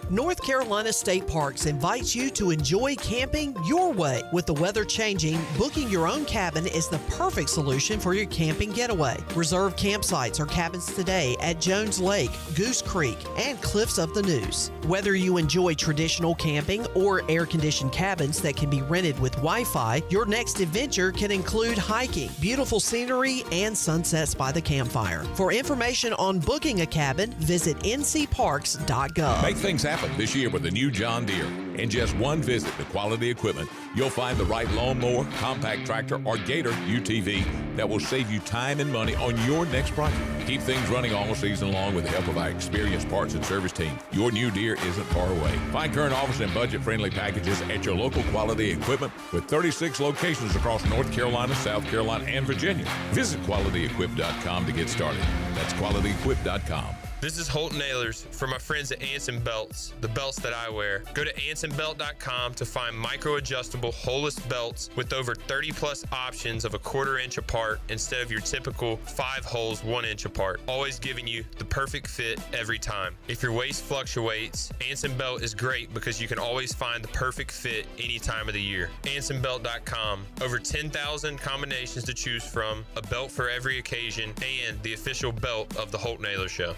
S13: North Carolina State Parks invites you to enjoy camping your way. With the weather changing, booking your own cabin is the perfect solution for your camping getaway. Reserve campsites or cabins today at Jones Lake, Goose Creek, and Cliffs of the Neuse. Whether you enjoy traditional camping or air-conditioned cabins that can be rented with Wi-Fi, your next adventure can include hiking, beautiful scenery, and sunsets by the campfire. For information on booking a cabin, visit ncparks.gov.
S15: Make things happen this year with the new John Deere. In just one visit to Quality Equipment, you'll find the right lawnmower, compact tractor, or Gator UTV that will save you time and money on your next project. Keep things running all season long with the help of our experienced parts and service team. Your new Deere isn't far away. Find current offers and budget-friendly packages at your local Quality Equipment with 36 locations across North Carolina, South Carolina, and Virginia. Visit QualityEquip.com to get started. That's QualityEquip.com.
S16: This is Holton Ahlers for my friends at Eisen Belts, the belts that I wear. Go to AnsonBelt.com to find micro-adjustable holeless belts with over 30 plus options of a 1/4 inch apart instead of your typical 5 holes 1 inch apart, always giving you the perfect fit every time. If your waist fluctuates, Anson Belt is great because you can always find the perfect fit any time of the year. AnsonBelt.com, over 10,000 combinations to choose from, a belt for every occasion, and the official belt of the Holton Naylor Show.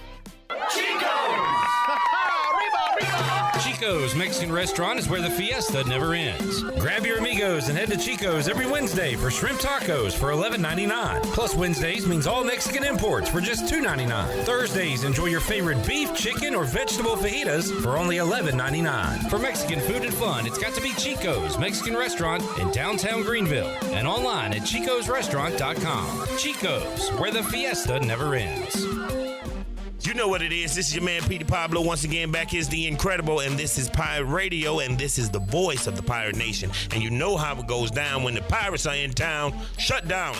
S20: Chico's Mexican Restaurant is where the fiesta never ends. Grab your amigos and head to Chico's every Wednesday for shrimp tacos for $11.99. Plus Wednesdays means all Mexican imports for just $2.99. Thursdays, enjoy your favorite beef, chicken, or vegetable fajitas for only $11.99. For Mexican food and fun, it's got to be Chico's Mexican Restaurant in downtown Greenville and online at chicosrestaurant.com. Chico's, where the fiesta never ends.
S18: You know what it is. This is your man, Petey Pablo. Once again, back is the Incredible, and this is Pirate Radio, and this is the voice of the Pirate Nation. And you know how it goes down when the pirates are in town. Shut down.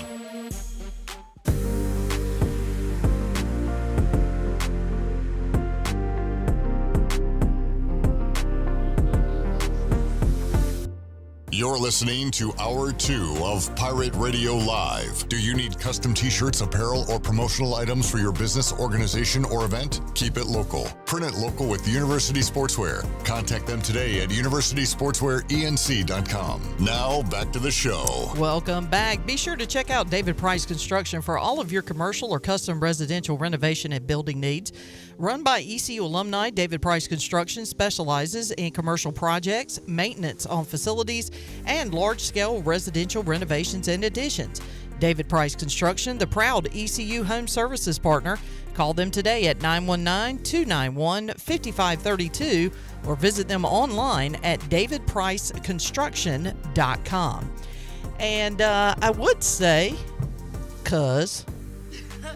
S17: You're listening to Hour 2 of Pirate Radio Live. Do you need custom t-shirts, apparel, or promotional items for your business, organization, or event? Keep it local. Print it local with University Sportswear. Contact them today at universitysportswearenc.com. Now, back to the show.
S28: Welcome back. Be sure to check out David Price Construction for all of your commercial or custom residential renovation and building needs. Run by ECU alumni, David Price Construction specializes in commercial projects, maintenance on facilities, and large-scale residential renovations and additions. David Price Construction, the proud ECU Home Services partner. Call them today at 919-291-5532 or visit them online at davidpriceconstruction.com. And I would say, cuz,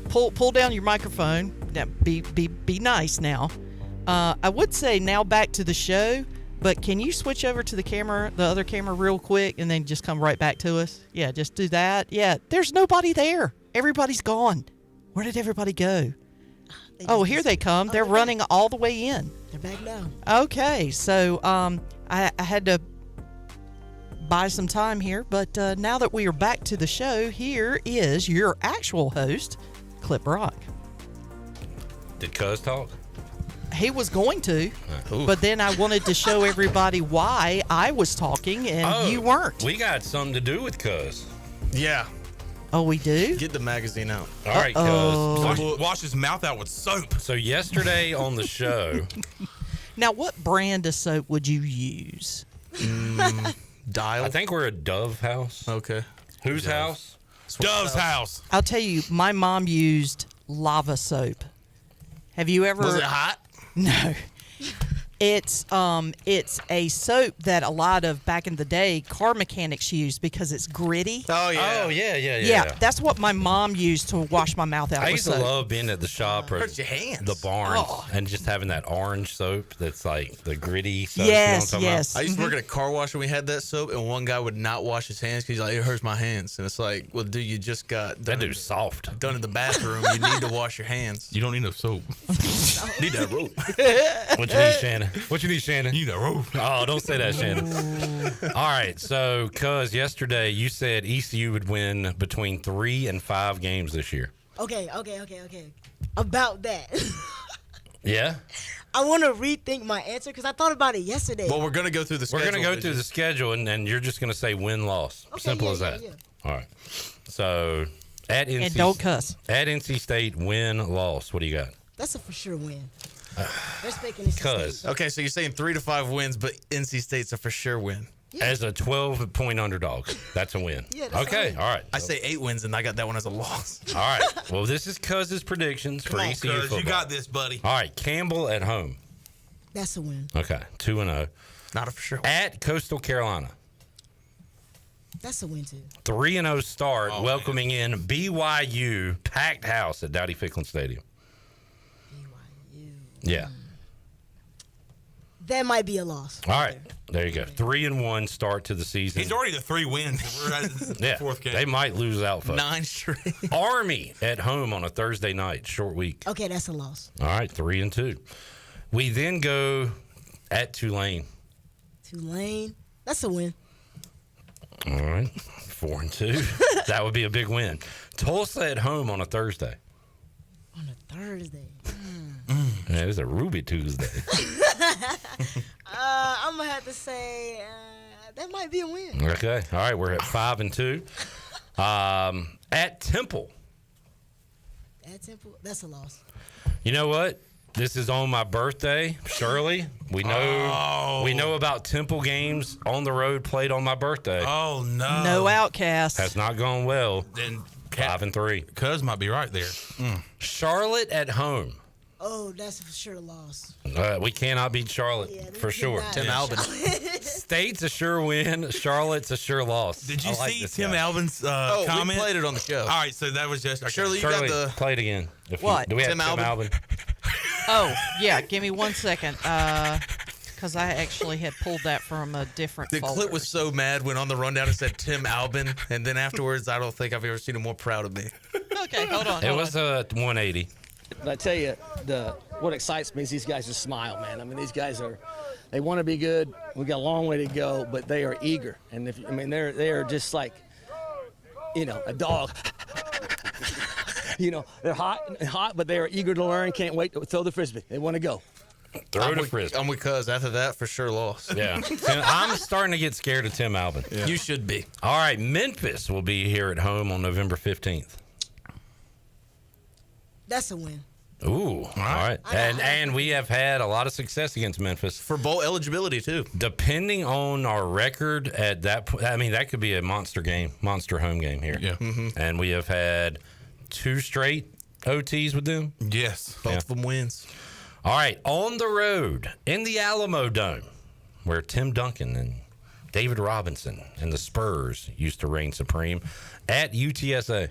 S28: pull down your microphone. Be nice now. I would say now back to the show, but can you switch over to the other camera real quick and then just come right back to us? Yeah, just do that. Yeah, there's nobody there. Everybody's gone. Where did everybody go? Oh, here they come. They're running all the way in.
S9: They're back now.
S28: Okay, so I had to buy some time here, but now that we are back to the show, here is your actual host, Clip Rock.
S20: Did Cuz talk?
S28: He was going to, but then I wanted to show everybody why I was talking and you weren't.
S20: We got something to do with Cuz.
S4: Yeah.
S28: Oh, we do?
S4: Get the magazine out.
S20: All right, Cuz.
S21: Wash his mouth out with soap.
S20: So yesterday on the show.
S28: Now, what brand of soap would you use?
S4: Dial.
S20: I think we're a Dove house.
S4: Okay.
S20: Whose house?
S21: Dove's house.
S28: I'll tell you, my mom used lava soap. Have you ever?
S4: Was it hot?
S28: No. It's a soap that a lot of back in the day car mechanics used because it's gritty.
S4: Oh yeah.
S20: Oh yeah.
S28: Yeah, that's what my mom used to wash my mouth out
S20: I
S28: with
S20: used to
S28: soap.
S20: love being at the shop or
S4: Hurts your hands.
S20: the barns
S28: Oh.
S20: and just having that orange soap that's like the gritty soap.
S28: Yes,
S20: you know what I'm talking
S28: yes.
S20: about?
S4: I used to work at a car wash and we had that soap, and one guy would not wash his hands because he's like, it hurts my hands. And it's like, well, dude, you just got
S20: That dude's soft.
S4: done in the bathroom. You need to wash your hands.
S21: You don't need no soap.
S4: Need that rope.
S20: What you need, Shannon? What you need, Shannon?
S21: You need a rope.
S20: Oh, don't say that, Shannon. All right, so, cuz yesterday you said ECU would win between 3 and 5 games this year.
S1: Okay. About that.
S20: Yeah?
S1: I want to rethink my answer because I thought about it yesterday.
S4: Well, we're going to go through the schedule.
S20: We're going to go through the schedule, and you're just going to say win-loss.
S1: Okay,
S20: Simple
S1: yeah,
S20: as that.
S1: yeah.
S20: All right. So, at NC,
S28: And don't cuss.
S20: At NC State, win-loss. What do you got?
S1: That's a for sure win. They're speaking NC State.
S4: Okay, so you're saying 3 to 5 wins, but NC State's a for sure win.
S20: As a 12-point underdog, that's a win.
S1: Yeah, that's
S20: okay,
S1: a win.
S20: all right.
S4: I say 8 wins, and I got that one as a loss.
S20: All right. Well, this is Cuz's predictions for
S21: Come on,
S20: ECU
S21: Cuz.
S20: football.
S21: You got this, buddy.
S20: All right, Campbell at home.
S1: That's a win.
S20: Okay, 2-0.
S4: Not a for sure.
S20: At Coastal Carolina,
S1: That's a win too.
S20: 3-0 start, welcoming in BYU, packed house at Dowdy Ficklin Stadium.
S1: BYU.
S20: Yeah.
S1: That might be a loss.
S20: All right, there you go. 3-1 start to the season.
S21: He's already the 3 wins. We're at the
S20: Yeah,
S21: fourth game.
S20: they might lose out, folks.
S4: 9 straight.
S20: Army at home on a Thursday night, short week.
S1: Okay, that's a loss.
S20: All right, 3-2. We then go at Tulane.
S1: Tulane. That's a win.
S20: All right, 4-2. That would be a big win. Tulsa at home on a Thursday.
S1: On a Thursday.
S20: Yeah, it was a Ruby Tuesday.
S1: I'm going to have to say that might be a win.
S20: Okay, all right, we're at 5-2. At Temple.
S1: At Temple, that's a loss.
S20: You know what? This is on my birthday, Shirley. We know about Temple games on the road played on my birthday.
S21: Oh, no.
S28: No outcast.
S20: Has not gone well.
S21: Then
S20: 5-3.
S21: Cuz might be right there.
S20: Charlotte at home.
S1: Oh, that's for sure a loss.
S20: We cannot beat Charlotte for sure.
S1: not.
S4: Tim Albin.
S20: State's a sure win. Charlotte's a sure loss.
S21: Did you
S20: I like
S21: see
S20: this
S21: Tim
S20: guy.
S21: Albin's
S4: Oh,
S21: comment?
S4: we played it on the show.
S21: All right, so that was just... Okay.
S4: Shirley, you got
S20: Shirley,
S4: the...
S20: play it again.
S28: What?
S20: Do we have
S4: Tim
S20: Tim
S4: Albin?
S20: Albin?
S28: Oh, yeah. Give me 1 second. Because I actually had pulled that from a different
S4: The
S28: folder.
S4: clip was so mad when on the rundown it said Tim Albin, and then afterwards, I don't think I've ever seen him more proud of me.
S28: Okay, hold on.
S20: It was 180.
S19: But I tell you, what excites me is these guys just smile, man. I mean, these guys they want to be good. We got a long way to go, but they are eager. And they are just like, a dog. They're hot, but they are eager to learn. Can't wait to throw the frisbee. They want to go.
S20: Throw the frisbee.
S4: I'm with Cuz. After that, for sure loss.
S20: Yeah. I'm starting to get scared of Tim Albin.
S4: Yeah. You should be.
S20: All right, Memphis will be here at home on November 15th.
S1: That's a win.
S20: Ooh, all right. And we have had a lot of success against Memphis.
S4: For bowl eligibility, too.
S20: Depending on our record at that point, I mean, that could be a monster game, monster home game here.
S21: Yeah.
S4: Mm-hmm.
S20: And we have had 2 straight OTs with them.
S21: Yes.
S4: Both of them wins.
S20: All right, on the road in the Alamo Dome, where Tim Duncan and David Robinson and the Spurs used to reign supreme, at UTSA.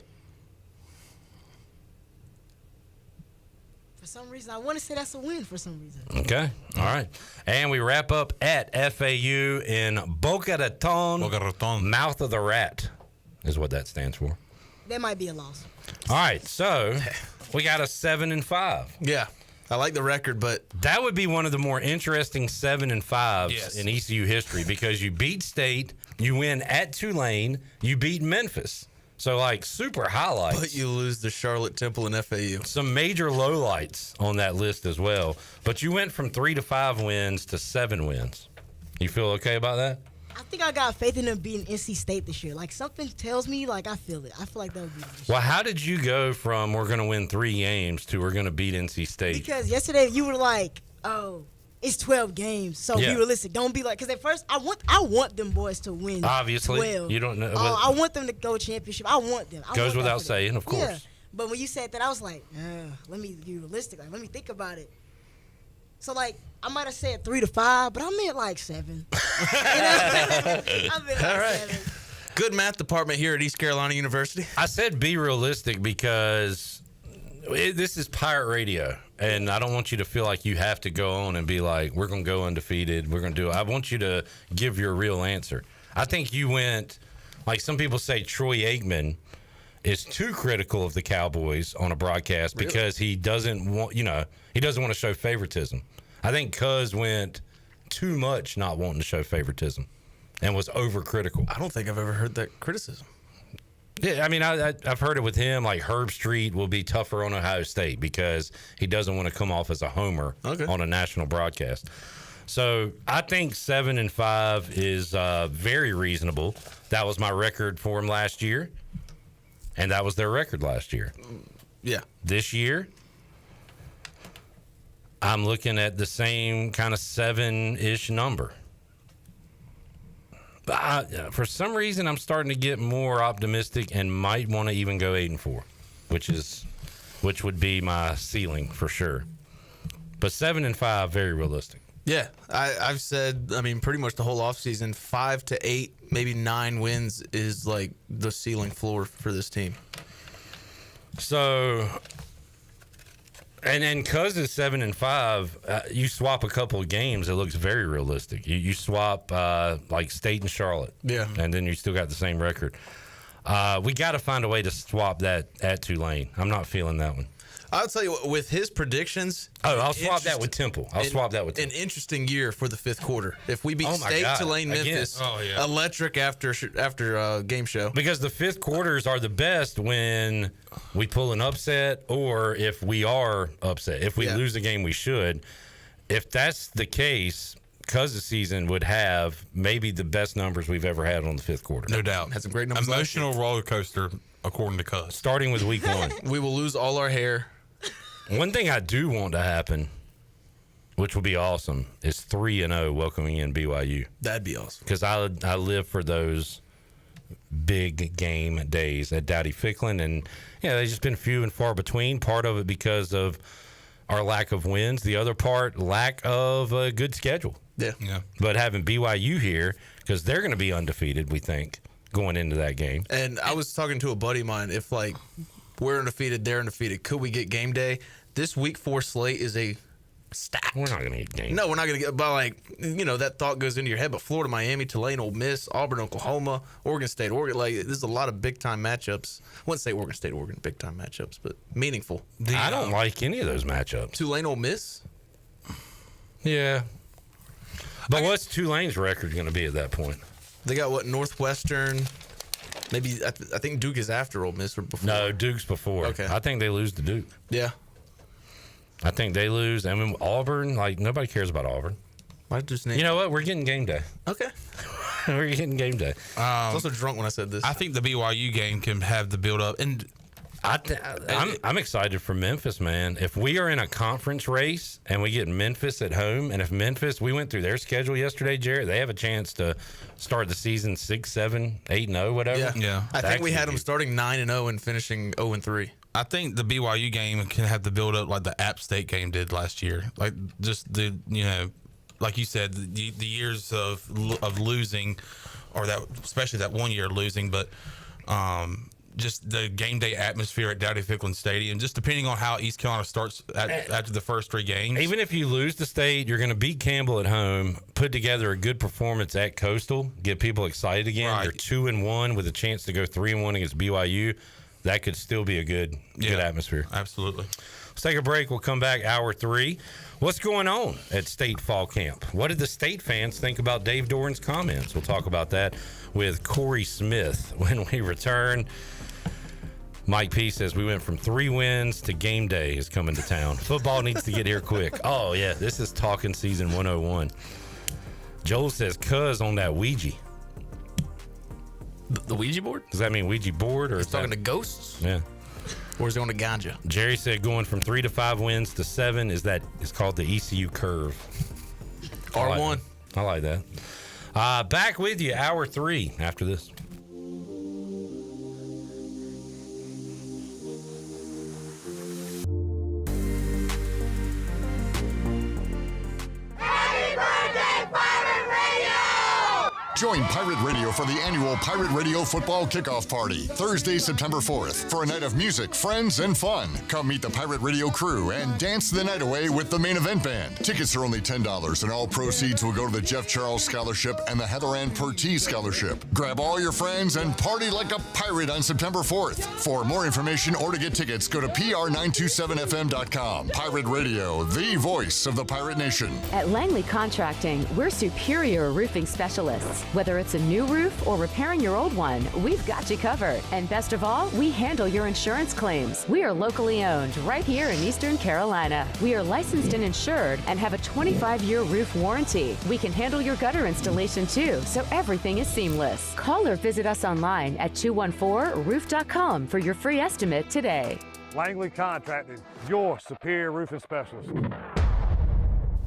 S1: For some reason, I want to say that's a win for some reason.
S20: Okay, all right. And we wrap up at FAU in Boca Raton.
S21: Boca Raton.
S20: Mouth of the Rat is what that stands for.
S1: That might be a loss.
S20: All right, so we got a 7-5.
S4: Yeah. I like the record, but
S20: that would be one of the more interesting 7-5s
S4: Yes.
S20: in ECU history because you beat State, you win at Tulane, you beat Memphis. So, like, super highlights.
S4: But you lose to Charlotte, Temple, and FAU.
S20: Some major lowlights on that list as well. But you went from 3 to 5 wins to 7 wins. You feel okay about that?
S1: I think I got faith in them beating NC State this year. Like, something tells me, like, I feel it. I feel like that would be this year.
S20: Well, how did you go from we're going to win 3 games to we're going to beat NC State?
S1: Because yesterday you were like, oh, it's 12 games. So
S20: Yeah.
S1: be realistic. Don't be like, because at first I want them boys to win.
S20: Obviously.
S1: 12.
S20: You don't know.
S1: I want them to go championship. I want them. I
S20: Goes
S1: want that
S20: without
S1: for them.
S20: saying, of course.
S1: Yeah. But when you said that, I was like, let me be realistic. Like, let me think about it. So, like, I might have said 3 to 5, but I meant like 7. I meant
S4: All right. 7. Good math department here at East Carolina University.
S20: I said be realistic because this is Pirate Radio, and I don't want you to feel like you have to go on and be like, we're going to go undefeated. We're going to do it. I want you to give your real answer. I think you went, like some people say Troy Aikman is too critical of the Cowboys on a broadcast because he doesn't want, he doesn't want to show favoritism. I think Cuz went too much not wanting to show favoritism and was overcritical.
S4: I don't think I've ever heard that criticism.
S20: Yeah, I mean, I've heard it with him. Like Herb Street will be tougher on Ohio State because he doesn't want to come off as a homer on a national broadcast. So I think 7-5 is very reasonable. That was my record for him last year, and that was their record last year.
S4: Yeah.
S20: This year, I'm looking at the same kind of 7-ish number. But for some reason, I'm starting to get more optimistic and might want to even go 8-4, which would be my ceiling for sure. But 7-5, very realistic.
S4: Yeah, I've said, pretty much the whole offseason, 5 to 8, maybe 9 wins is like the ceiling floor for this team.
S20: So, and then because it's 7-5, you swap a couple of games, it looks very realistic. You swap like State and Charlotte, and then you still got the same record. We got to find a way to swap that at Tulane. I'm not feeling that one.
S4: I'll tell you what, with his predictions.
S20: Oh, I'll swap that with Temple.
S4: An interesting year for the 5th quarter. If we beat State, Tulane, Memphis, electric after game show.
S20: Because the 5th quarters are the best when we pull an upset or if we are upset. If we lose a game, we should. If that's the case, Cuz's season would have maybe the best numbers we've ever had on the 5th quarter.
S21: No doubt.
S4: Had some great numbers.
S21: Emotional roller coaster, according to Cuz.
S20: Starting with week 1.
S4: We will lose all our hair.
S20: One thing I do want to happen, which would be awesome, is 3-0 welcoming in BYU.
S4: That'd be awesome.
S20: Because I live for those big game days at Dowdy Ficklin, and they've just been few and far between. Part of it because of our lack of wins. The other part, lack of a good schedule.
S4: Yeah.
S20: But having BYU here, because they're going to be undefeated, we think, going into that game.
S4: And I was talking to a buddy of mine, if like we're undefeated, they're undefeated, could we get game day? This week 4 slate is a stack.
S20: We're not going to get game.
S4: No, we're not going to get, but that thought goes into your head. But Florida, Miami, Tulane, Ole Miss, Auburn, Oklahoma, Oregon State, this is a lot of big time matchups. I wouldn't say Oregon State, Oregon, big time matchups, but meaningful.
S20: I don't like any of those matchups.
S4: Tulane, Ole Miss?
S20: Yeah. But what's Tulane's record going to be at that point?
S4: They got Northwestern. Maybe I think Duke is after Ole Miss or before.
S20: No, Duke's before.
S4: Okay.
S20: I think they lose to Duke.
S4: Yeah.
S20: I think they lose. Auburn, nobody cares about Auburn. You know what? We're getting game day.
S4: Okay.
S20: We're getting game day.
S4: I was also drunk when I said this.
S21: I think the BYU game can have the build up, and
S20: I'm excited for Memphis, man. If we are in a conference race and we get Memphis at home, and if Memphis, we went through their schedule yesterday, Jared, they have a chance to start the season 6, 7, 8-0, whatever.
S4: Yeah. I think we had them starting 9-0 and finishing 0-3.
S21: I think the BYU game can have the build up like the App State game did last year. Like just like you said, the years of losing, or that especially that 1 year losing, but just the game day atmosphere at Dowdy Ficklin Stadium, just depending on how East Carolina starts after the first 3 games.
S20: Even if you lose the state, you're going to beat Campbell at home, put together a good performance at Coastal, get people excited again. Right. You're 2-1 with a chance to go 3-1 against BYU. That could still be a good atmosphere.
S21: Absolutely.
S20: Let's take a break. We'll come back hour 3. What's going on at State Fall Camp? What did the State fans think about Dave Doran's comments? We'll talk about that with Cory Smith when we return. Mike P says we went from 3 wins to game day is coming to town. Football needs to get here quick. Oh, yeah, this is talking season 101. Joel says cuz on that Ouija.
S4: The Ouija board?
S20: Does that mean Ouija board? Or
S4: He's talking to ghosts?
S20: Yeah.
S4: Or is he on the ganja?
S20: Jerry said going from 3 to 5 wins to 7 is called the ECU curve.
S4: R1.
S20: I like that. Back with you, hour 3 after this.
S17: Join Pirate Radio for the annual Pirate Radio Football Kickoff Party, Thursday, September 4th, for a night of music, friends, and fun. Come meet the Pirate Radio crew and dance the night away with the main event band. Tickets are only $10, and all proceeds will go to the Jeff Charles Scholarship and the Heather Ann Pertee Scholarship. Grab all your friends and party like a pirate on September 4th. For more information or to get tickets, go to pr927fm.com. Pirate Radio, the voice of the Pirate Nation.
S7: At Langley Contracting, we're superior roofing specialists. Whether it's a new roof or repairing your old one, we've got you covered. And best of all, we handle your insurance claims. We are locally owned right here in Eastern Carolina. We are licensed and insured and have a 25-year roof warranty. We can handle your gutter installation too, so everything is seamless. Call or visit us online at 214roof.com for your free estimate today.
S8: Langley Contracting, your superior roofing specialist.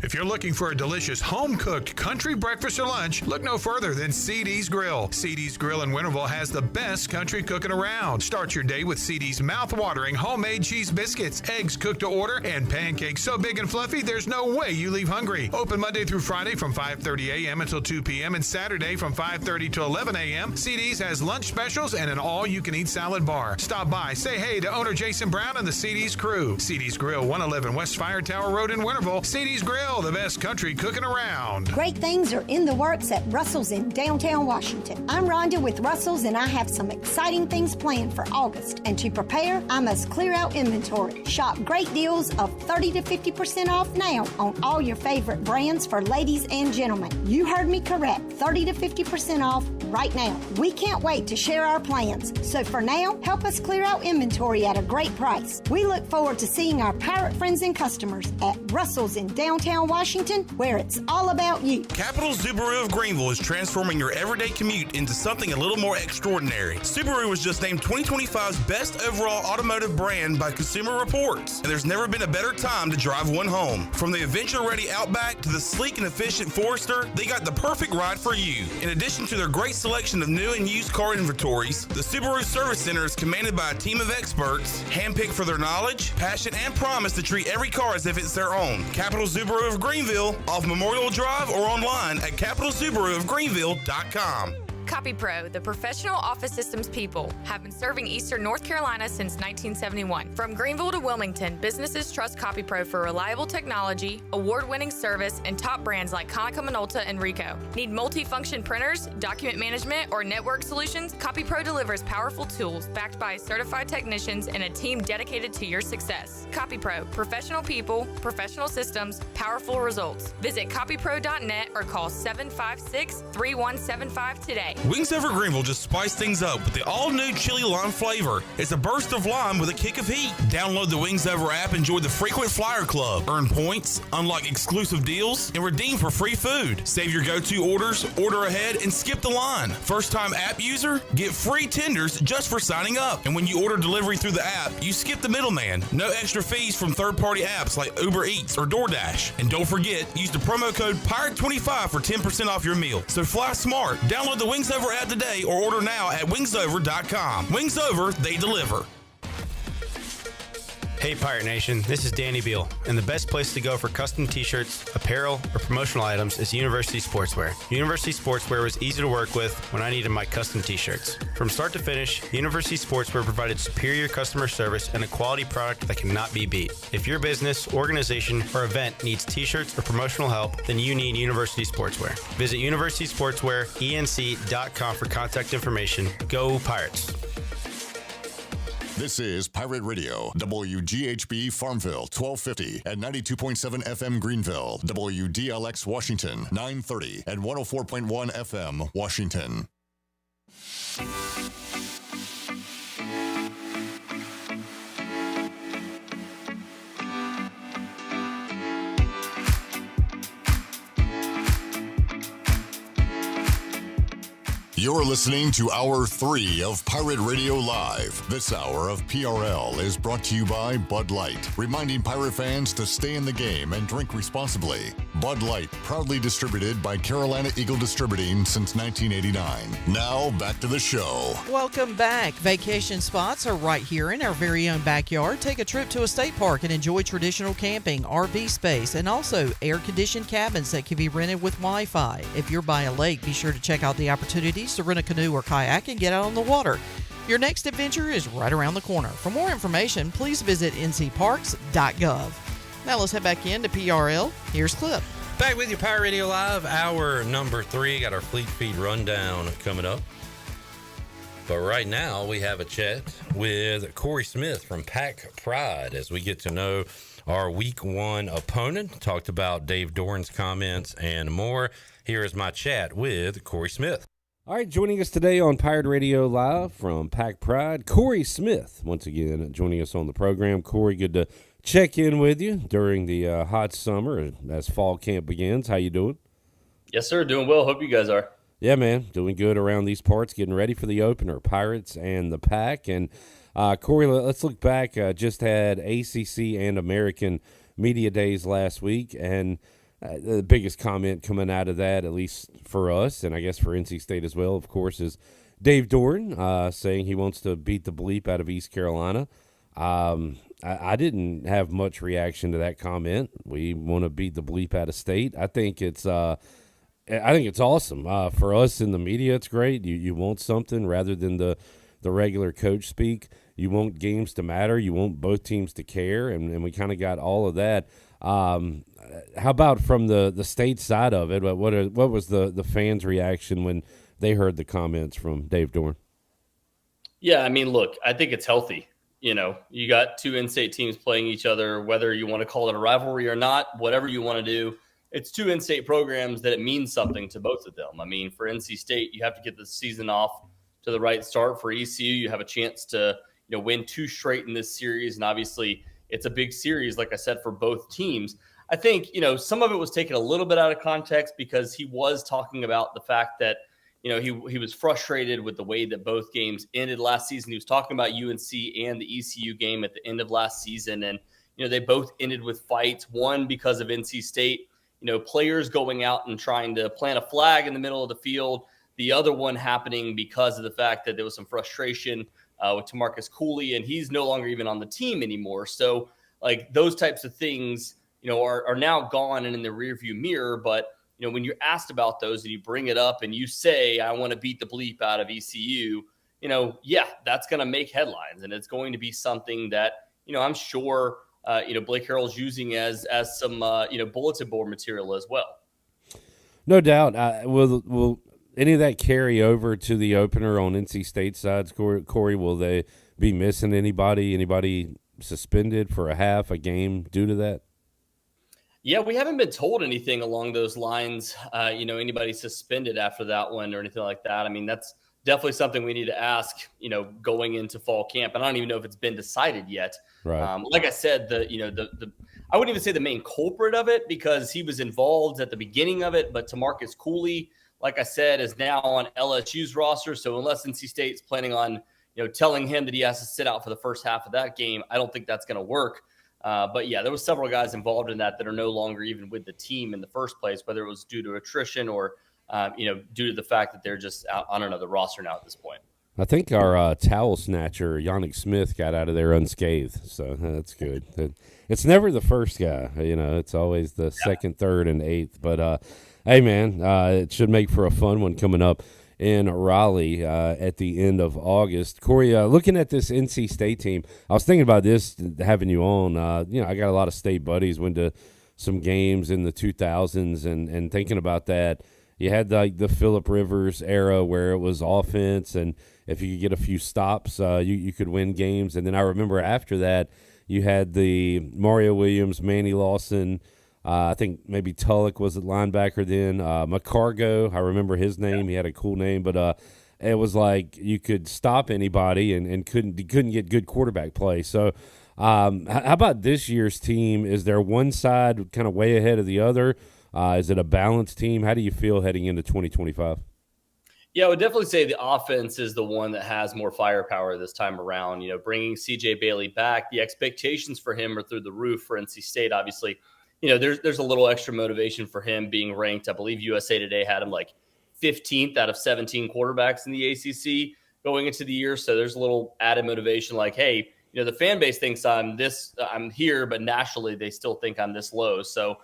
S2: If you're looking for a delicious home-cooked country breakfast or lunch, look no further than CD's Grill. CD's Grill in Winterville has the best country cooking around. Start your day with CD's mouth-watering homemade cheese biscuits, eggs cooked to order, and pancakes so big and fluffy there's no way you leave hungry. Open Monday through Friday from 5:30 a.m. until 2 p.m. and Saturday from 5:30 to 11 a.m. CD's has lunch specials and an all-you-can-eat salad bar. Stop by, say hey to owner Jason Brown and the CD's crew. CD's Grill, 111 West Fire Tower Road in Winterville. CD's Grill, the best country cooking around.
S22: Great things are in the works at Russell's in downtown Washington. I'm Rhonda with Russell's, and I have some exciting things planned for August. And to prepare, I must clear out inventory. Shop great deals of 30 to 50% off now on all your favorite brands for ladies and gentlemen. You heard me correct, 30 to 50% off right now. We can't wait to share our plans. So for now, help us clear out inventory at a great price. We look forward to seeing our pirate friends and customers at Russell's in downtown Washington, where it's all about you.
S18: Capital Subaru of Greenville is transforming your everyday commute into something a little more extraordinary. Subaru was just named 2025's best overall automotive brand by Consumer Reports, and there's never been a better time to drive one home. From the adventure-ready Outback to the sleek and efficient Forester, they got the perfect ride for you. In addition to their great selection of new and used car inventories, the Subaru Service Center is commanded by a team of experts, handpicked for their knowledge, passion, and promise to treat every car as if it's their own. Capital Subaru of Greenville, off Memorial Drive, or online at capitalsubaruofgreenville.com.
S23: CopyPro, the professional office systems people, have been serving Eastern North Carolina since 1971. From Greenville to Wilmington, businesses trust CopyPro for reliable technology, award-winning service, and top brands like Konica Minolta and Ricoh. Need multi-function printers, document management, or network solutions? CopyPro delivers powerful tools backed by certified technicians and a team dedicated to your success. CopyPro, professional people, professional systems, powerful results. Visit copypro.net or call 756-3175 today.
S18: Wings Over Greenville just spiced things up with the all-new chili lime flavor. It's a burst of lime with a kick of heat. Download the Wings Over app, enjoy the Frequent Flyer Club, earn points, unlock exclusive deals, and redeem for free food. Save your go-to orders, order ahead, and skip the line. First-time app user? Get free tenders just for signing up. And when you order delivery through the app, you skip the middleman. No extra fees from third-party apps like Uber Eats or DoorDash. And don't forget, use the promo code PIRATE25 for 10% off your meal. So fly smart. Download the Wings Over app today or order now at wingsover.com. Wings Over, they deliver.
S24: Hey Pirate Nation, this is Danny Beal, and the best place to go for custom t-shirts, apparel, or promotional items is University Sportswear. University Sportswear was easy to work with when I needed my custom t-shirts. From start to finish, University Sportswear provided superior customer service and a quality product that cannot be beat. If your business, organization, or event needs t-shirts or promotional help, then you need University Sportswear. Visit universitysportswearenc.com for contact information. Go Pirates!
S17: This is Pirate Radio, WGHB Farmville, 1250 at 92.7 FM Greenville, WDLX Washington, 930 at 104.1 FM Washington. You're listening to Hour 3 of Pirate Radio Live. This hour of PRL is brought to you by Bud Light, reminding Pirate fans to stay in the game and drink responsibly. Bud Light, proudly distributed by Carolina Eagle Distributing since 1989. Now, back to the show.
S28: Welcome back. Vacation spots are right here in our very own backyard. Take a trip to a state park and enjoy traditional camping, RV space, and also air-conditioned cabins that can be rented with Wi-Fi. If you're by a lake, be sure to check out the opportunities to rent a canoe or kayak and get out on the water. Your next adventure is right around the corner. For more information, please visit ncparks.gov. Now let's head back into PRL. Here's Clip.
S20: Back with you, Pirate Radio Live, hour number 3. Got our Fleet Feed rundown coming up. But right now, we have a chat with Cory Smith from Pack Pride as we get to know our Week 1 opponent. Talked about Dave Doran's comments and more. Here is my chat with Cory Smith.
S3: All right, joining us today on Pirate Radio Live from Pack Pride, Cory Smith, once again joining us on the program. Cory, good to check in with you during the hot summer as fall camp begins. How you doing?
S10: Yes, sir. Doing well. Hope you guys are.
S3: Yeah, man. Doing good around these parts, getting ready for the opener, Pirates and the Pack. And, Cory, let's look back. Just had ACC and American Media Days last week, and the biggest comment coming out of that, at least for us, and I guess for NC State as well, of course, is Dave Doran saying he wants to beat the bleep out of East Carolina. I didn't have much reaction to that comment. We want to beat the bleep out of State. I think it's awesome. For us in the media, it's great. You want something rather than the regular coach speak. You want games to matter. You want both teams to care, and we kind of got all of that. How about from the state side of it? What was the fans' reaction when they heard the comments from Dave Doran?
S10: Yeah, I mean, look, I think it's healthy. You know, you got two in-state teams playing each other, whether you want to call it a rivalry or not, whatever you want to do. It's two in-state programs that it means something to both of them. I mean, for NC State, you have to get the season off to the right start. For ECU, you have a chance to, win 2 straight in this series. And obviously, it's a big series, like I said, for both teams. I think, some of it was taken a little bit out of context because he was talking about the fact that, he was frustrated with the way that both games ended last season. He was talking about UNC and the ECU game at the end of last season. And, they both ended with fights, one because of NC State, players going out and trying to plant a flag in the middle of the field. The other one happening because of the fact that there was some frustration with Tamarcus Cooley, and he's no longer even on the team anymore. So, like, those types of things, are now gone and in the rearview mirror. But, when you're asked about those and you bring it up and you say, I want to beat the bleep out of ECU, that's going to make headlines. And it's going to be something that, I'm sure, Blake Harrell's using as some, bulletin board material as well.
S3: No doubt. Will any of that carry over to the opener on NC State sides, Cory? Will they be missing anybody suspended for a game due to that?
S10: Yeah, we haven't been told anything along those lines, anybody suspended after that one or anything like that. I mean, that's definitely something we need to ask, going into fall camp. And I don't even know if it's been decided yet.
S3: Right.
S10: Like I said, I wouldn't even say the main culprit of it because he was involved at the beginning of it. But Tamarcus Cooley, like I said, is now on LSU's roster. So unless NC State's planning on, telling him that he has to sit out for the first half of that game, I don't think that's going to work. But yeah, there was several guys involved in that are no longer even with the team in the first place, whether it was due to attrition or, due to the fact that they're just out on another roster now at this point.
S3: I think our towel snatcher, Yannick Smith, got out of there unscathed, so that's good. It's never the first guy, it's always the second, third, and eighth. But, hey, man, it should make for a fun one coming up in Raleigh at the end of August. Cory, looking at this NC State team, I was thinking about this, having you on. I got a lot of state buddies, went to some games in the 2000s, and thinking about that, you had the Phillip Rivers era where it was offense, and if you could get a few stops, you could win games. And then I remember after that, you had the Mario Williams, Manny Lawson, I think maybe Tulloch was at linebacker then. McCargo, I remember his name. He had a cool name, but it was like you could stop anybody and couldn't get good quarterback play. So how about this year's team? Is there one side kind of way ahead of the other? Is it a balanced team? How do you feel heading into 2025?
S10: Yeah, I would definitely say the offense is the one that has more firepower this time around. Bringing CJ Bailey back, the expectations for him are through the roof for NC State. Obviously, there's a little extra motivation for him being ranked. I believe USA Today had him like 15th out of 17 quarterbacks in the ACC going into the year. So there's a little added motivation like, hey, the fan base thinks I'm here, but nationally they still think I'm this low. So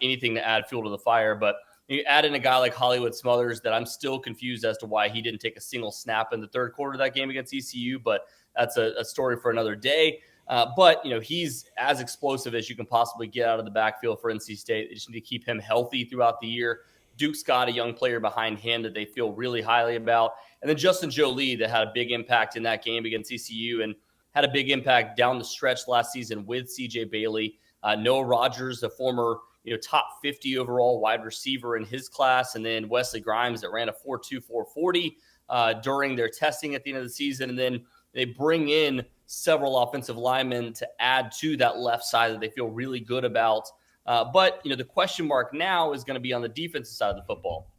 S10: anything to add fuel to the fire. But you add in a guy like Hollywood Smothers that I'm still confused as to why he didn't take a single snap in the third quarter of that game against ECU, but that's a story for another day. But he's as explosive as you can possibly get out of the backfield for NC State. They just need to keep him healthy throughout the year. Duke's got a young player behind him that they feel really highly about. And then Justin Jolie that had a big impact in that game against ECU and had a big impact down the stretch last season with CJ Bailey. Noah Rogers, a former top 50 overall wide receiver in his class, and then Wesley Grimes that ran a 4.2 4.40 during their testing at the end of the season. And then they bring in several offensive linemen to add to that left side that they feel really good about. But the question mark now is going to be on the defensive side of the football.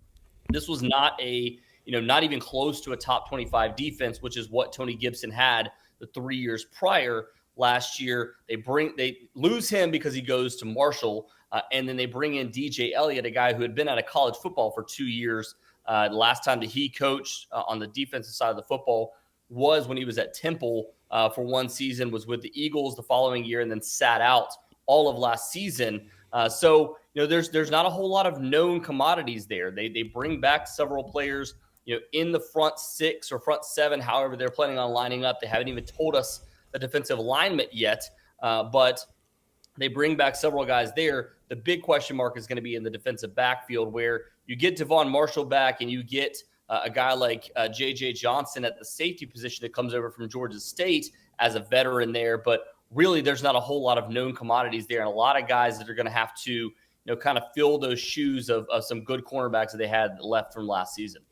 S10: This was not not even close to a top 25 defense, which is what Tony Gibson had the 3 years prior. Last year, they lose him because he goes to Marshall, and then they bring in DJ Elliott, a guy who had been out of college football for 2 years. The last time that he coached on the defensive side of the football was when he was at Temple for one season, was with the Eagles the following year, and then sat out all of last season. So there's not a whole lot of known commodities there. They bring back several players, in the front six or front seven, however they're planning on lining up. They haven't even told us the defensive alignment yet, but they bring back several guys there. The big question mark is going to be in the defensive backfield, where you get Devon Marshall back and you get a guy like J.J. Johnson at the safety position that comes over from Georgia State as a veteran there. But really, there's not a whole lot of known commodities there, and a lot of guys that are going to have to kind of fill those shoes of some good cornerbacks that they had left from last season.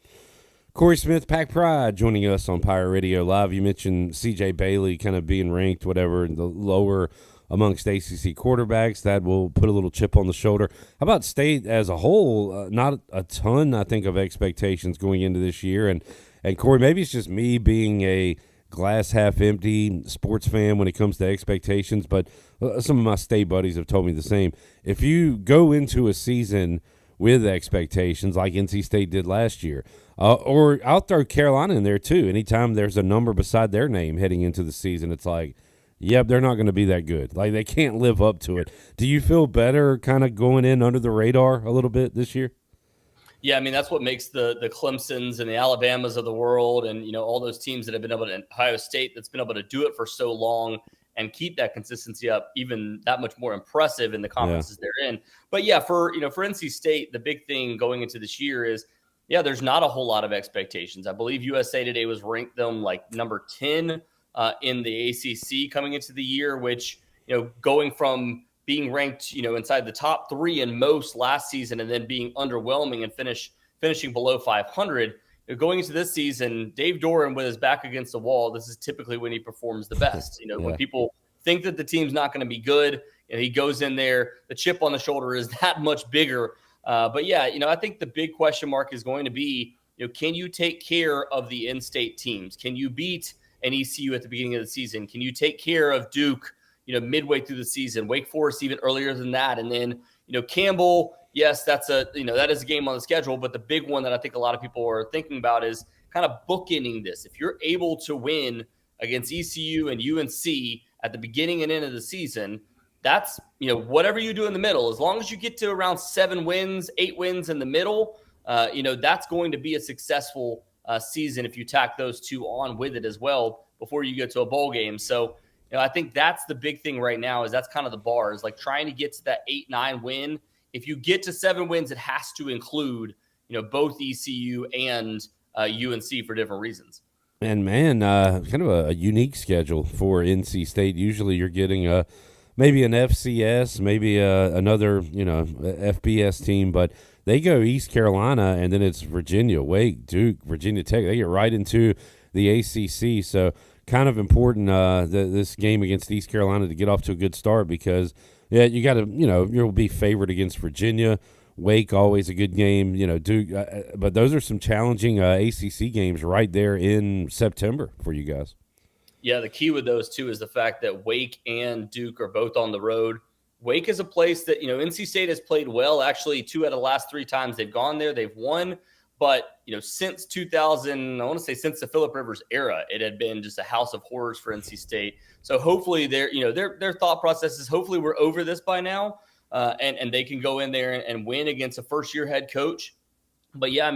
S3: Cory Smith, Pack Pride, joining us on Pirate Radio Live. You mentioned C.J. Bailey kind of being ranked, whatever, in the lower amongst ACC quarterbacks. That will put a little chip on the shoulder. How about State as a whole? Not a ton, I think, of expectations going into this year. And Cory, maybe it's just me being a glass half empty sports fan when it comes to expectations, but some of my State buddies have told me the same. If you go into a season with expectations like NC State did last year, or I'll throw Carolina in there too. Anytime there's a number beside their name heading into the season, it's like, yep, they're not going to be that good. Like, they can't live up to it. Do you feel better kind of going in under the radar a little bit this year?
S10: Yeah, I mean, that's what makes the Clemsons and the Alabamas of the world and, all those teams that have been able to, Ohio State that's been able to do it for so long and keep that consistency up, even that much more impressive in the conferences they're in. But yeah, for NC State, the big thing going into this year is, there's not a whole lot of expectations. I believe USA Today was ranked them like number 10 in the ACC coming into the year, which, going from being ranked, inside the top 3 in most last season and then being underwhelming and finishing below 500. Going into this season, Dave Doran with his back against the wall, this is typically when he performs the best. When people think that the team's not going to be good, he goes in there, the chip on the shoulder is that much bigger. But yeah, I think the big question mark is going to be, can you take care of the in-state teams? Can you beat an ECU at the beginning of the season? Can you take care of Duke, midway through the season, Wake Forest even earlier than that? And then, Campbell, yes, that is a game on the schedule, but the big one that I think a lot of people are thinking about is kind of bookending this. If you're able to win against ECU and UNC at the beginning and end of the season, that's, whatever you do in the middle, as long as you get to around 7 wins, 8 wins in the middle, that's going to be a successful season if you tack those two on with it as well before you get to a bowl game. So, I think that's the big thing right now is that's kind of the bar is like trying to get to that 8-9 win. If you get to 7 wins, it has to include, both ECU and UNC for different reasons.
S3: And man, kind of a unique schedule for NC State. Usually you're getting maybe an FCS, maybe another, FBS team, but they go East Carolina and then it's Virginia, Wake, Duke, Virginia Tech. They get right into the ACC. So kind of important this game against East Carolina to get off to a good start because, you got to, you'll be favored against Virginia. Wake, always a good game. Duke, but those are some challenging ACC games right there in September for you guys.
S10: Yeah, the key with those two is the fact that Wake and Duke are both on the road. Wake is a place that, NC State has played well. Actually, 2 out of the last 3 times they've gone there, they've won. But, since 2000, I want to say since the Phillip Rivers era, it had been just a house of horrors for NC State. So hopefully their thought process is hopefully we're over this by now, and they can go in there and win against a first-year head coach. But, yeah,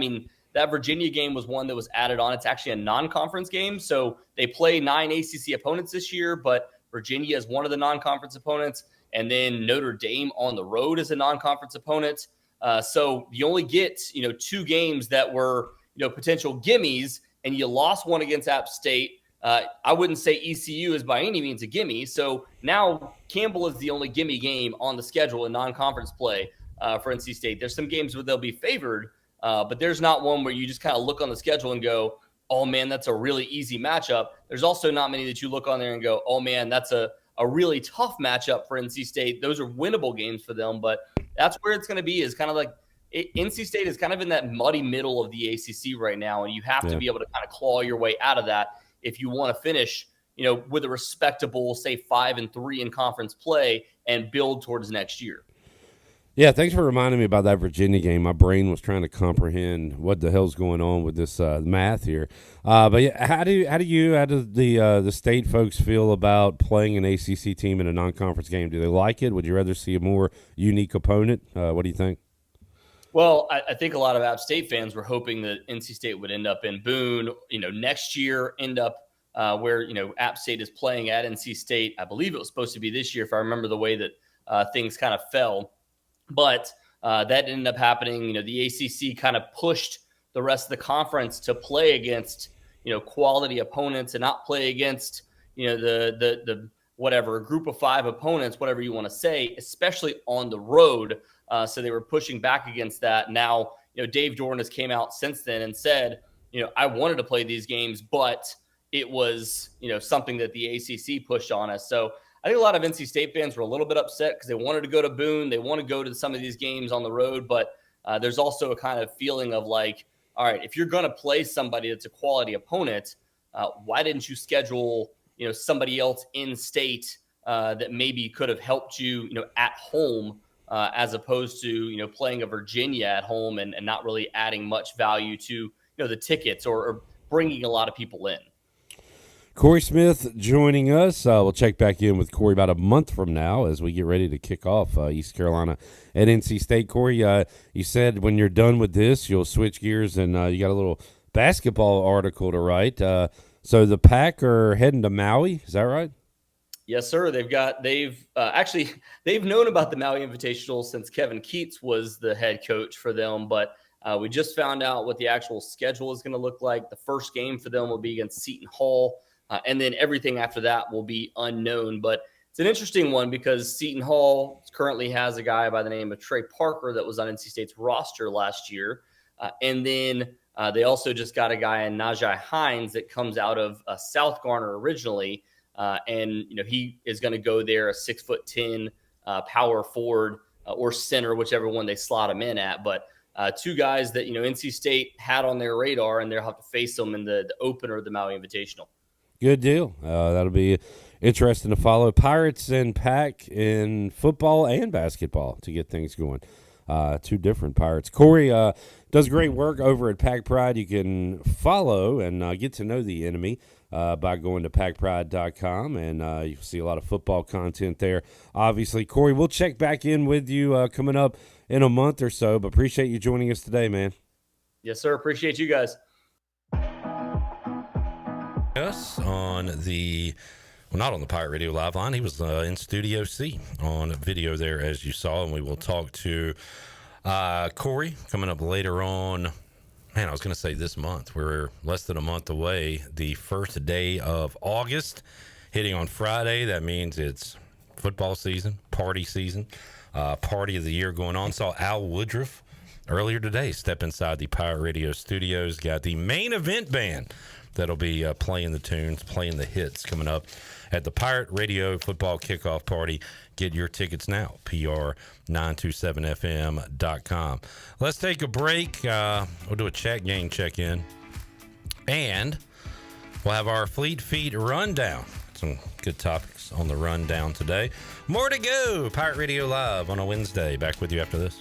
S10: that Virginia game was one that was added on. It's actually a non-conference game. So they play 9 ACC opponents this year, but Virginia is one of the non-conference opponents. And then Notre Dame on the road is a non-conference opponent. So you only get, 2 games that were, potential gimmies, and you lost one against App State. I wouldn't say ECU is by any means a gimme. So now Campbell is the only gimme game on the schedule in non-conference play for NC State. There's some games where they'll be favored, but there's not one where you just kind of look on the schedule and go, oh, man, that's a really easy matchup. There's also not many that you look on there and go, oh, man, that's a really tough matchup for NC State. Those are winnable games for them, but that's where it's going to be, is kind of like NC State is kind of in that muddy middle of the ACC right now, and you have to be able to kind of claw your way out of that if you want to finish, with a respectable, say, 5-3 in conference play and build towards next year.
S3: Yeah, thanks for reminding me about that Virginia game. My brain was trying to comprehend what the hell's going on with this math here. But yeah, how do the state folks feel about playing an ACC team in a non-conference game? Do they like it? Would you rather see a more unique opponent? What do you think?
S10: Well, I think a lot of App State fans were hoping that NC State would end up in Boone, next year, end up where, App State is playing at NC State. I believe it was supposed to be this year, if I remember the way that things kind of fell. But that ended up happening. The ACC kind of pushed the rest of the conference to play against, quality opponents and not play against, the whatever, group of 5 opponents, whatever you want to say, especially on the road. So they were pushing back against that. Now, Dave Doran has came out since then and said, I wanted to play these games, but it was, something that the ACC pushed on us. So I think a lot of NC State fans were a little bit upset because they wanted to go to Boone. They want to go to some of these games on the road, but there's also a kind of feeling of like, all right, if you're going to play somebody that's a quality opponent, why didn't you schedule, somebody else in state that maybe could have helped you, at home, as opposed to, playing a Virginia at home and not really adding much value to, the tickets or bringing a lot of people in.
S3: Cory Smith joining us. We'll check back in with Cory about a month from now as we get ready to kick off East Carolina at NC State. Cory, you said when you're done with this, you'll switch gears and you got a little basketball article to write. So the Pack are heading to Maui. Is that right?
S10: Yes, sir. They've known about the Maui Invitational since Kevin Keats was the head coach for them, but we just found out what the actual schedule is going to look like. The first game for them will be against Seton Hall. And then everything after that will be unknown. But it's an interesting one because Seton Hall currently has a guy by the name of Trey Parker that was on NC State's roster last year. And then they also just got a guy in Rahjai Hines that comes out of South Garner originally. And, he is going to go there, a 6'10" power forward or center, whichever one they slot him in at. But 2 guys that, NC State had on their radar, and they'll have to face them in the opener of the Maui Invitational.
S3: Good deal. That'll be interesting to follow. Pirates and Pack in football and basketball to get things going. 2 different Pirates. Cory does great work over at Pack Pride. You can follow and get to know the enemy by going to packpride.com, and you'll see a lot of football content there. Obviously, Cory, we'll check back in with you coming up in a month or so, but appreciate you joining us today, man.
S10: Yes, sir. Appreciate you guys.
S20: Us on not on the Pirate Radio Live line. He was in Studio C on video there, as you saw, and we will talk to Cory coming up later on. Man, I was going to say this month. We're less than a month away. The first day of August, hitting on Friday. That means it's football season, party season, party of the year going on. Saw Al Woodruff earlier today step inside the Pirate Radio studios. Got the main event band that'll be playing the tunes, playing the hits coming up at the Pirate Radio Football Kickoff Party. Get your tickets now, pr927fm.com. Let's take a break. We'll do a chat game check-in. And we'll have our Fleet Feet rundown. Some good topics on the rundown today. More to go. Pirate Radio Live on a Wednesday. Back with you after this.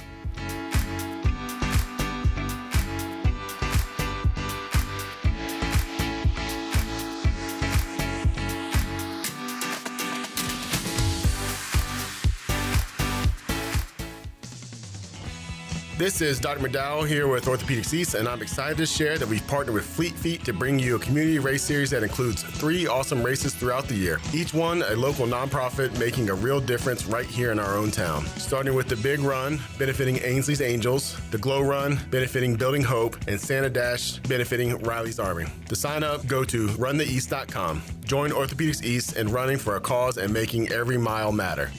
S5: This is Dr. McDowell here with Orthopedics East, and I'm excited to share that we've partnered with Fleet Feet to bring you a community race series that includes 3 awesome races throughout the year. Each one a local nonprofit making a real difference right here in our own town. Starting with the Big Run, benefiting Ainsley's Angels, the Glow Run, benefiting Building Hope, and Santa Dash, benefiting Riley's Army. To sign up, go to runtheeast.com. Join Orthopedics East in running for a cause and making every mile matter.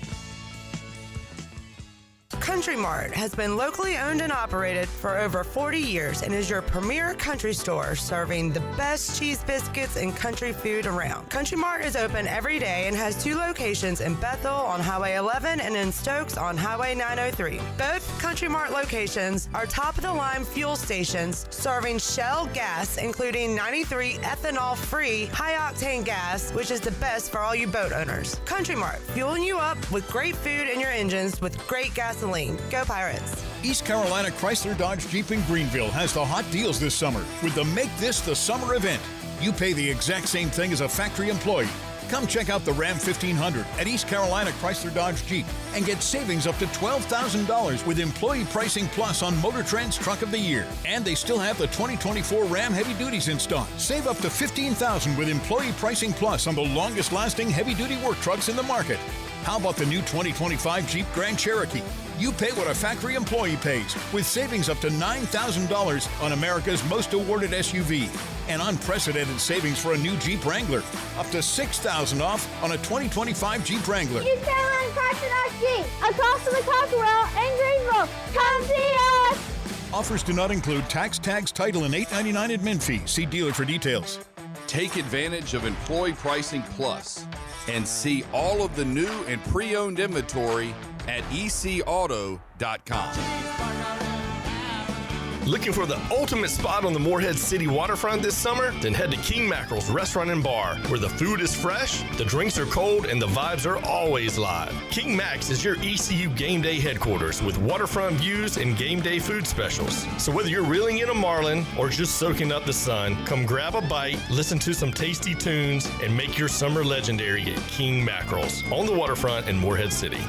S9: Country Mart has been locally owned and operated for over 40 years and is your premier country store serving the best cheese biscuits and country food around. Country Mart is open every day and has 2 locations in Bethel on Highway 11 and in Stokes on Highway 903. Both Country Mart locations are top-of-the-line fuel stations serving Shell gas, including 93 ethanol-free high-octane gas, which is the best for all you boat owners. Country Mart, fueling you up with great food in your engines with great gasoline. Go Pirates.
S6: East Carolina Chrysler Dodge Jeep in Greenville has the hot deals this summer with the Make This the Summer event. You pay the exact same thing as a factory employee. Come check out the Ram 1500 at East Carolina Chrysler Dodge Jeep and get savings up to $12,000 with Employee Pricing Plus on Motor Trend's Truck of the Year. And they still have the 2024 Ram Heavy Duties in stock. Save up to $15,000 with Employee Pricing Plus on the longest-lasting heavy-duty work trucks in the market. How about the new 2025 Jeep Grand Cherokee? You pay what a factory employee pays, with savings up to $9,000 on America's most awarded SUV. And unprecedented savings for a new Jeep Wrangler. Up to $6,000 off on a 2025 Jeep Wrangler.
S11: East Carolina Chrysler Dodge Jeep, across from the Cockerell in Greenville. Come see us!
S6: Offers do not include tax, tags, title, and $8.99 admin fee. See dealer for details.
S12: Take advantage of Employee Pricing Plus and see all of the new and pre-owned inventory at ecauto.com.
S4: Looking for the ultimate spot on the Morehead City waterfront this summer? Then head to King Mackerel's Restaurant and Bar, where the food is fresh, the drinks are cold, and the vibes are always live. King Mac's is your ECU game day headquarters with waterfront views and game day food specials. So whether you're reeling in a marlin or just soaking up the sun, come grab a bite, listen to some tasty tunes, and make your summer legendary at King Mackerel's on the waterfront in Morehead City.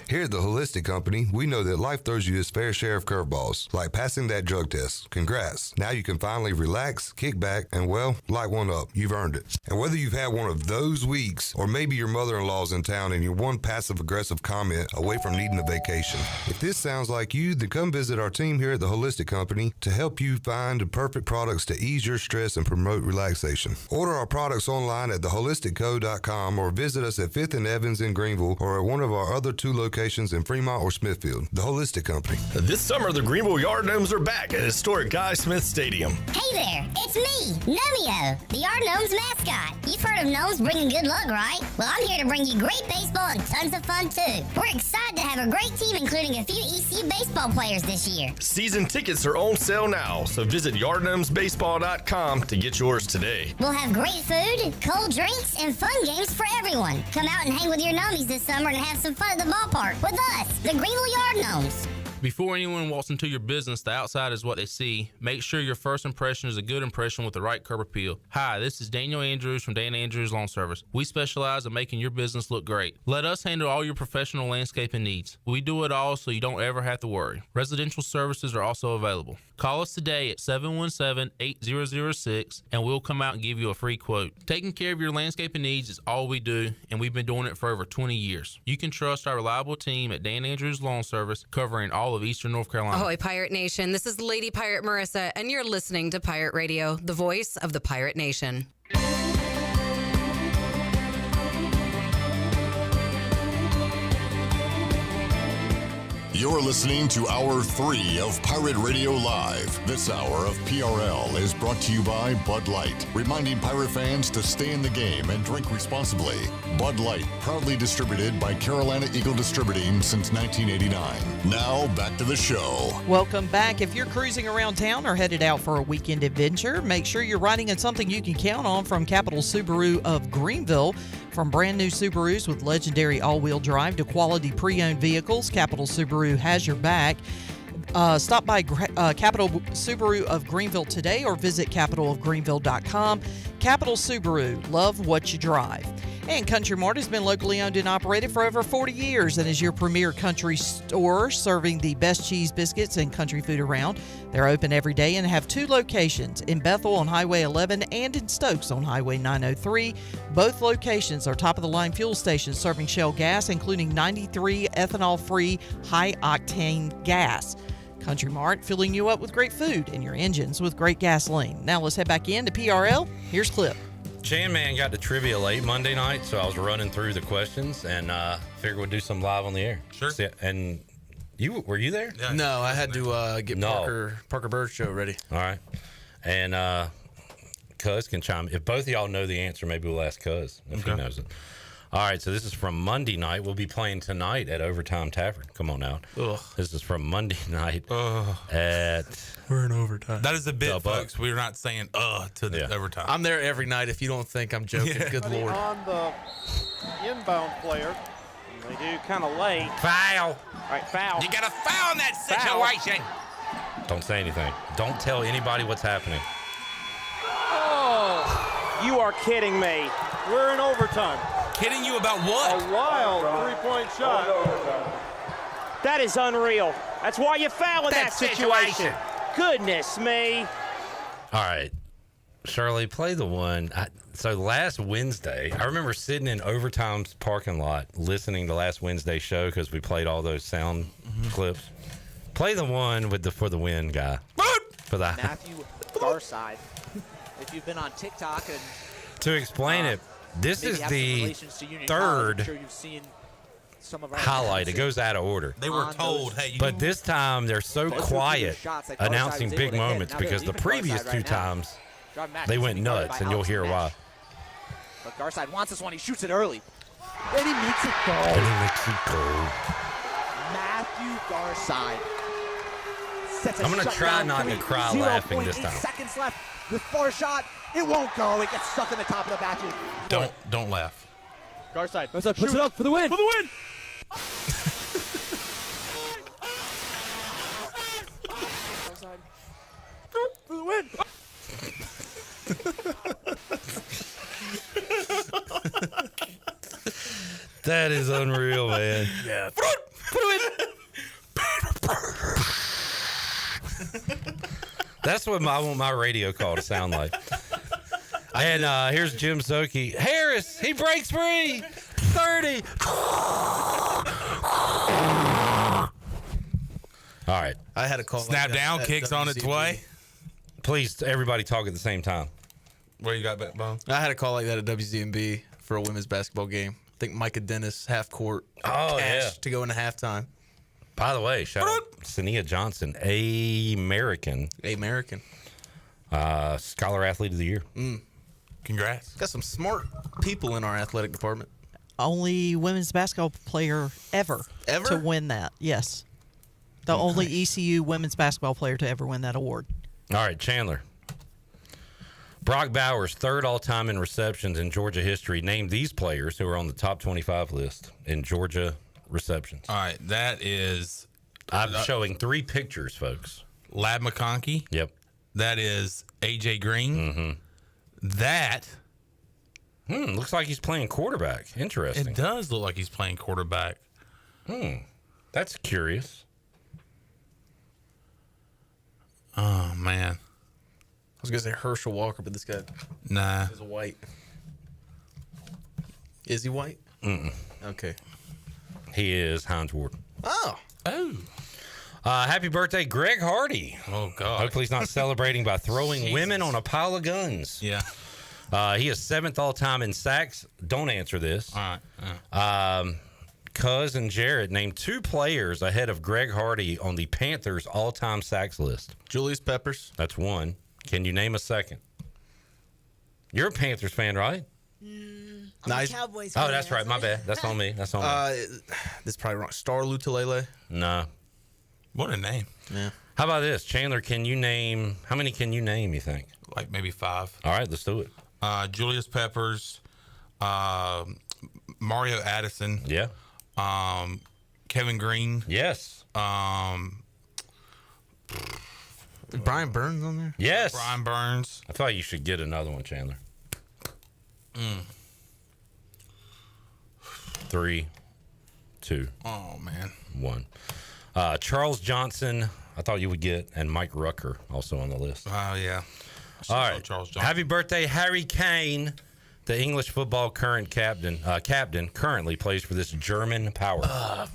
S14: Here at the Holistic Company, we know that life throws you its fair share of curveballs, like passing that drug test. Congrats. Now you can finally relax, kick back, and, well, light one up. You've earned it. And whether you've had one of those weeks, or maybe your mother-in-law's in town and you're one passive-aggressive comment away from needing a vacation, if this sounds like you, then come visit our team here at the Holistic Company to help you find the perfect products to ease your stress and promote relaxation. Order our products online at theholisticco.com or visit us at 5th and Evans in Greenville or at one of our other 2 locations in Fremont or Smithfield. The Holistic Company.
S4: This summer, the Greenville Yard Gnomes are back at historic Guy Smith Stadium.
S25: Hey there, it's me, Gnomeo, the Yard Gnomes mascot. You've heard of gnomes bringing good luck, right? Well, I'm here to bring you great baseball and tons of fun, too. We're excited to have a great team, including a few ECU baseball players this year.
S4: Season tickets are on sale now, so visit yardgnomesbaseball.com to get yours today.
S25: We'll have great food, cold drinks, and fun games for everyone. Come out and hang with your gnomies this summer and have some fun at the ballpark with us, the Greenville Yard Gnomes.
S26: Before anyone walks into your business, the outside is what they see. Make sure your first impression is a good impression with the right curb appeal. Hi, this is Daniel Andrews from Dan Andrews Lawn Service. We specialize in making your business look great. Let us handle all your professional landscaping needs. We do it all so you don't ever have to worry. Residential services are also available. Call us today at 717-8006 and we'll come out and give you a free quote. Taking care of your landscaping needs is all we do, and we've been doing it for over 20 years. You can trust our reliable team at Dan Andrews Lawn Service, covering all of Eastern North Carolina.
S27: Ahoy, Pirate Nation. This is Lady Pirate Marissa, and you're listening to Pirate Radio, the voice of the Pirate Nation.
S17: You're listening to Hour 3 of Pirate Radio Live. This hour of PRL is brought to you by Bud Light, reminding Pirate fans to stay in the game and drink responsibly. Bud Light, proudly distributed by Carolina Eagle Distributing since 1989. Now, back to the show.
S28: Welcome back. If you're cruising around town or headed out for a weekend adventure, make sure you're riding in something you can count on from Capital Subaru of Greenville. From brand new Subarus with legendary all-wheel drive to quality pre-owned vehicles, Capital Subaru has your back. Stop by Capital Subaru of Greenville today or visit capitalofgreenville.com. Capital Subaru, love what you drive. And Country Mart has been locally owned and operated for over 40 years and is your premier country store serving the best cheese, biscuits, and country food around. They're open every day and have 2 locations, in Bethel on Highway 11 and in Stokes on Highway 903. Both locations are top-of-the-line fuel stations serving Shell gas, including 93 ethanol-free, high-octane gas. Country Mart, filling you up with great food and your engines with great gasoline. Now let's head back into PRL. Here's Clip.
S20: Chan Man got to trivia late Monday night, so I was running through the questions and figured we'd do some live on the air.
S1: Sure.
S20: And were you there?
S1: Yeah, no, I had to get Parker Bird show ready.
S20: All right. And Cuz can chime. If both of y'all know the answer, maybe we'll ask Cuz if he knows it. All right, so this is from Monday night. We'll be playing tonight at Overtime Tavern. Come on out.
S1: Ugh.
S20: This is from Monday night
S1: We're in overtime. That is a bit, folks. We're not saying to the overtime.
S4: I'm there every night if you don't think I'm joking.
S1: Yeah.
S4: Good Lord.
S7: On the inbound player. They do kind of late.
S20: Foul.
S7: All right, foul.
S1: You got to foul in that situation.
S20: Don't say anything. Don't tell anybody what's happening.
S7: Oh, you are kidding me. We're in overtime.
S1: Kidding you about what?
S7: A wild three-point shot. That is unreal. That's why you foul in that situation. Goodness me.
S20: All right. Shirley, play the one. So last Wednesday, I remember sitting in Overtime's parking lot listening to last Wednesday's show because we played all those sound clips. Play the one with the For the Win guy. For the
S8: Matthew Garside. If you've been on TikTok and
S20: to explain it, this is the third highlight. It goes out of order.
S1: They were told, hey,
S20: but this time they're so quiet announcing big moments because the previous 2 times they went nuts, and you'll hear why.
S8: But Garside wants this one. He shoots it early. And he makes it go. Matthew Garside.
S20: I'm going to try not to cry laughing this time.
S8: 8 seconds left. The far shot. It won't go. It gets stuck in the top of the basket.
S1: Don't laugh.
S7: Garside
S8: puts it up for the win.
S7: For the win.
S8: For the win.
S20: That is unreal, man.
S1: Yeah.
S20: That's what I want my radio call to sound like. And here's Jim Szoke. Harris, he breaks free. 30. All right.
S4: I had a call.
S1: Snap down, kicks on its way.
S20: Please, everybody talk at the same time.
S1: Where you got that, Bone?
S4: I had a call like that at WNBA for a women's basketball game. I think Micah Dennis, half court. Cash to go into halftime.
S20: By the way, shout out Sania Johnson, American. Scholar Athlete of the Year.
S1: Congrats.
S4: Got some smart people in our athletic department.
S28: Only women's basketball player ever to win that. Yes. The only ECU women's basketball player to ever win that award.
S20: All right, Chandler. Brock Bowers, 3rd all-time in receptions in Georgia history. Name these players who are on the top 25 list in Georgia receptions.
S1: All right, that is...
S20: I'm showing 3 pictures, folks.
S1: Lab McConkey.
S20: Yep.
S1: That is A.J. Green.
S20: Mm-hmm.
S1: That...
S20: looks like he's playing quarterback. Interesting.
S1: It does look like he's playing quarterback.
S20: That's curious.
S1: Oh, man.
S4: I was going to say Herschel Walker, but this guy is white. Is he white? Okay.
S20: He is Hines Ward.
S4: Oh.
S20: Happy birthday, Greg Hardy.
S1: Oh, God.
S20: Hopefully he's not celebrating by throwing women on a pile of guns.
S1: Yeah.
S20: He is 7th all-time in sacks. Don't answer this.
S1: All right.
S20: Cuz and Jarrett, name 2 players ahead of Greg Hardy on the Panthers' all-time sacks list.
S4: Julius Peppers.
S20: That's 1. Can you name a second? You're a Panthers fan, right?
S2: I'm a Cowboys fan.
S20: Oh, that's right. My bad. That's on me. That's on me.
S4: This is probably wrong. Star Lutulele.
S20: No.
S1: What a name.
S4: Yeah.
S20: How about this? Chandler, can you name, how many can you name, you think?
S1: Like maybe 5.
S20: All right, let's do it.
S1: Julius Peppers, Mario Addison.
S20: Yeah.
S1: Kevin Green.
S20: Yes.
S4: Brian Burns on there?
S20: Yes.
S1: Brian Burns.
S20: I thought you should get another one, Chandler. 3, 2.
S1: Oh, man.
S20: 1. Charles Johnson, I thought you would get, and Mike Rucker also on the list.
S1: Oh, yeah.
S20: All right.
S1: Charles Johnson.
S20: Happy birthday, Harry Kane. The English football captain currently plays for this German power.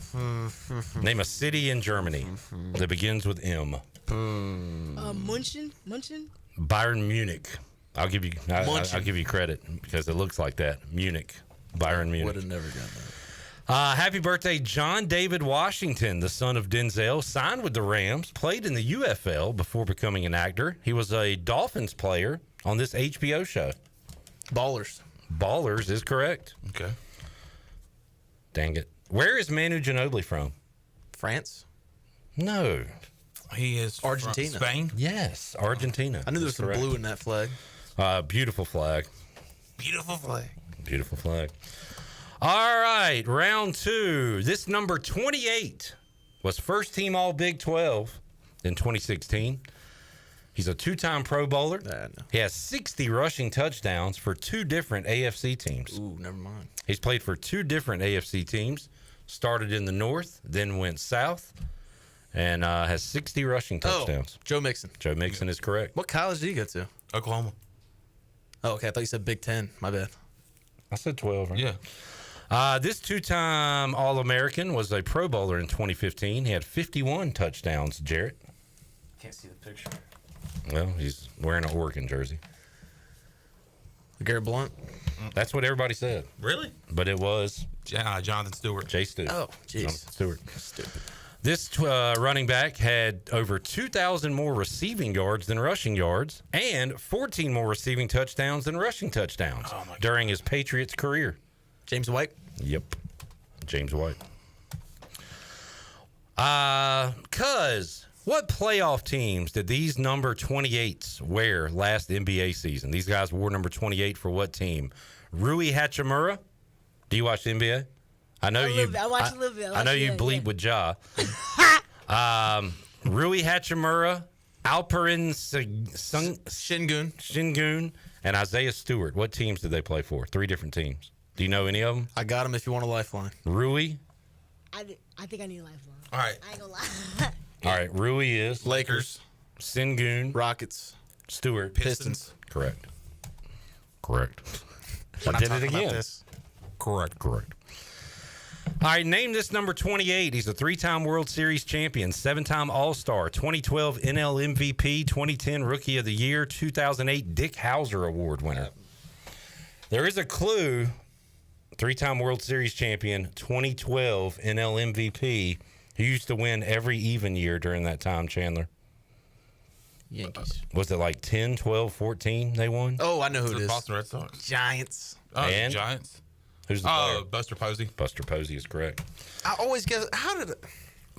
S20: Name a city in Germany that begins with M.
S2: Munchen?
S20: Bayern Munich. I'll give you credit because it looks like that. Munich. Bayern Munich.
S4: Would have never gotten that.
S20: Happy birthday, John David Washington, the son of Denzel, signed with the Rams, played in the UFL before becoming an actor. He was a Dolphins player on this HBO show.
S4: Ballers.
S20: Ballers is correct.
S1: Okay.
S20: Dang it. Where is Manu Ginobili from?
S4: France?
S20: No.
S1: He is
S4: Argentina.
S1: From Spain?
S20: Yes, Argentina.
S4: I knew there was some blue in that flag.
S20: Beautiful flag.
S1: Beautiful flag.
S20: Beautiful flag. All right, round 2. This number 28 was first team All Big 12 in 2016. He's a 2-time Pro Bowler. He has 60 rushing touchdowns for 2 different AFC teams.
S4: Ooh, never mind.
S20: He's played for 2 different AFC teams. Started in the north, then went south, and has 60 rushing touchdowns.
S4: Joe Mixon.
S20: Joe Mixon is correct.
S4: What college did he go to?
S1: Oklahoma.
S4: Oh, okay. I thought you said Big 10. My bad.
S20: I said 12, right?
S1: Yeah.
S20: This 2-time All-American was a Pro Bowler in 2015. He had 51 touchdowns, Jarrett.
S4: Can't see the picture.
S20: Well, he's wearing an Oregon jersey.
S4: Garrett Blunt?
S20: That's what everybody said.
S1: Really?
S20: But it was
S1: Jonathan Stewart.
S20: Jay Stewart.
S4: Oh, jeez.
S20: Jonathan Stewart.
S4: Stupid.
S20: This running back had over 2,000 more receiving yards than rushing yards and 14 more receiving touchdowns than rushing touchdowns during his Patriots career.
S4: James White?
S20: Yep. James White. Cuz, what playoff teams did these number 28s wear last NBA season? These guys wore number 28 for what team? Rui Hachimura? Do you watch the NBA? I know you.
S2: I watch a little bit.
S20: I know you bleep with Ja. Rui Hachimura, Alperen Şengün, and Isaiah Stewart. What teams did they play for? 3 different teams. Do you know any of them?
S4: I got him if you want a lifeline.
S20: Rui?
S2: I think I need a lifeline.
S1: All right.
S2: I ain't gonna lie.
S20: All right. Rui is
S4: Lakers.
S20: Şengün.
S4: Rockets.
S20: Stewart.
S4: Pistons.
S20: Correct. Correct.
S1: We're
S20: I
S1: not
S20: did it
S1: talking about
S20: again.
S1: this.
S20: Correct. All right, name this number 28. He's a 3-time World Series champion, 7-time All-Star, 2012 NL MVP, 2010 Rookie of the Year, 2008 Dick Hauser Award winner. There is a clue. 3-time World Series champion, 2012 NL MVP, who used to win every even year during that time, Chandler.
S4: Yankees.
S20: Was it like 10, 12, 14 they won?
S4: Oh, I know who it is.
S1: Boston Red Sox.
S4: Giants.
S1: Oh,
S20: And?
S1: Giants.
S20: Who's the player?
S1: Buster Posey.
S20: Buster Posey is correct.
S4: I always guess. How did it?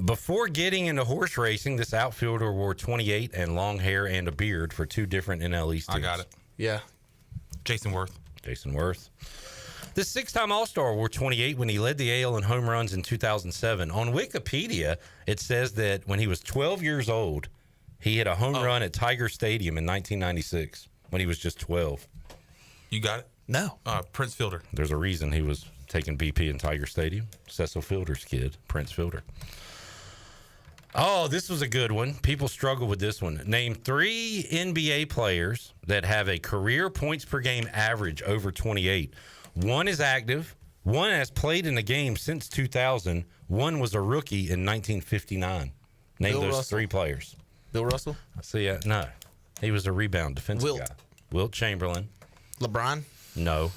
S20: Before getting into horse racing, this outfielder wore 28 and long hair and a beard for 2 different NL East teams.
S1: I got it.
S4: Yeah.
S1: Jason Worth.
S20: Jason Worth. This 6-time All-Star wore 28 when he led the AL in home runs in 2007. On Wikipedia, it says that when he was 12 years old, he hit a home run at Tiger Stadium in 1996 when he was just 12.
S1: You got it?
S4: No.
S1: Prince Fielder.
S20: There's a reason he was taking BP in Tiger Stadium. Cecil Fielder's kid, Prince Fielder. Oh, this was a good one. People struggle with this one. Name 3 NBA players that have a career points per game average over 28. 1 is active. 1 has played in a game since 2000. 1 was a rookie in 1959. Name
S4: Bill
S20: those
S4: Russell.
S20: 3 players.
S4: Bill Russell?
S20: See, no. He was a rebound defensive guy. Wilt Chamberlain.
S4: LeBron?
S20: No.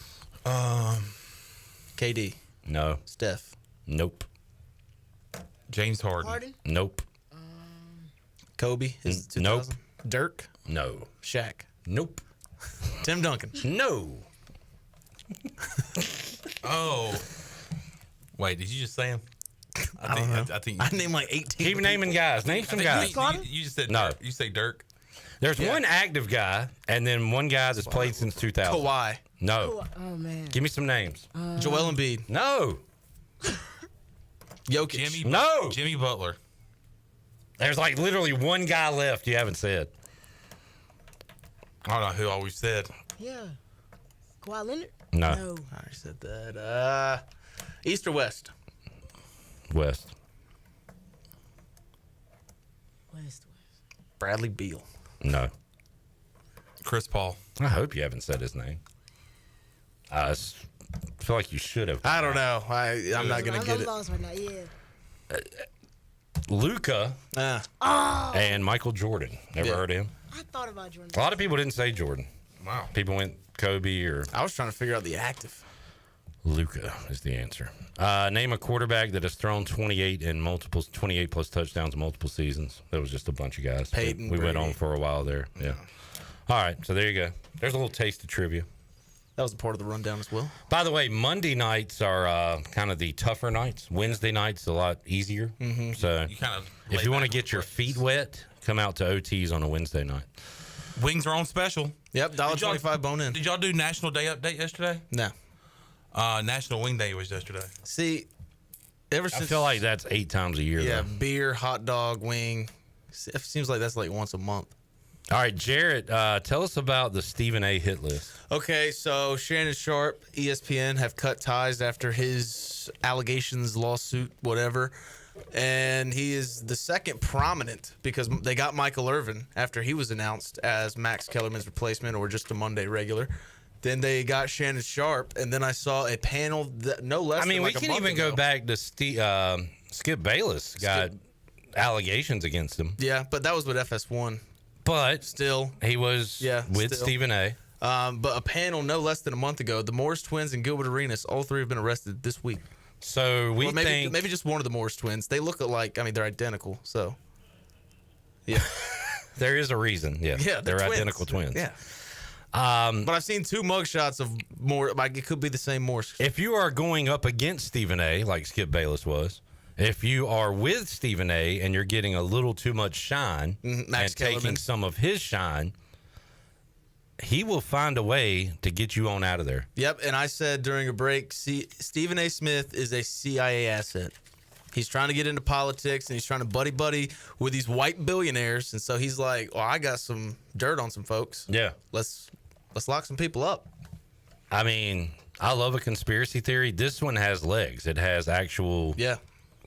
S4: KD?
S20: No.
S4: Steph?
S20: Nope.
S1: James Harden.
S20: Nope.
S4: Kobe is 2000.
S20: Nope.
S4: Dirk.
S20: No.
S4: Shaq.
S20: Nope.
S4: Tim Duncan.
S20: No.
S1: Oh. Wait, did you just say him? I think
S4: I named like 18.
S20: Keep naming guys. Name some guys.
S1: You just said
S20: No.
S1: Dirk. You say Dirk.
S20: There's one active guy, and then one guy that's played since 2000.
S4: Kawhi.
S20: No.
S2: Oh man.
S20: Give me some names.
S4: Joel Embiid.
S20: No.
S4: Jokic.
S20: No.
S1: Jimmy Butler.
S20: There's like literally one guy left you haven't said.
S1: I don't know who always said.
S2: Yeah. Kawhi Leonard?
S20: No.
S4: I already said that. East or West?
S20: West.
S2: West.
S4: Bradley Beal.
S20: No.
S1: Chris Paul.
S20: I hope you haven't said his name. I feel like you should have.
S4: I don't know. I'm not going to get
S2: I'm
S4: it.
S2: lost right now. Yeah.
S20: Luka and Michael Jordan. Never heard of him?
S2: I thought about Jordan.
S20: A lot of people didn't say Jordan.
S1: Wow.
S20: People went Kobe or...
S4: I was trying to figure out the active.
S20: Luka is the answer. Name a quarterback that has thrown 28 plus touchdowns in multiple seasons. That was just a bunch of guys.
S4: Peyton
S20: We went
S4: Brady.
S20: on for a while there. Yeah. All right, so there you go. There's a little taste of trivia.
S4: That was a part of the rundown as well.
S20: By the way, Monday nights are kind of the tougher nights. Wednesday nights a lot easier.
S4: Mm-hmm.
S20: So
S1: You kind of
S20: if you want to get your feet wet, come out to OTs on a Wednesday night.
S1: Wings are on special.
S4: Yep, $1.25 bone in.
S1: Did y'all do National Day update yesterday?
S4: No.
S1: National Wing Day was yesterday.
S4: See, ever
S20: I
S4: since
S20: feel like that's 8 times a year.
S4: yeah,
S20: though.
S4: beer, hot dog, wing. It seems like that's like once a month.
S20: All right, Jarrett, tell us about the Stephen A. hit list.
S4: Okay, so Shannon Sharp, ESPN, have cut ties after his allegations, lawsuit, whatever. And he is the second prominent because they got Michael Irvin after he was announced as Max Kellerman's replacement or just a Monday regular. Then they got Shannon Sharp, and then I saw a panel that no less.
S20: I mean,
S4: than like
S20: we
S4: a
S20: can
S4: month
S20: even
S4: ago.
S20: go back to Skip Bayless got allegations against him.
S4: Yeah, but that was with FS1.
S20: But
S4: still,
S20: he was with
S4: still.
S20: Stephen A.
S4: But a panel no less than a month ago, the Morris twins and Gilbert Arenas, all three have been arrested this week.
S20: So we
S4: maybe just one of the Morris twins. They look alike. I mean, they're identical. So, yeah,
S20: there is a reason. Yeah,
S4: they're twins.
S20: identical twins.
S4: Yeah. But I've seen 2 mugshots of more. Like it could be the same Morris.
S20: If you are going up against Stephen A., like Skip Bayless was, if you are with Stephen A. and you're getting a little too much shine
S4: Max
S20: and taking
S4: Kellerman.
S20: some of his shine, he will find a way to get you on out of there.
S4: Yep, and I said during a break, Stephen A. Smith is a CIA asset. He's trying to get into politics, and he's trying to buddy with these white billionaires. And so he's like, well, I got some dirt on some folks.
S20: Yeah.
S4: Let's lock some people up.
S20: I mean, I love a conspiracy theory. This one has legs. It has actual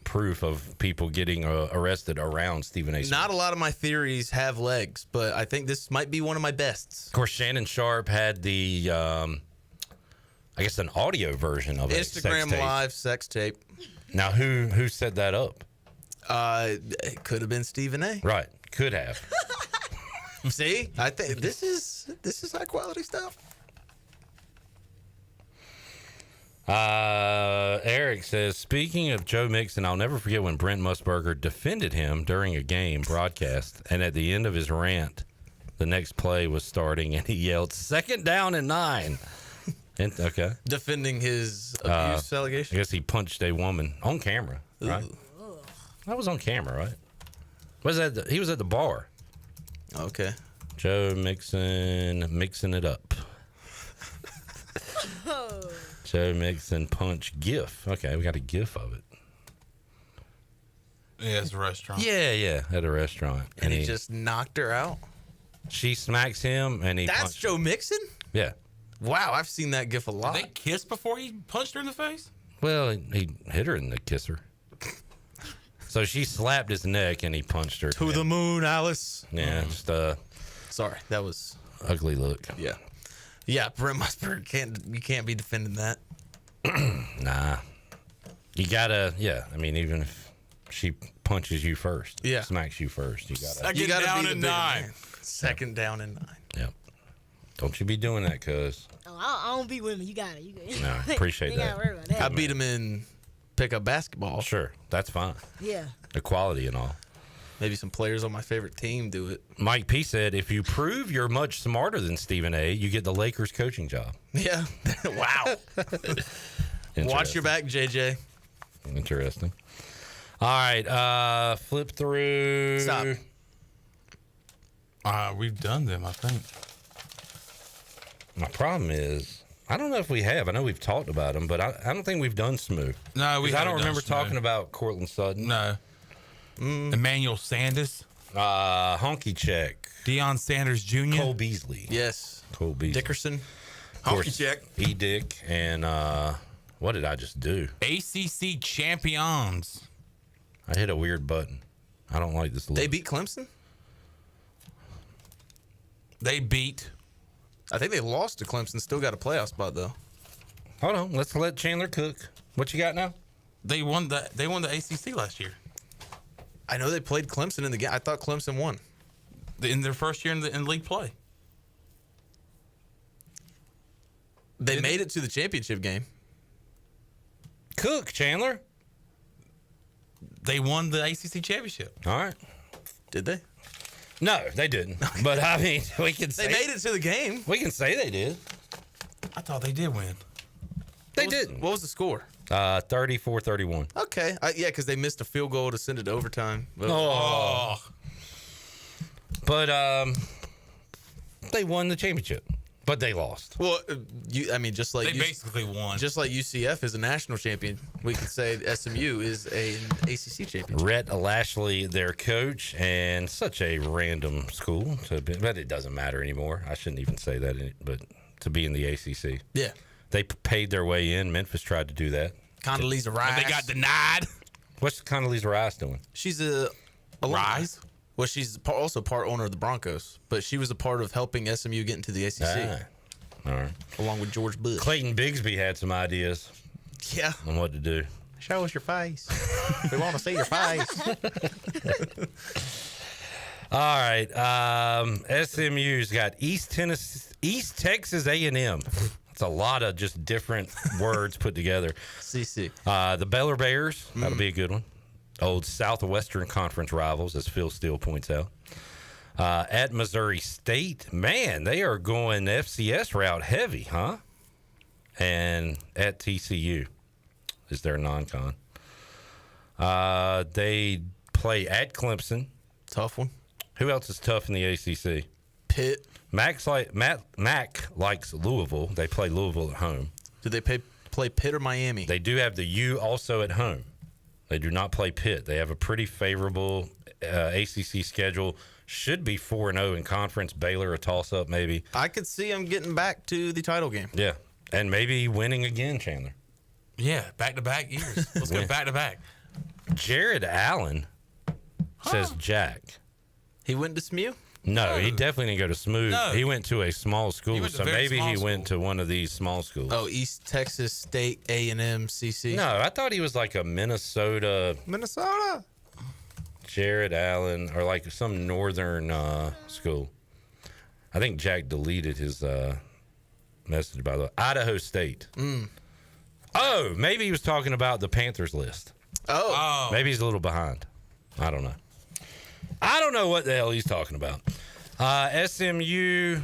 S20: proof of people getting arrested around Stephen A. Smith.
S4: Not a lot of my theories have legs, but I think this might be one of my bests.
S20: Of course, Shannon Sharp had the, I guess, an audio version of it.
S4: Instagram Live sex tape.
S20: Now, who set that up?
S4: It could have been Stephen A.
S20: Right, could have.
S4: See, I think this is high quality stuff.
S20: Eric says, speaking of Joe Mixon, I'll never forget when Brent Musburger defended him during a game broadcast, and at the end of his rant, the next play was starting, and he yelled, 2nd down and 9. And, okay.
S4: Defending his abuse allegation?
S20: I guess he punched a woman on camera, right?
S4: Ooh.
S20: That was on camera, right? Was that he was at the bar.
S4: Okay.
S20: Joe Mixon mixing it up. Joe Mixon punch GIF. Okay, we got a GIF of it.
S1: Yeah, it's a restaurant.
S20: Yeah, at a restaurant.
S4: And he just knocked her out?
S20: She smacks him, and he
S4: That's
S20: punched
S4: Joe Mixon?
S20: Yeah.
S4: Wow, I've seen that GIF a lot.
S1: Did they kiss before he punched her in the face?
S20: Well, he hit her in the kisser. So she slapped his neck, and he punched her.
S4: To the moon, Alice.
S20: Yeah, just
S4: sorry, that was
S20: ugly look.
S4: Yeah. Yeah, Brent Musburger you can't be defending that.
S20: Nah. You gotta, I mean, even if she punches you first, smacks you first, you gotta.
S4: You gotta
S1: down
S4: be the
S1: and
S4: bigger
S1: 9.
S4: man. 2nd down and 9.
S20: Yep. Don't you be doing that, cuz.
S2: Oh, I don't beat women. You got it.
S20: No, appreciate
S2: you
S20: that.
S2: gotta worry about that.
S4: I beat him in pick up basketball.
S20: Sure, that's fine.
S2: Yeah.
S20: Equality and all.
S4: Maybe some players on my favorite team do it.
S20: Mike P said, if you prove you're much smarter than Stephen A., you get the Lakers coaching job.
S4: Yeah. Wow. Watch your back, JJ.
S20: Interesting. All right, flip through.
S4: Stop.
S1: We've done them, I think.
S20: My problem is, I don't know if we have. I know we've talked about them, but I don't think we've done Smooth.
S1: No, we haven't.
S20: I don't remember
S1: done Smooth.
S20: talking about Cortland Sutton.
S1: No. Emmanuel Sanders.
S20: Honky Check.
S1: Deion Sanders Jr.
S20: Cole Beasley.
S4: Yes.
S20: Cole Beasley.
S4: Dickerson.
S20: Honky Check. E-Dick. And what did I just do?
S1: ACC champions.
S20: I hit a weird button. I don't like this.
S4: They beat Clemson?
S1: They beat.
S4: I think they lost to Clemson. Still got a playoff spot, though.
S20: Hold on. Let's let Chandler cook. What you got now?
S1: They won the ACC last year.
S4: I know they played Clemson in the game. I thought Clemson won.
S1: In their first year in league play.
S4: They made it to the championship game.
S20: Cook, Chandler.
S1: They won the ACC championship.
S20: All right.
S4: Did they?
S20: No, they didn't. But, I mean, we can say...
S4: They made it to the game.
S20: We can say they did.
S1: I thought they did win.
S20: They didn't.
S4: What was the score?
S20: 34-31.
S4: Okay. Yeah, because they missed a field goal to send it to overtime.
S20: Oh. But they won the championship. But they lost.
S4: Well, just like
S1: they basically won.
S4: Just like UCF is a national champion, we could say SMU is an ACC champion.
S20: Rhett Lashley, their coach, and such a random school. But it doesn't matter anymore. I shouldn't even say that, but to be in the ACC.
S4: Yeah.
S20: They paid their way in. Memphis tried to do that.
S4: Condoleezza Rice.
S1: They got denied.
S20: What's Condoleezza Rice doing?
S4: She's a
S1: Rise.
S4: Well, she's also part owner of the Broncos, but she was a part of helping SMU get into the ACC.
S20: All right.
S4: Along with George Bush.
S20: Clayton Bigsby had some ideas.
S4: Yeah.
S20: On what to do.
S4: Show us your face. We want to see your face.
S20: All right. SMU's got East Texas A&M. It's a lot of just different words put together.
S4: CC.
S20: The Baylor Bears. That'll be a good one. Old Southwestern Conference rivals, as Phil Steele points out. At Missouri State, man, they are going the FCS route heavy, huh? And at TCU is their non-con. They play at Clemson.
S4: Tough one.
S20: Who else is tough in the ACC?
S4: Pitt.
S20: Mac likes Louisville. They play Louisville at home.
S4: Do they play Pitt or Miami?
S20: They do have the U also at home. They do not play Pitt. They have a pretty favorable ACC schedule. Should be 4-0 in conference. Baylor, a toss-up maybe.
S4: I could see them getting back to the title game.
S20: Yeah, and maybe winning again, Chandler.
S1: Yeah, back-to-back years. Let's go back-to-back.
S20: Jared Allen says Jack.
S4: He went to SMU?
S20: No, he definitely didn't go to Smooth.
S4: No.
S20: He went to a small school,
S4: went to
S20: so
S4: very
S20: maybe
S4: small
S20: he went to one of these small schools.
S4: Oh, East Texas State A&M CC?
S20: No, I thought he was like a Minnesota. Jared Allen, or like some northern school. I think Jack deleted his message, by the way. Idaho State. Oh, maybe he was talking about the Panthers list.
S4: Oh.
S20: Maybe he's a little behind. I don't know. I don't know what the hell he's talking about. SMU.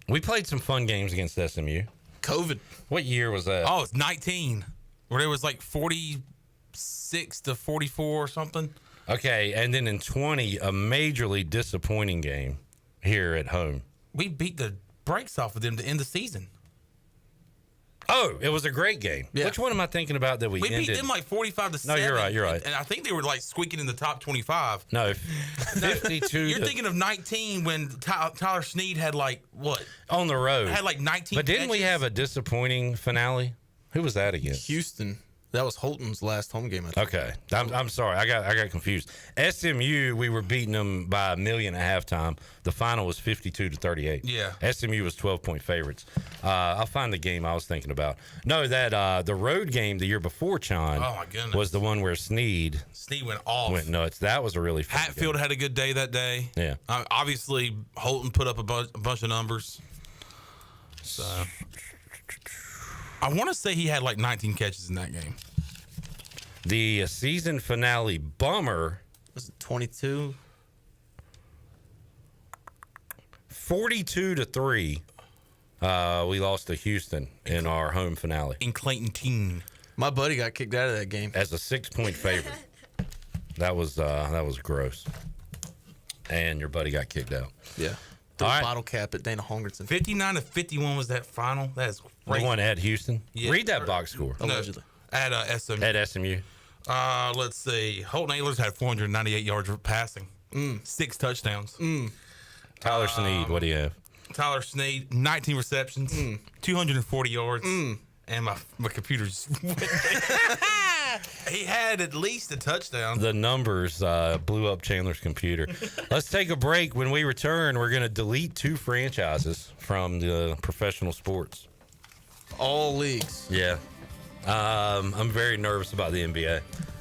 S20: We played some fun games against SMU.
S4: COVID.
S20: What year was that?
S1: Oh, it's 19. Where it was like 46 to 44 or something.
S20: Okay, and then in 20, a majorly disappointing game here at home.
S1: We beat the brakes off of them to end the season.
S20: Oh, it was a great game.
S1: Yeah.
S20: Which one am I thinking about that we ended?
S1: Beat them like 45-7.
S20: No, you're right.
S1: And I think they were like squeaking in the top 25.
S20: No, 52.
S1: You're thinking of 19 when Tyler Snead had like what?
S20: On the road.
S1: Had like 19
S20: But didn't we
S1: catches?
S20: have a disappointing finale? Who was that against?
S4: Houston. That was Holton's last home game, I think.
S20: Okay. I'm sorry. I got confused. SMU, we were beating them by 1 million at halftime. The final was 52-38.
S1: Yeah.
S20: SMU was 12-point favorites. I'll find the game I was thinking about. No, that the road game the year before, Chon,
S1: Oh, my goodness.
S20: was the one where Snead
S1: went off.
S20: Went nuts. That was a really fun
S1: Hatfield
S20: game.
S1: had a good day that day.
S20: Yeah.
S1: Obviously, Holton put up a bunch of numbers. So I want to say he had like 19 catches in that game.
S20: The season finale bummer
S4: was it 22?
S20: 42-3. We lost to Houston in our home finale.
S1: In Clayton Teen.
S4: My buddy got kicked out of that game
S20: as a 6-point favorite. That was gross. And your buddy got kicked out.
S4: Yeah. The bottle cap at Dana Holgerson.
S1: 59-51 was that final. That is great.
S20: The one at Houston.
S1: Yeah.
S20: Read that box score.
S4: Allegedly.
S1: At SMU.
S20: At SMU.
S1: Let's see. Holton Ahlers had 498 yards of passing. 6 touchdowns.
S20: Tyler Snead, what do you have?
S1: Tyler Snead, 19 receptions, 240 yards, and my computer's he had at least a touchdown.
S20: The numbers blew up Chandler's computer. Let's take a break. When we return, we're going to delete 2 franchises from the professional sports.
S4: All leagues.
S20: Yeah. I'm very nervous about the NBA.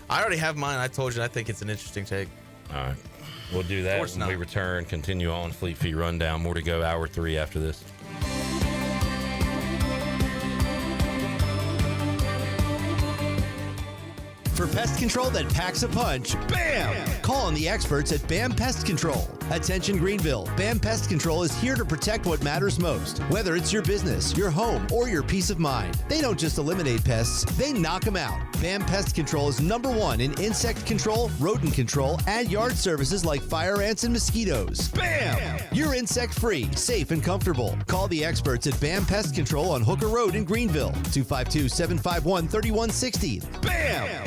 S4: I already have mine. I told you I think it's an interesting take.
S20: All right. We'll do that when we return. Continue on Fleet Feet Rundown. More to go. Hour 3 after this.
S13: For pest control that packs a punch, BAM! Call on the experts at BAM Pest Control. Attention Greenville, BAM Pest Control is here to protect what matters most, whether it's your business, your home, or your peace of mind. They don't just eliminate pests, they knock them out. BAM Pest Control is #1 in insect control, rodent control, and yard services like fire ants and mosquitoes. BAM! You're insect-free, safe, and comfortable. Call the experts at BAM Pest Control on Hooker Road in Greenville, 252-751-3160. BAM!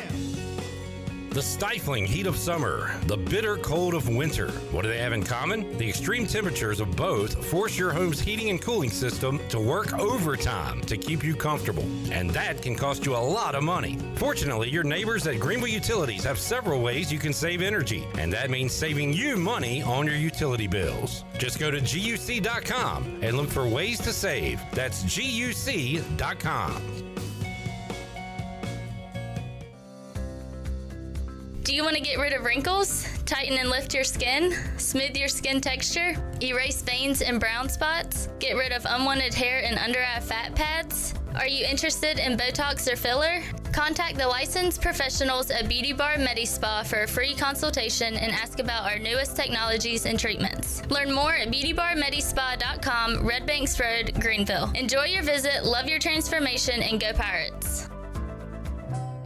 S20: The stifling heat of summer, the bitter cold of winter. What do they have in common? The extreme temperatures of both force your home's heating and cooling system to work overtime to keep you comfortable. And that can cost you a lot of money. Fortunately, your neighbors at Greenville Utilities have several ways you can save energy. And that means saving you money on your utility bills. Just go to GUC.com and look for ways to save. That's GUC.com.
S15: Do you want to get rid of wrinkles, tighten and lift your skin, smooth your skin texture, erase veins and brown spots, get rid of unwanted hair and under-eye fat pads? Are you interested in Botox or filler? Contact the licensed professionals at Beauty Bar MediSpa for a free consultation and ask about our newest technologies and treatments. Learn more at beautybarmedispa.com, Red Banks Road, Greenville. Enjoy your visit, love your transformation, and go Pirates.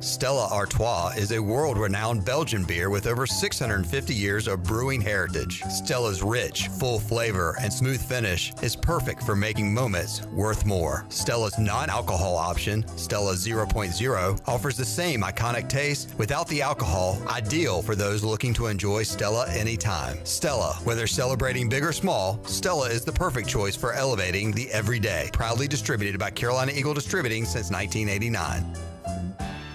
S16: Stella Artois is a world-renowned Belgian beer with over 650 years of brewing heritage. Stella's rich, full flavor and smooth finish is perfect for making moments worth more. Stella's non-alcohol option, Stella 0.0, offers the same iconic taste without the alcohol, ideal for those looking to enjoy Stella anytime. Stella, whether celebrating big or small, Stella is the perfect choice for elevating the everyday. Proudly distributed by Carolina Eagle Distributing since 1989.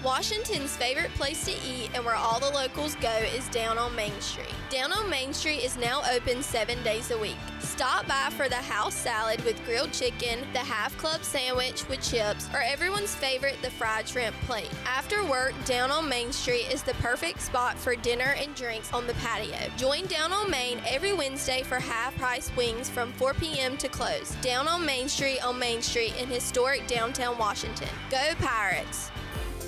S18: Washington's favorite place to eat and where all the locals go is down on Main Street. Down on Main Street is now open 7 days a week. Stop by for the house salad with grilled chicken, the half club sandwich with chips, or everyone's favorite, the fried shrimp plate. After work, Down on Main Street is the perfect spot for dinner and drinks on the patio. Join Down on Main every Wednesday for half-price wings from 4 p.m. to close. Down on Main Street in historic downtown Washington. Go Pirates!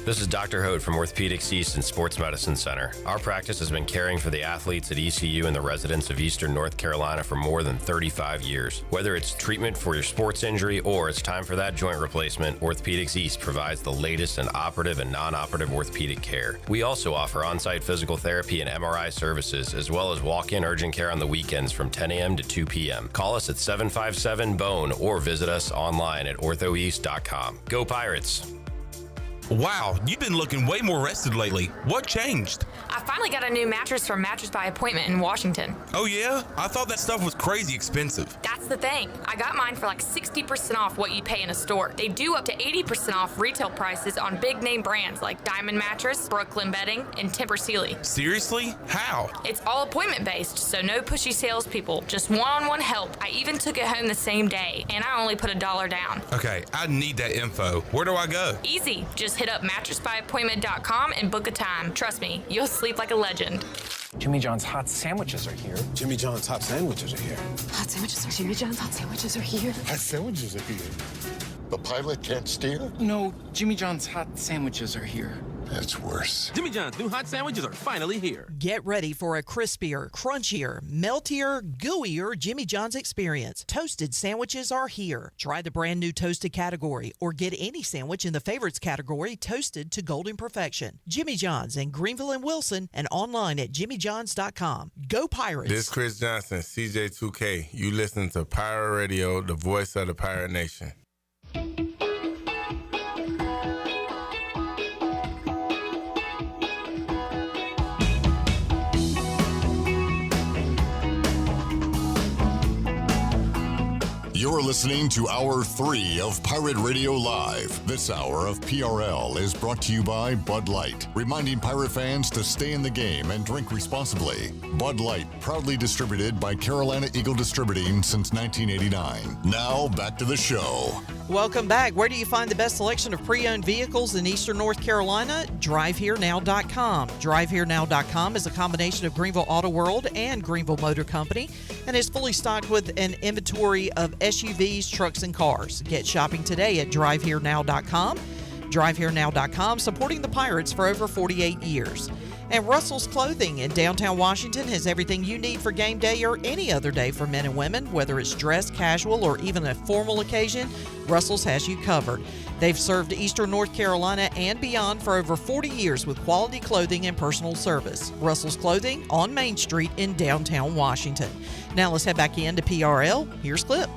S19: This is Dr. Hode from Orthopedics East and Sports Medicine Center. Our practice has been caring for the athletes at ECU and the residents of Eastern North Carolina for more than 35 years. Whether it's treatment for your sports injury or it's time for that joint replacement, Orthopedics East provides the latest in operative and non-operative orthopedic care. We also offer on-site physical therapy and MRI services, as well as walk-in urgent care on the weekends from 10 a.m. to 2 p.m. Call us at 757-BONE or visit us online at orthoeast.com. Go Pirates!
S1: Wow, you've been looking way more rested lately. What changed?
S21: I finally got a new mattress from Mattress by Appointment in Washington.
S1: Oh yeah? I thought that stuff was crazy expensive.
S21: That's the thing. I got mine for like 60% off what you pay in a store. They do up to 80% off retail prices on big name brands like Diamond Mattress, Brooklyn Bedding, and Tempur Sealy.
S1: Seriously? How?
S21: It's all appointment based, so no pushy salespeople, just one-on-one help. I even took it home the same day, and I only put $1 down.
S1: Okay, I need that info. Where do I go?
S21: Easy. Just hit up mattressbyappointment.com and book a time. Trust me, you'll sleep like a legend.
S22: Jimmy John's hot sandwiches are here. Jimmy John's hot sandwiches are here.
S21: Hot sandwiches are Jimmy John's hot sandwiches are here.
S22: Hot sandwiches are here.
S17: The pilot can't steer?
S22: No, Jimmy John's hot sandwiches are here.
S17: That's worse.
S3: Jimmy John's new hot sandwiches are finally here.
S28: Get ready for a crispier, crunchier, meltier, gooier Jimmy John's experience. Toasted sandwiches are here. Try the brand new toasted category or get any sandwich in the favorites category toasted to golden perfection. Jimmy John's in Greenville and Wilson and online at jimmyjohns.com. Go Pirates!
S5: This is Chris Johnson, CJ2K. You listen to Pirate Radio, the voice of the Pirate Nation.
S17: You're listening to Hour 3 of Pirate Radio Live. This hour of PRL is brought to you by Bud Light, reminding Pirate fans to stay in the game and drink responsibly. Bud Light, proudly distributed by Carolina Eagle Distributing since 1989. Now, back to the show.
S28: Welcome back. Where do you find the best selection of pre-owned vehicles in Eastern North Carolina? DriveHereNow.com. DriveHereNow.com is a combination of Greenville Auto World and Greenville Motor Company and is fully stocked with an inventory of SUVs, trucks, and cars. Get shopping today at DriveHereNow.com. DriveHereNow.com, supporting the Pirates for over 48 years. And Russell's Clothing in downtown Washington has everything you need for game day or any other day for men and women, whether it's dress, casual, or even a formal occasion. Russell's has you covered. They've served Eastern North Carolina and beyond for over 40 years with quality clothing and personal service. Russell's Clothing on Main Street in downtown Washington. Now let's head back into PRL. Here's Clip.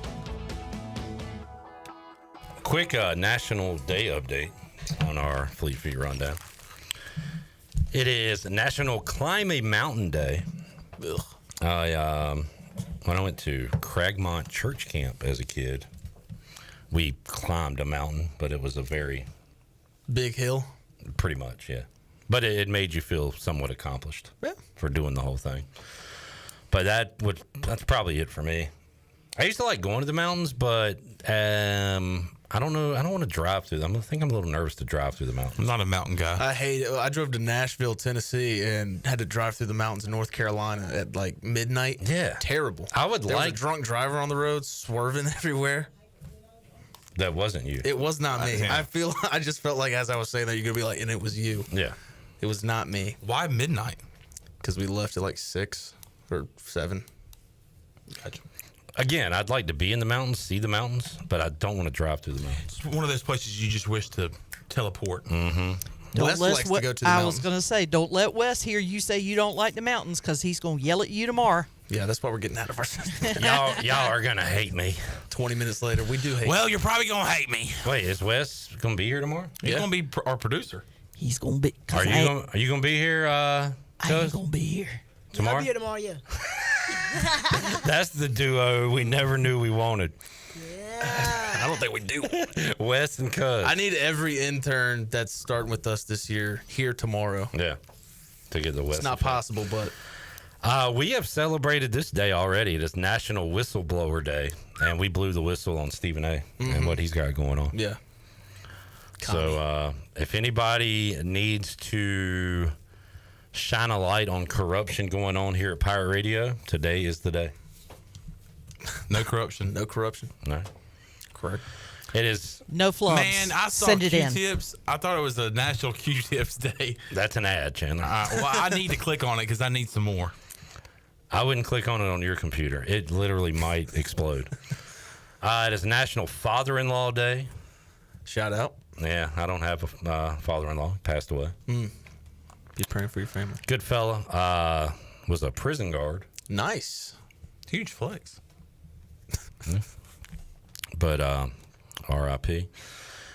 S20: Quick National Day update on our Fleet Feet Rundown. It is National Climb a Mountain Day. When I went to Cragmont Church Camp as a kid, we climbed a mountain, but it was a very
S4: big hill.
S20: Pretty much, yeah. But it made you feel somewhat accomplished for doing the whole thing. But that's probably it for me. I used to like going to the mountains, but I don't know. I don't want to drive through them. I think I'm a little nervous to drive through the mountains.
S1: I'm not a mountain guy.
S4: I hate it. I drove to Nashville, Tennessee, and had to drive through the mountains in North Carolina at like midnight.
S20: Yeah.
S4: Terrible.
S20: I would
S4: there was a drunk driver on the road swerving everywhere.
S20: That wasn't you.
S4: It was not me. I just felt like as I was saying that, you're going to be like, and it was you.
S20: Yeah.
S4: It was not me.
S1: Why midnight?
S4: Because we left at like 6 or 7.
S1: Gotcha.
S20: Again, I'd like to be in the mountains, see the mountains, but I don't want to drive through the mountains.
S1: It's one of those places you just wish to teleport.
S20: Mm-hmm.
S4: Wes likes to go to the
S28: I
S4: mountains.
S28: was going to say, don't let Wes hear you say you don't like the mountains because he's going to yell at you tomorrow.
S4: Yeah, that's why we're getting out of our system.
S20: y'all are going to hate me.
S4: 20 minutes later, we do hate
S1: Well, you're probably going to hate me.
S20: Wait, is Wes going to be here tomorrow?
S1: He's going to be our producer.
S28: He's going to be.
S20: Are you going to be here?
S28: I ain't going to be here.
S20: Tomorrow?
S2: I'll be here tomorrow, yeah.
S20: That's the duo we never knew we wanted.
S4: I don't think we do.
S20: Wes and Cuz.
S4: I need every intern that's starting with us this year here tomorrow.
S20: Yeah. To get the Wes.
S4: It's not possible, but.
S20: We have celebrated this day already. It is National Whistleblower Day. And we blew the whistle on Stephen A. And what he's got going on.
S4: Yeah.
S20: So if anybody needs to shine a light on corruption going on here at Pirate Radio, today is the day.
S4: No corruption. No corruption.
S20: No.
S4: Correct.
S20: It is.
S28: No flubs.
S1: Man, I saw
S28: Send it
S1: Q-tips. I thought it was the National Q-tips Day.
S20: That's an ad, Chandler.
S1: Well, I need to click on it because I need some more.
S20: I wouldn't click on it on your computer. It literally might explode. It is National Father-in-Law Day.
S4: Shout out.
S20: Yeah, I don't have a father-in-law. He passed away.
S4: Be praying for your family.
S20: Good fella. Was a prison guard.
S4: Nice.
S1: Huge flex.
S20: But R.I.P.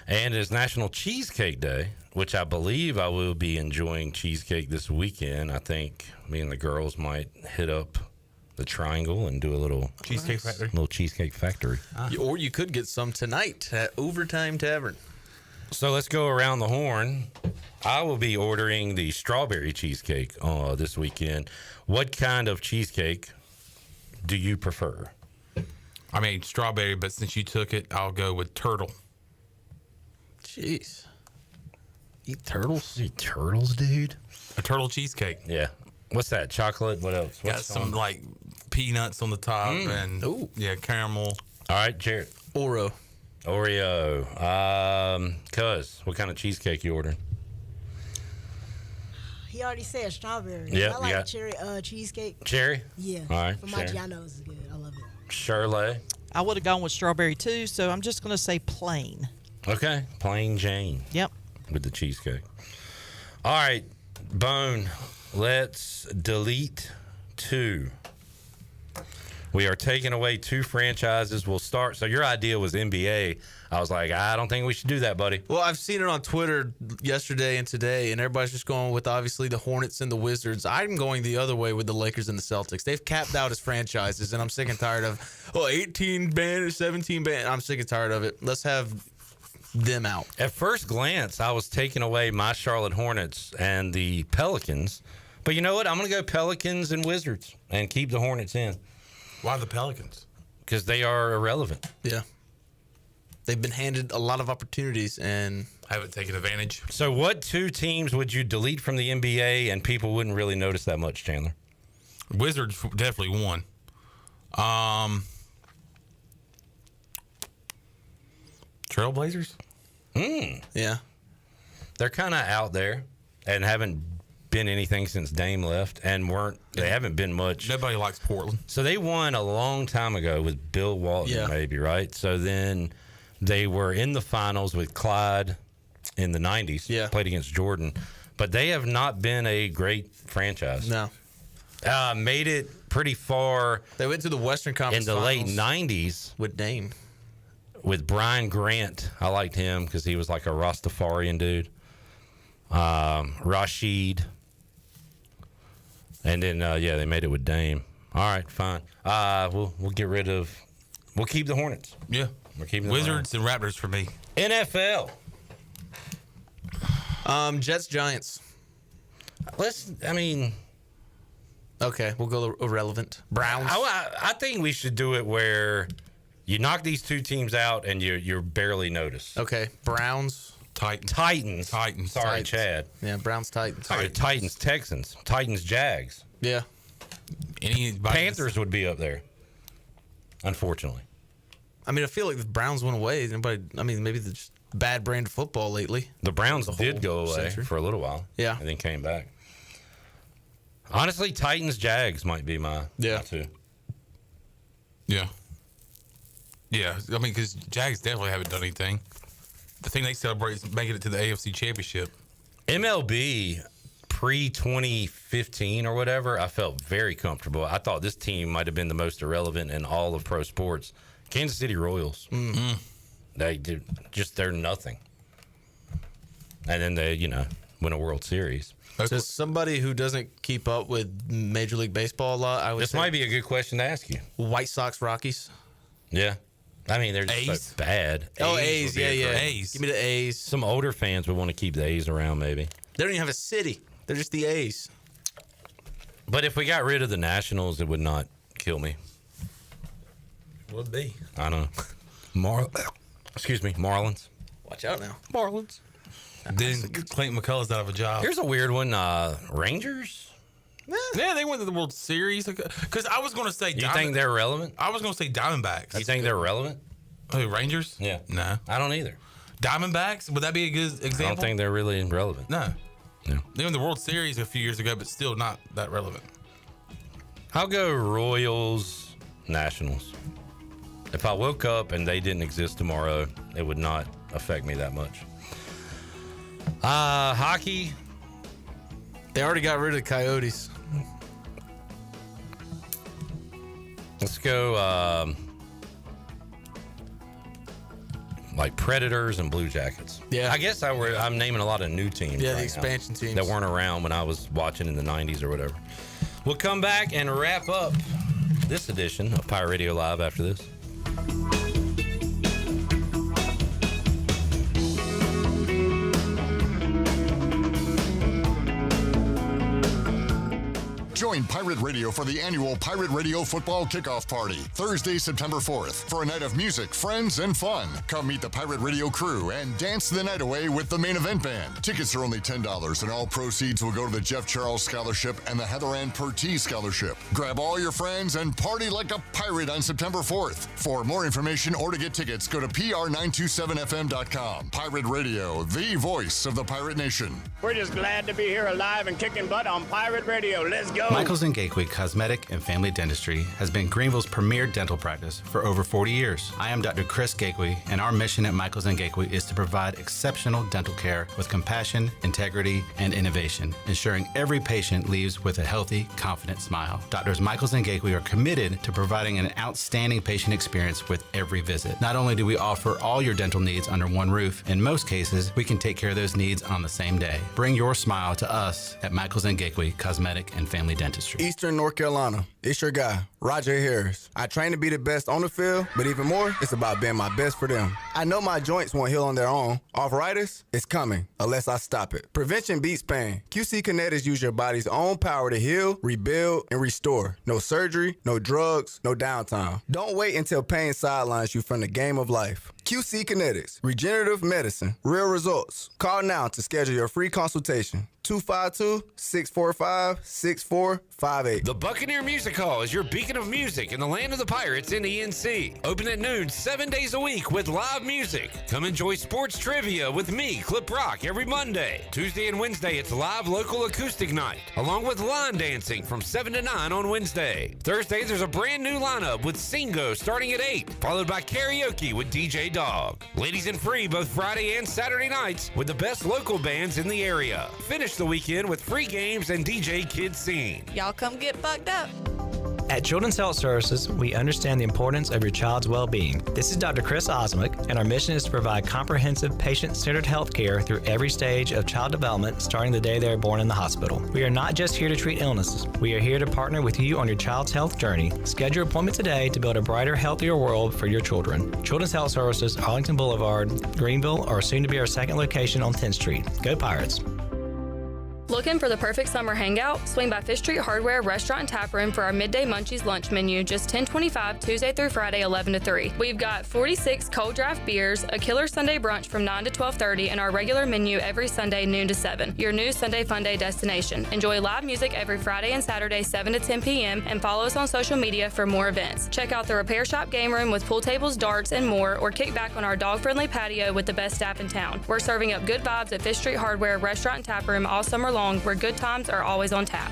S20: And it's National Cheesecake Day, which I believe I will be enjoying cheesecake this weekend. I think me and the girls might hit up the Triangle and do a little
S1: Cheesecake Factory.
S20: Little Cheesecake Factory.
S4: Or you could get some tonight at Overtime Tavern.
S20: So let's go around the horn. I will be ordering the strawberry cheesecake this weekend. What kind of cheesecake do you prefer?
S1: I mean, strawberry, but since you took it, I'll go with turtle.
S4: Jeez. Eat turtles?
S20: Eat turtles, dude?
S1: A turtle cheesecake.
S20: Yeah. What's that? Chocolate? What else?
S1: Got some, like, peanuts on the top and, caramel.
S20: All right, Jared.
S4: Oro.
S20: Oreo. Cuz, what kind of cheesecake you ordering?
S2: He already said strawberry.
S20: Yep,
S2: I like
S20: yeah.
S2: cherry cheesecake.
S20: Cherry?
S2: Yeah.
S20: All right,
S2: For
S20: sure.
S2: Maggiano's is good. I love it.
S20: Shirley.
S28: I would have gone with strawberry too, so I'm just going to say plain.
S20: Okay, plain Jane.
S28: Yep.
S20: With the cheesecake. All right, Bone, let's delete 2. We are taking away 2 franchises. We'll start. So your idea was NBA. I was like, I don't think we should do that, buddy.
S4: Well, I've seen it on Twitter yesterday and today, and everybody's just going with obviously the Hornets and the Wizards. I'm going the other way with the Lakers and the Celtics. They've capped out as franchises, and I'm sick and tired of 18 ban or 17 ban. I'm sick and tired of it. Let's have them out.
S20: At first glance, I was taking away my Charlotte Hornets and the Pelicans. But you know what? I'm going to go Pelicans and Wizards and keep the Hornets in.
S1: Why the Pelicans?
S20: Because they are irrelevant.
S4: Yeah. They've been handed a lot of opportunities and
S1: haven't taken advantage.
S20: So what 2 teams would you delete from the NBA and people wouldn't really notice that much, Chandler?
S1: Wizards definitely one. Trailblazers?
S4: Yeah.
S20: They're kind of out there and haven't been anything since Dame left and they haven't been much.
S1: Nobody likes Portland.
S20: So they won a long time ago with Bill Walton, maybe, right? So then they were in the finals with Clyde in the 90s, played against Jordan. But they have not been a great franchise.
S4: No.
S20: Made it pretty far.
S4: They went to the Western Conference
S20: in the late
S4: Finals
S20: 90s.
S4: with Dame.
S20: With Brian Grant. I liked him because he was like a Rastafarian dude. Rashid. And then, they made it with Dame. All right, fine. We'll get rid of... We'll keep the Hornets.
S1: Yeah.
S20: We're keeping
S1: Wizards and Raptors for me.
S20: NFL.
S4: Jets, Giants. Okay, we'll go irrelevant. Browns.
S20: I think we should do it where you knock these 2 teams out and you're barely noticed.
S4: Okay, Browns.
S20: Titans. Sorry, Chad.
S4: Yeah, Browns, Titans.
S20: Titans, Texans. Titans, Jags.
S4: Yeah.
S20: Panthers would be up there, unfortunately.
S4: I mean, I feel like the Browns went away. Maybe the just bad brand of football lately.
S20: The Browns did go away
S4: century.
S20: for a little while.
S4: Yeah.
S20: And then came back. Honestly, Titans, Jags might be my 2.
S1: Yeah. Yeah. I mean, because Jags definitely haven't done anything. The thing they celebrate is making it to the AFC Championship.
S20: MLB pre-2015 or whatever, I felt very comfortable. I thought this team might have been the most irrelevant in all of pro sports. Kansas City Royals.
S4: Mm-hmm.
S20: They're nothing. And then they, win a World Series.
S4: So somebody who doesn't keep up with Major League Baseball a lot, I would
S20: This
S4: say
S20: might be a good question to ask you.
S4: White Sox, Rockies.
S20: Yeah. I mean, they're just so bad.
S4: A's,
S20: would be
S4: yeah.
S20: A's.
S4: Give me the A's.
S20: Some older fans would want to keep the A's around, maybe.
S4: They don't even have a city. They're just the A's.
S20: But if we got rid of the Nationals, it would not kill me.
S1: Would be.
S20: I don't know. Marlins.
S4: Watch out now.
S20: Marlins.
S1: Then Clayton McCullers out of a job.
S20: Here's a weird one. Rangers?
S1: Yeah, they went to the World Series. Because I was going to say...
S20: You think they're relevant?
S1: I was going to say Diamondbacks.
S20: You think they're relevant?
S1: Oh, Rangers?
S20: Yeah.
S1: No.
S20: I don't either.
S1: Diamondbacks? Would that be a good example?
S20: I don't think they're really relevant.
S1: No.
S20: No.
S1: They won the World Series a few years ago, but still not that relevant.
S20: I'll go Royals, Nationals. If I woke up and they didn't exist tomorrow, it would not affect me that much. Hockey.
S4: They already got rid of the Coyotes.
S20: Let's go like Predators and Blue Jackets.
S4: Yeah.
S20: I guess I'm naming a lot of new teams.
S4: Yeah, the
S20: right
S4: expansion
S20: now
S4: teams.
S20: that weren't around when I was watching in the 90s or whatever. We'll come back and wrap up this edition of Pirate Radio Live after this.
S17: Join Pirate Radio for the annual Pirate Radio Football Kickoff Party, Thursday, September 4th, for a night of music, friends, and fun. Come meet the Pirate Radio crew and dance the night away with the main event band. Tickets are only $10, and all proceeds will go to the Jeff Charles Scholarship and the Heather Ann Pertee Scholarship. Grab all your friends and party like a pirate on September 4th. For more information or to get tickets, go to pr927fm.com. Pirate Radio, the voice of the Pirate Nation.
S6: We're just glad to be here alive and kicking butt on Pirate Radio. Let's go.
S9: Michaels & Gateway Cosmetic and Family Dentistry has been Greenville's premier dental practice for over 40 years. I am Dr. Chris Gateway, and our mission at Michaels & Gateway is to provide exceptional dental care with compassion, integrity, and innovation, ensuring every patient leaves with a healthy, confident smile. Doctors Michaels & Gateway are committed to providing an outstanding patient experience with every visit. Not only do we offer all your dental needs under one roof, in most cases, we can take care of those needs on the same day. Bring your smile to us at Michaels & Gateway Cosmetic and Family Dentistry.
S10: Eastern North Carolina, it's your guy, Rajai Harris. I train to be the best on the field, but even more, it's about being my best for them. I know my joints won't heal on their own. Arthritis, it's coming, unless I stop it. Prevention beats pain. QC Kinetics use your body's own power to heal, rebuild, and restore. No surgery, no drugs, no downtime. Don't wait until pain sidelines you from the game of life. QC Kinetics, regenerative medicine, real results. Call now to schedule your free consultation. 252-645-6458.
S11: The Buccaneer Music Hall is your beacon of music in the land of the Pirates in the NC. Open at noon 7 days a week with live music. Come enjoy sports trivia with me, Clip Rock, every Monday. Tuesday and Wednesday, it's live local acoustic night, along with line dancing from 7 to 9 on Wednesday. Thursday, there's a brand new lineup with Singo starting at 8, followed by karaoke with DJ Dog. Ladies and free both Friday and Saturday nights with the best local bands in the area. Finish the weekend with free games and DJ Kids Scene.
S12: Y'all come get bugged up.
S14: At Children's Health Services, we understand the importance of your child's well-being. This is Dr. Chris Osmick, and our mission is to provide comprehensive, patient-centered health care through every stage of child development, starting the day they are born in the hospital. We are not just here to treat illnesses. We are here to partner with you on your child's health journey. Schedule your appointment today to build a brighter, healthier world for your children. Children's Health Services, Arlington Boulevard, Greenville, or soon to be our second location on 10th Street. Go Pirates!
S21: Looking for the perfect summer hangout? Swing by Fish Street Hardware Restaurant and Tap Room for our Midday Munchies lunch menu, just $10.25 Tuesday through Friday, 11 to 3. We've got 46 cold draft beers, a killer Sunday brunch from 9 to 12:30, and our regular menu every Sunday, noon to 7. Your new Sunday Fun Day destination. Enjoy live music every Friday and Saturday, 7 to 10 p.m., and follow us on social media for more events. Check out the Repair Shop game room with pool tables, darts, and more, or kick back on our dog-friendly patio with the best staff in town. We're serving up good vibes at Fish Street Hardware Restaurant and Tap Room all summer long, where good times are always on tap.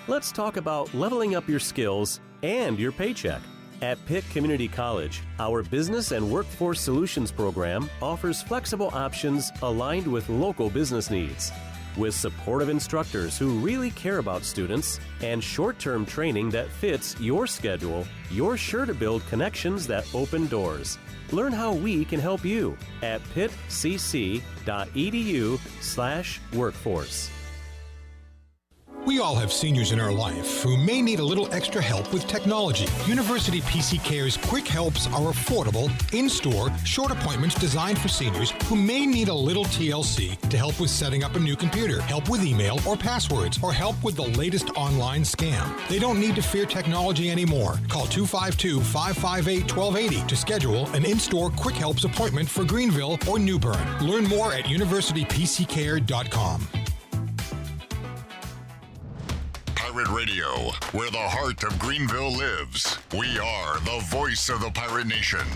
S23: Let's talk about leveling up your skills and your paycheck. At Pitt Community College, our Business and Workforce Solutions program offers flexible options aligned with local business needs. With supportive instructors who really care about students and short-term training that fits your schedule, you're sure to build connections that open doors. Learn how we can help you at pittcc.edu/workforce.
S24: We all have seniors in our life who may need a little extra help with technology. University PC Care's Quick Helps are affordable, in-store, short appointments designed for seniors who may need a little TLC to help with setting up a new computer, help with email or passwords, or help with the latest online scam. They don't need to fear technology anymore. Call 252-558-1280 to schedule an in-store Quick Helps appointment for Greenville or New Bern. Learn more at universitypccare.com.
S17: Pirate Radio, where the heart of Greenville lives. We are the voice of the Pirate Nation.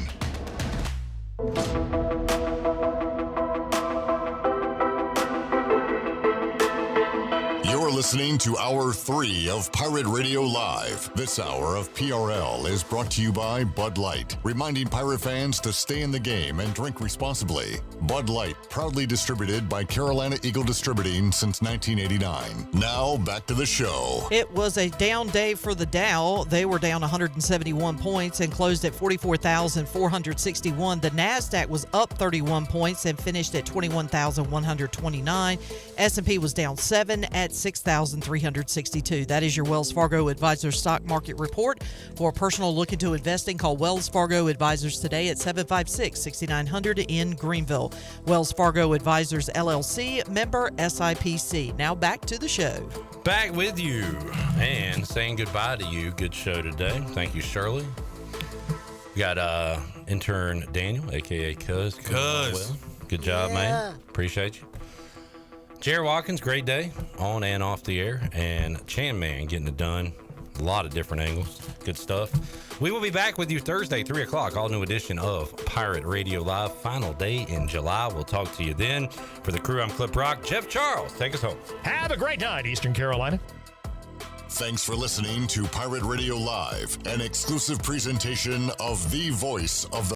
S17: You're listening to Hour 3 of Pirate Radio Live. This hour of PRL is brought to you by Bud Light, reminding Pirate fans to stay in the game and drink responsibly. Bud Light, proudly distributed by Carolina Eagle Distributing since 1989. Now, back to the show.
S28: It was a down day for the Dow. They were down 171 points and closed at 44,461. The NASDAQ was up 31 points and finished at 21,129. S&P was down 7 at 6,000. 1,362. That is your Wells Fargo Advisors Stock Market Report. For a personal look into investing, call Wells Fargo Advisors today at 756-6900 in Greenville. Wells Fargo Advisors, LLC, member SIPC. Now back to the show.
S20: Back with you and saying goodbye to you. Good show today. Thank you, Shirley. We got intern Daniel, a.k.a. Cuz. Good job, man. Appreciate you. Jared Watkins, great day on and off the air. And Chan Man getting it done. A lot of different angles. Good stuff. We will be back with you Thursday, 3 o'clock. All new edition of Pirate Radio Live. Final day in July. We'll talk to you then. For the crew, I'm Clip Rock. Jeff Charles, take us home.
S7: Have a great night, Eastern Carolina.
S17: Thanks for listening to Pirate Radio Live, an exclusive presentation of the voice of the